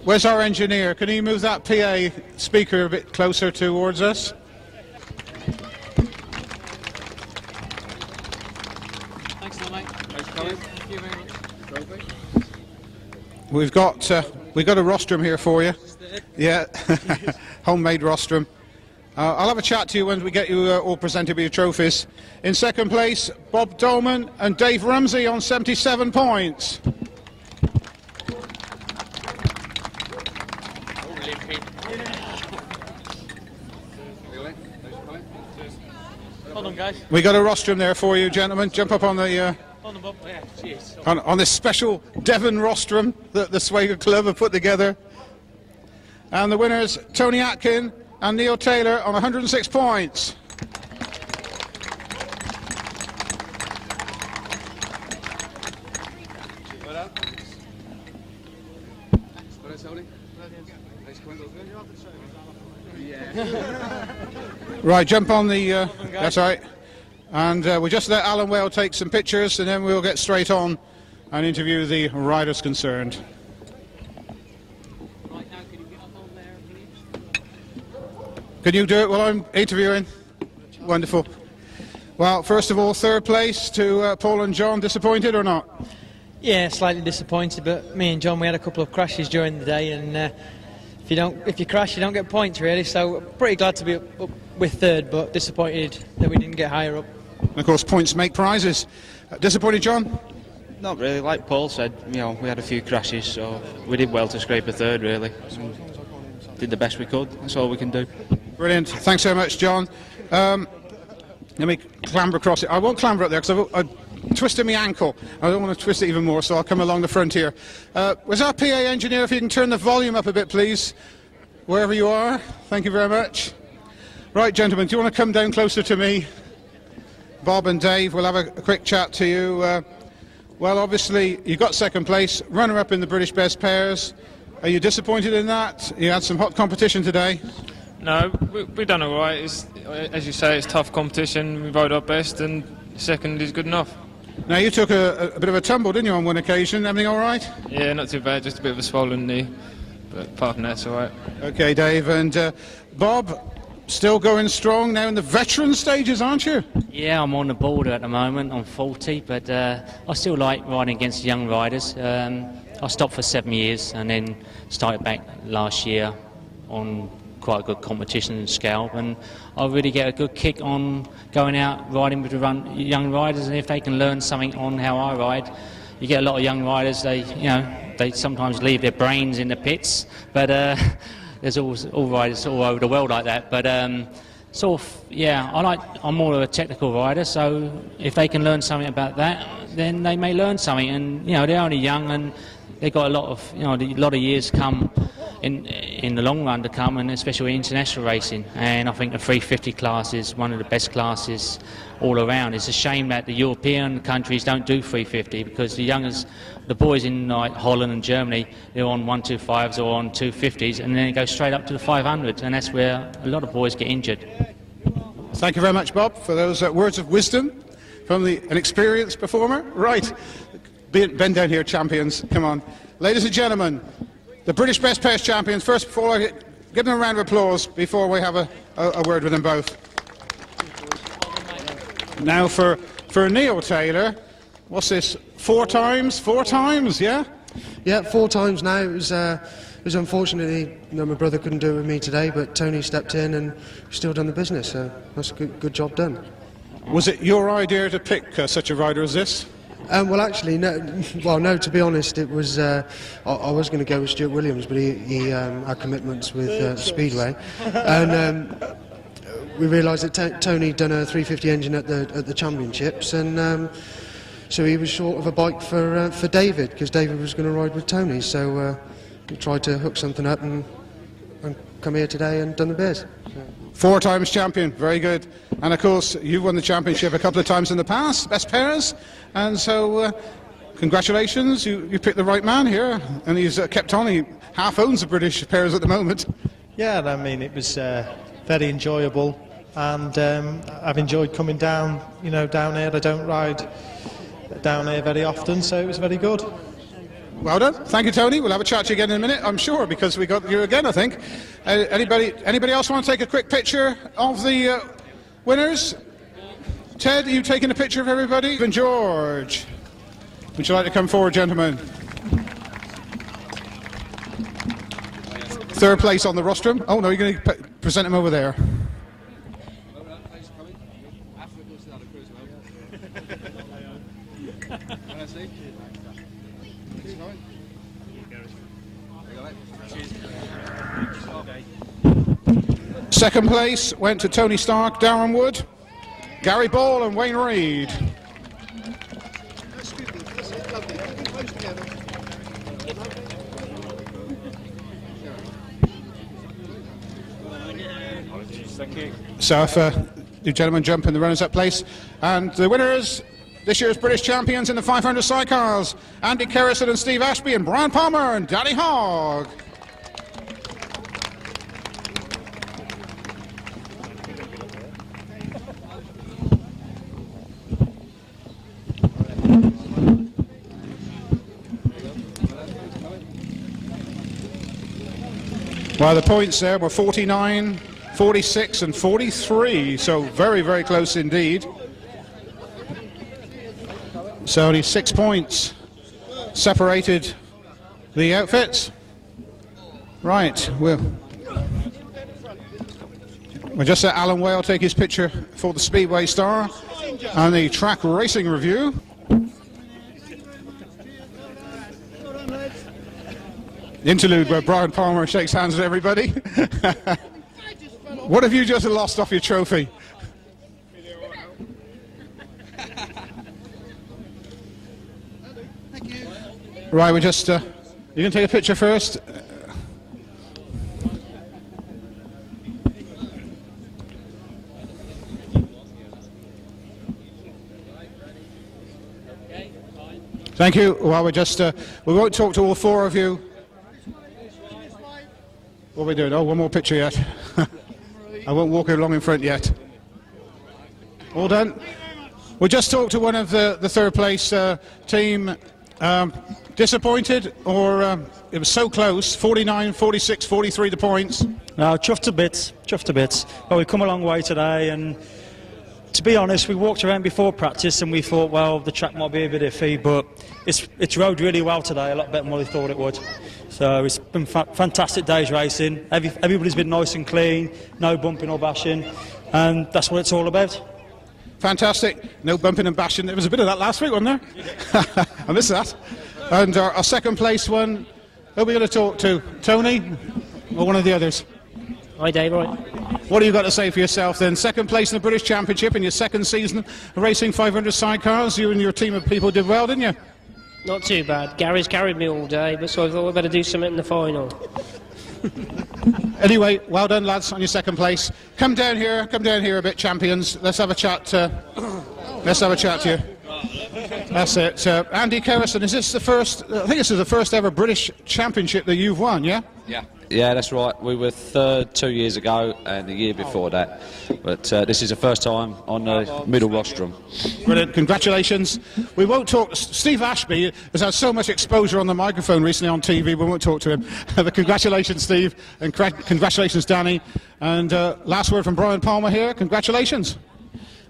Where's our engineer? Can you move that PA speaker a bit closer towards us? Thanks, mate. Thanks, Colin. Thank you very much. We've got a rostrum here for you. Yeah, homemade rostrum. I'll have a chat to you when we get you all presented with your trophies. In second place, Bob Dolman and Dave Rumsey on 77 points. Hold on, guys. We got a rostrum there for you, gentlemen. Jump up on the Hold on, Bob. Yeah, cheers. on this special Devon rostrum that the Swega Club have put together. And the winners, Tony Atkin and Neil Taylor on 106 points. Right, jump on the... that's right. And we'll just let Alan Whale take some pictures and then we'll get straight on and interview the riders concerned. Right now, can you get up on there, please? Can you do it while I'm interviewing? Wonderful. Well, first of all, third place to Paul and John. Disappointed or not? Yeah, slightly disappointed, but me and John, we had a couple of crashes during the day, and if you crash, you don't get points really. So pretty glad to be up with third, but disappointed that we didn't get higher up. And of course, points make prizes. Disappointed, John? Not really. Like Paul said, we had a few crashes, so we did well to scrape a third, really. Did the best we could. That's all we can do. Brilliant. Thanks so much, John. Let me clamber across it. I won't clamber up there because I've twisted my ankle. I don't want to twist it even more, so I'll come along the front here. Was our PA engineer, if you can turn the volume up a bit, please, wherever you are. Thank you very much. Right, gentlemen, do you want to come down closer to me? Bob and Dave, we'll have a quick chat to you. Well, obviously, you got second place, runner-up in the British Best Pairs. Are you disappointed in that? You had some hot competition today. No, we done all right. As you say, it's tough competition. We rode our best, and second is good enough. Now, you took a bit of a tumble, didn't you, on one occasion? Everything all right? Yeah, not too bad. Just a bit of a swollen knee, but apart from that, it's all right. Okay, Dave. And Bob, still going strong now in the veteran stages, aren't you? Yeah, I'm on the border at the moment. I'm 40, but I still like riding against young riders. I stopped for 7 years and then started back last year on quite a good competition scale, and I really get a good kick on going out riding with the young riders, and if they can learn something on how I ride. You get a lot of young riders, they sometimes leave their brains in the pits, but there's all riders all over the world like that, but I'm more of a technical rider, so if they can learn something about that, then they may learn something, and they're only young and they've got a lot of years come in the long run to come, and especially international racing. And I think the 350 class is one of the best classes all around. It's a shame that the European countries don't do 350, because the boys in like Holland and Germany, they're on 125s or on 250s, and then they go straight up to the 500, and that's where a lot of boys get injured. Thank you very much, Bob, for those words of wisdom from an experienced performer. Right, bend down here, champions. Come on, ladies and gentlemen, the British Best Pairs champions. First of all, give them a round of applause before we have a word with them both. Now for Neil Taylor, what's this? 4 times? 4 times? Yeah. Yeah, 4 times now. It was unfortunately, my brother couldn't do it with me today, but Tony stepped in and still done the business. So that's a good job done. Was it your idea to pick such a rider as this? Well, actually, no. Well, no. To be honest, it was. I was going to go with Stuart Williams, but he had commitments with Speedway, and we realised that Tony done a 350 engine at the championships, and so he was short of a bike for David, because David was going to ride with Tony. So we tried to hook something up and come here today and done the bears. Four times champion, very good. And of course, you've won the championship a couple of times in the past, best pairs. And so, congratulations, you picked the right man here. And he's kept on, he half owns the British pairs at the moment. Yeah, I mean, it was very enjoyable. And I've enjoyed coming down, down here. I don't ride down here very often, so it was very good. Well done. Thank you, Tony. We'll have a chat to you again in a minute, I'm sure, because we got you again, I think. Anybody else want to take a quick picture of the winners? Ted, are you taking a picture of everybody? And George, would you like to come forward, gentlemen? Third place on the rostrum. Oh, no, you're going to present him over there. Second place went to Tony Stark, Darren Wood, Gary Ball and Wayne Reid. So if you gentlemen jump in the runners-up place, and the winners, this year's British champions in the 500 sidecars, Andy Kerrison and Steve Ashby and Brian Palmer and Danny Hogg. Well, the points there were 49, 46 and 43, so very, very close indeed. So only 6 points separated the outfits. Right, we'll just let Alan Whale take his picture for the Speedway Star and the Track Racing Review. Interlude where Brian Palmer shakes hands with everybody. What have you just lost off your trophy? Right, we just, you can take a picture first. Thank you. Well, we just, we won't talk to all four of you. What are we doing? Oh, one more picture yet. I won't walk along in front yet. All done. We just talked to one of the third place team. Disappointed, or it was so close? 49, 46, 43 the points. No, chuffed to bits. Well, we've come a long way today, and to be honest, we walked around before practice and we thought, well, the track might be a bit iffy, but it's rode really well today, a lot better than what we thought it would. So it's been fantastic day's racing. Everybody's been nice and clean, no bumping or bashing, and that's what it's all about. Fantastic, no bumping and bashing. There was a bit of that last week, wasn't there? I missed that. And our second place one, who are we going to talk to? Tony or one of the others? Hi Dave, right. What have you got to say for yourself then? Second place in the British Championship in your second season of racing 500 sidecars. You and your team of people did well, didn't you? Not too bad. Gary's carried me all day, but so I thought we'd better do something in the final. Anyway, well done lads on your second place. Come down here a bit, champions. Let's have a chat. Let's have a chat to you. That's it. Andy Kerrison, is this the first, I think this is the first ever British Championship that you've won, yeah? Yeah, that's right. We were third 2 years ago and the year before that. But this is the first time on the middle rostrum. Brilliant, congratulations. We won't talk, Steve Ashby has had so much exposure on the microphone recently on TV, we won't talk to him. But congratulations, Steve, and congratulations, Danny. And last word from Brian Palmer here, congratulations.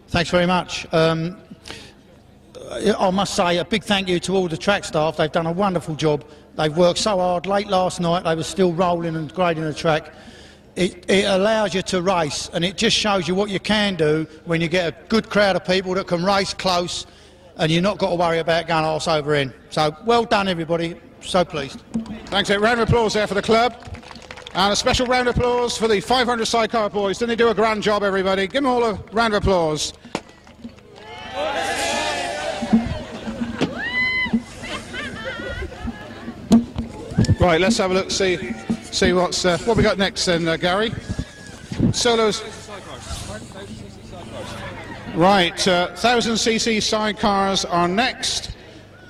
Thanks very much. I must say a big thank you to all the track staff. They've done a wonderful job. They've worked so hard. Late last night they were still rolling and grading the track. It allows you to race, and it just shows you what you can do when you get a good crowd of people that can race close and you're not got to worry about going arse over in. So well done everybody, so pleased. Thanks, a round of applause there for the club. And a special round of applause for the 500 sidecar boys. Didn't they do a grand job, everybody? Give them all a round of applause. Right, let's have a look, see what's what we got next then, Gary. Solos. Right, 1000cc sidecars are next.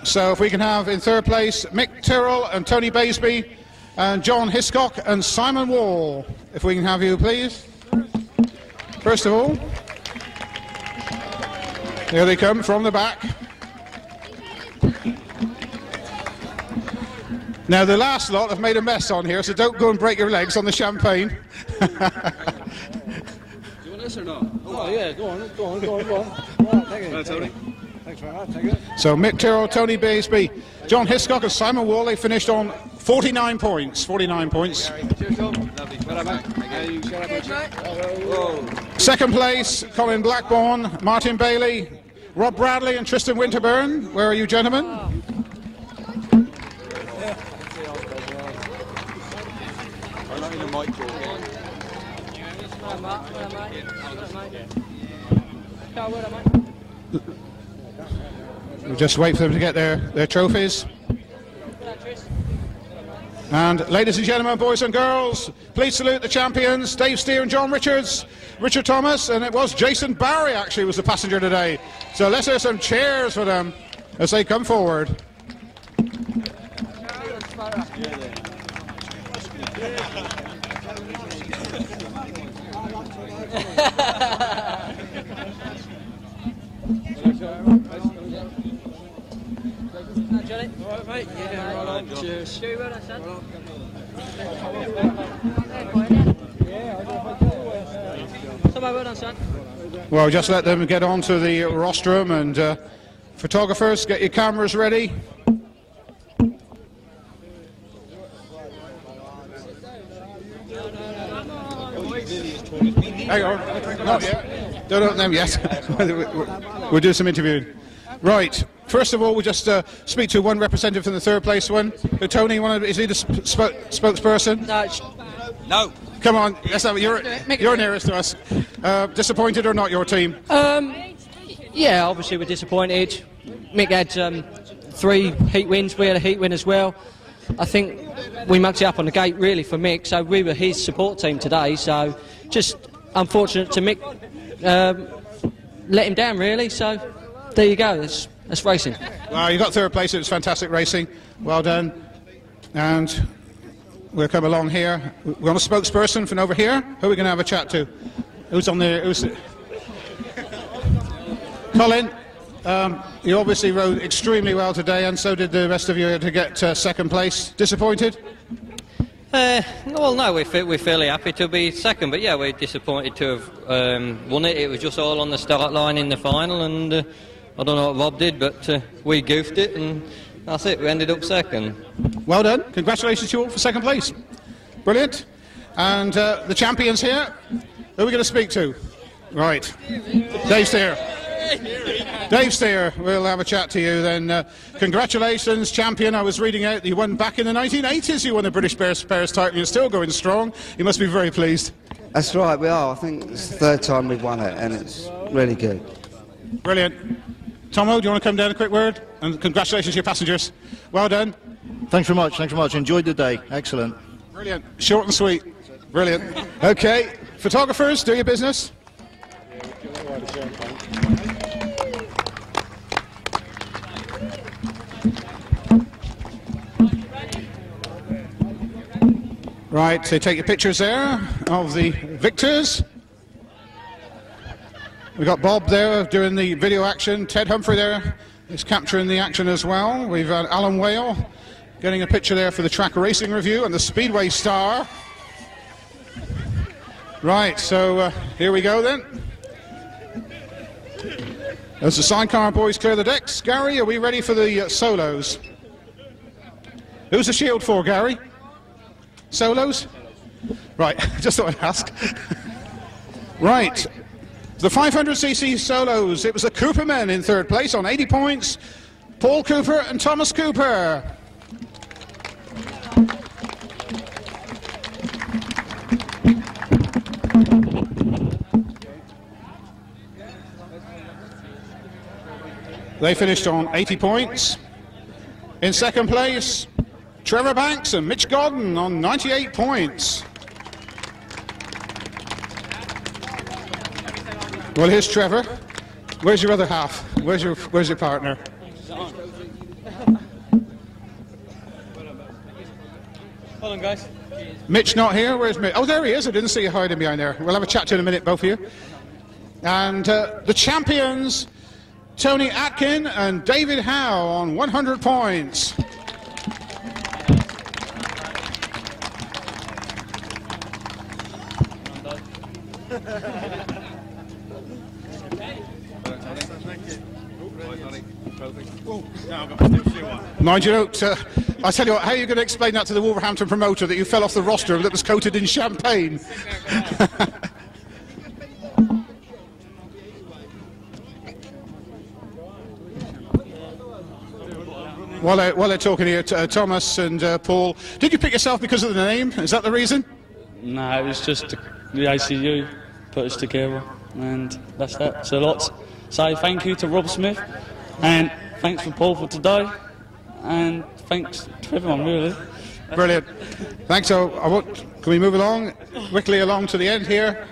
So if we can have in third place Mick Tyrrell and Tony Baisby and John Hiscock and Simon Wall. If we can have you, please. First of all, here they come from the back. Now the last lot have made a mess on here, so don't go and break your legs on the champagne. Do you want this or not? Oh yeah, go on. Thank you. Tony. Thanks very much. Thank you. So Mick Tyrrell, Tony Baisby, John Hiscock and Simon Wall, they finished on 49 points. 49 points. Cheers, Tom. Lovely. Well done, mate. Second place, Colin Blackburn, Martin Bailey, Rob Bradley and Tristan Winterburn. Where are you, gentlemen? We'll just wait for them to get their trophies. And ladies and gentlemen, boys and girls, please salute the champions, Dave Steer and John Richards, Richard Thomas, and it was Jason Barry actually was the passenger today. So let's hear some cheers for them as they come forward. Well, just let them get on to the rostrum, and photographers, get your cameras ready. Hang on, not yet. Don't open them yet. We'll do some interviewing. Right. First of all, we'll just speak to one representative from the third place one. Tony, is he the spokesperson? No. Come on, let's have it. You're nearest to us. Disappointed or not, your team? Yeah, obviously we're disappointed. Mick had 3 heat wins. We had a heat win as well. I think we mucked it up on the gate really for Mick, so we were his support team today. So just unfortunate to Mick let him down really. So there you go. That's racing. Well, you got third place. It was fantastic racing. Well done. And we'll come along here. We're on a spokesperson from over here. Who are we going to have a chat to? Who's on there? Colin, you obviously rode extremely well today, and so did the rest of you to get second place. Disappointed? Well, no, we're fairly happy to be second, but yeah, we're disappointed to have won it. It was just all on the start line in the final, and I don't know what Rob did, but we goofed it, and that's it. We ended up second. Well done. Congratulations to you all for second place. Brilliant. And the champions here, who are we going to speak to? Right. Dave Steer. Dave Steer, we'll have a chat to you then. Congratulations, champion. I was reading out that you won back in the 1980s. You won the British Pairs title. You're still going strong. You must be very pleased. That's right, we are. I think it's the third time we've won it, and it's really good. Brilliant. Tomo, do you want to come down a quick word? And congratulations to your passengers. Well done. Thanks very much. Enjoyed the day. Excellent. Brilliant. Short and sweet. Brilliant. Okay, photographers, do your business. Right, so take your pictures there of the victors. We've got Bob there doing the video action. Ted Humphrey there is capturing the action as well. We've got Alan Whale getting a picture there for the track racing review and the Speedway Star. Right, so here we go then. As the sidecar boys clear the decks, Gary, are we ready for the solos? Who's the shield for, Gary? Solos? Right, just thought I'd ask. Right, the 500cc solos. It was the Cooper men in third place on 80 points. Paul Cooper and Thomas Cooper. They finished on 80 points. In second place, Trevor Banks and Mitch Godden on 98 points. Well, here's Trevor. Where's your other half? Where's your partner? Hold on, guys. Mitch not here? Where's Mitch? Oh, there he is. I didn't see you hiding behind there. We'll have a chat to you in a minute, both of you. And the champions, Tony Atkin and David Howe on 100 points. Mind you, don't. I tell you what, how are you going to explain that to the Wolverhampton promoter that you fell off the roster that was coated in champagne? While they're talking here, Thomas and Paul, did you pick yourself because of the name? Is that the reason? No, it was just the ACU put us together, and that's that. So lots. Say thank you to Rob Smith, and thanks for Paul for today, and thanks to everyone really. Brilliant. Thanks. So can we move along quickly along to the end here?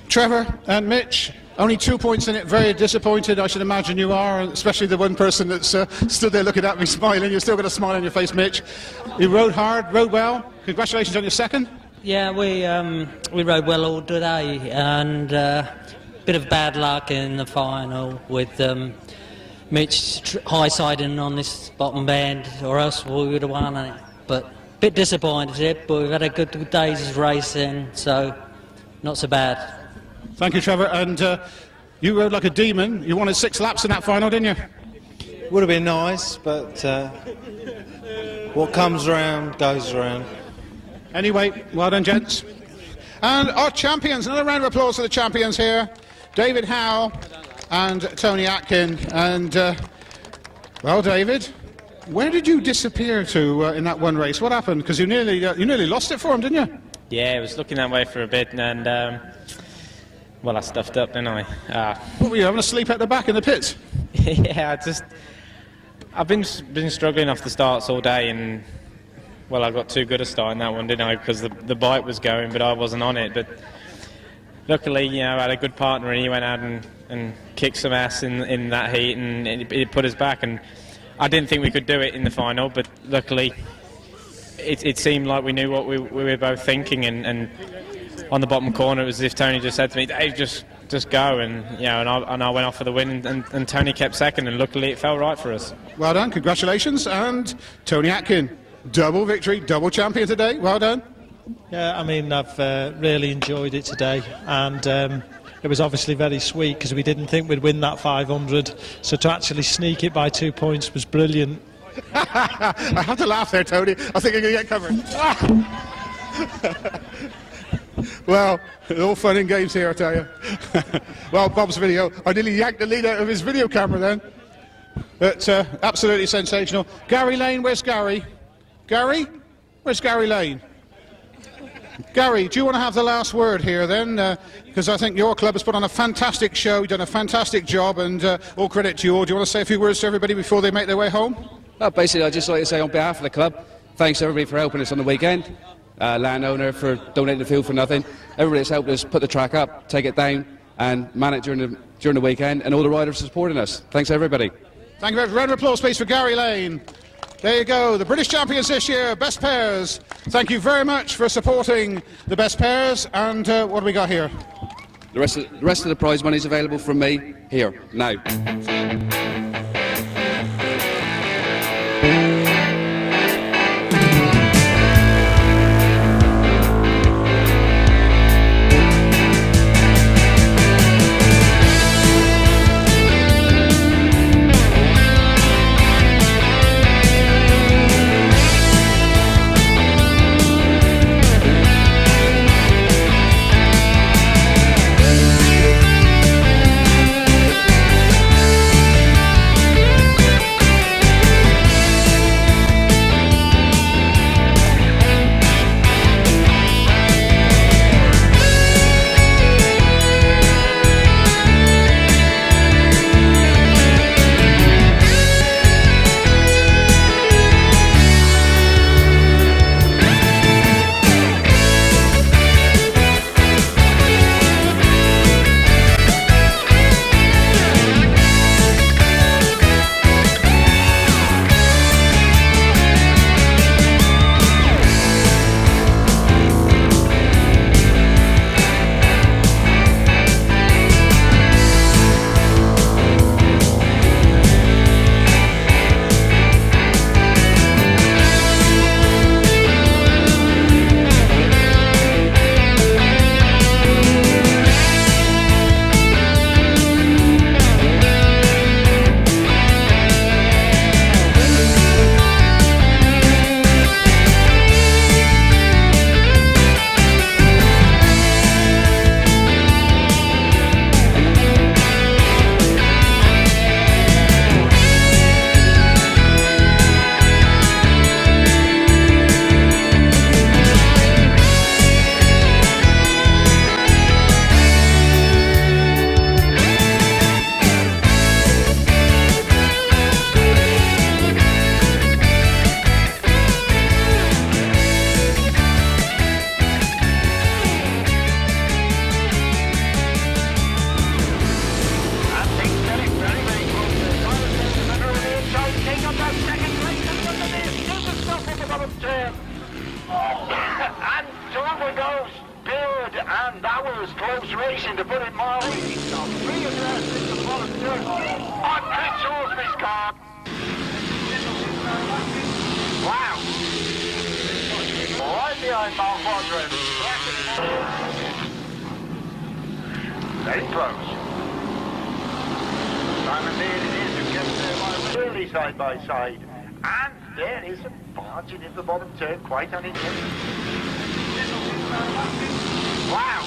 Trevor and Mitch, only 2 points in it. Very disappointed, I should imagine you are, especially the one person that's stood there looking at me smiling. You've still got a smile on your face, Mitch. You rode hard, rode well. Congratulations on your second. Yeah, we rode well all today, and bit of bad luck in the final with Mitch high-siding on this bottom band, or else we would have won it. But a bit disappointed, but we've had a good day's racing, so not so bad. Thank you, Trevor. And you rode like a demon. You wanted 6 laps in that final, didn't you? Would have been nice, but what comes around goes around. Anyway, well done, gents. And our champions, another round of applause for the champions here. David Howe and Tony Atkin. And, well, David, where did you disappear to in that one race? What happened? Because you nearly lost it for him, didn't you? Yeah, I was looking that way for a bit, and, well, I stuffed up, didn't I? What were you, having a sleep at the back in the pits? Yeah, I've been struggling off the starts all day, and, well, I got too good a start in that one, didn't I? Because the bike was going, but I wasn't on it. But luckily, I had a good partner, and he went out and kicked some ass in that heat, and it put us back. And I didn't think we could do it in the final, but luckily it seemed like we knew what we were both thinking. And on the bottom corner, it was as if Tony just said to me, "Dave, just go," and and I went off for the win, and Tony kept second, and luckily it felt right for us. Well done, congratulations, and Tony Atkin, double victory, double champion today. Well done. Yeah, I mean, I've really enjoyed it today, and it was obviously very sweet because we didn't think we'd win that 500, so to actually sneak it by 2 points was brilliant. I have to laugh there, Tony. I think I'm going to get covered. Well, it's all fun and games here, I tell you. Well, Bob's video, I nearly yanked the lead out of his video camera then. But absolutely sensational. Gary Lane, where's Gary? Gary? Where's Gary Lane? Gary, do you want to have the last word here then? Because I think your club has put on a fantastic show, you've done a fantastic job, and all credit to you all. Do you want to say a few words to everybody before they make their way home? Well, basically, I'd just like to say on behalf of the club, thanks everybody for helping us on the weekend. Landowner for donating the field for nothing. Everybody that's helped us put the track up, take it down, and man it during the weekend, and all the riders supporting us. Thanks everybody. Thank you very much. Round of applause, please, for Gary Lane. There you go, the British champions this year, best pairs. Thank you very much for supporting the best pairs. And what do we got here? The rest of the prize money is available from me here now. Over goes Beard, and that was close racing to put it mildly. Three abreast in the bottom third. On Chris Salisbury's car. Wow. Right behind Mark Bodrin. Very close. Simon Beard it is who gets there really side by side. And there is a barging into the bottom turn, quite unintentional. Wow!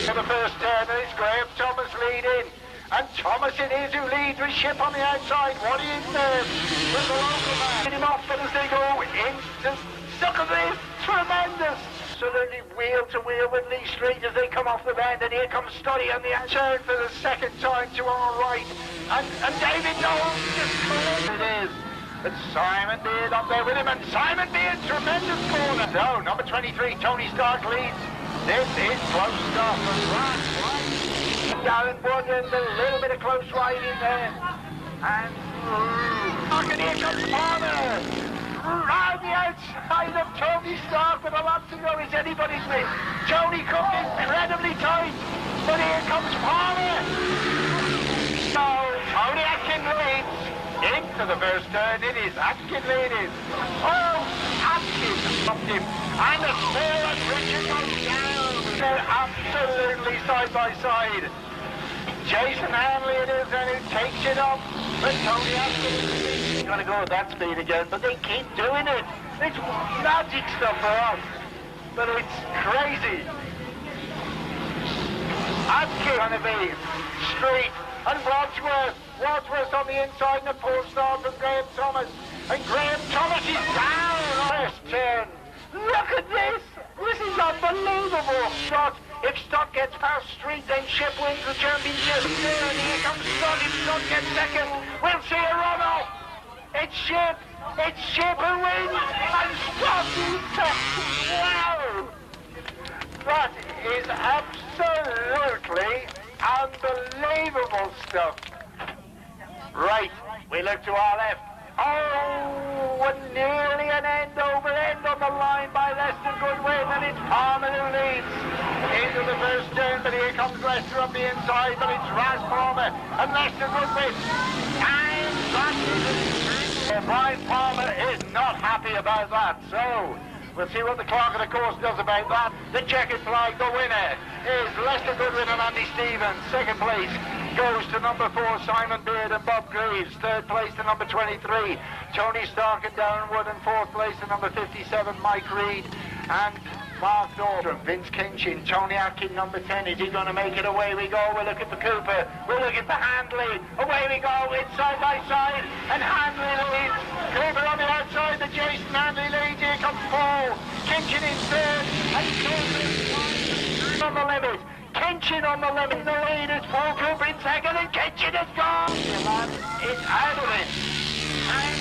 For the first turn, it's Graham Thomas leading. And Thomas it is who leads with Ship on the outside. What are you there? With the local man. Get him off as they go into... Look at this! Tremendous! Absolutely wheel to wheel with Lee Street as they come off the bend. And here comes Studdy on the outside for the second time to our right. And David Knowles just... It is. And Simon Beard up there with him, and Simon Beard, tremendous corner. So, number 23, Tony Stark leads. This is close stuff. And Darren Woodland, a little bit of close riding there. And here comes Palmer. Round the outside of Tony Stark with a lot to go. Is anybody's win? Tony Cook incredibly tight, but here comes Palmer. So, Tony Atkin leads. Into the first turn, it is Atkin leading. Oh, Atkin stopped him. And the spare and Richard goes down. They're absolutely side by side. Jason Hanley it is, and who takes it up. But Tony Atkin is going to go at that speed again, but they keep doing it. It's magic stuff for us. But it's crazy. Atkin going to be Street and Wadsworth. Wadsworth on the inside and a pull start from Graham Thomas. And Graham Thomas is down. First turn. Look at this. This is unbelievable. If Stott gets past Street, then Ship wins the championship. And here comes Stott. If Stott gets second, we'll see a run-off. It's Ship. It's Ship who wins. And Stott is second. Wow. That is absolutely unbelievable stuff. Right, we look to our left. Oh, and nearly an end over end on the line by Lester Goodwin, and it's Palmer who leads into the first turn, but here comes Lester up the inside, but it's Raz Palmer and Lester Goodwin. And that is Brian Palmer is not happy about that, so we'll see what the clerk of the course does about that. The checkered flag, the winner is Lester Goodwin and Andy Stevens. Second place goes to number 4, Simon Beard and Bob Greaves. Third place to number 23, Tony Stark and Darren Wood. And fourth place to number 57, Mike Reed and Mark Norton. Vince Kinchin, Tony Atkin, number 10. Is he going to make it? Away we go. We'll look at the Cooper. We'll look at the Handley. Away we go. It's side by side. And Handley leads. Cooper on the outside. The Jason Handley leads. Here comes Paul. Kinchin in third. And Cooper on the limit. Kinchin on the limit in the lead. It's Paul Cooper in second. And Kinchin is gone. It's out of it. And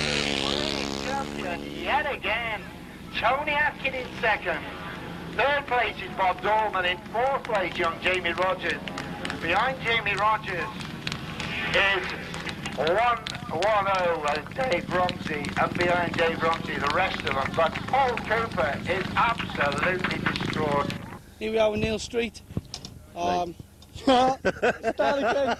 champion yet again. Tony Atkin in second. Third place is Bob Dolman. In fourth place, young Jamie Rogers. Behind Jamie Rogers is 1-10 Dave Romsey, and behind Dave Romsey the rest of them. But Paul Cooper is absolutely distraught. Here we are with Neil Street. Start again.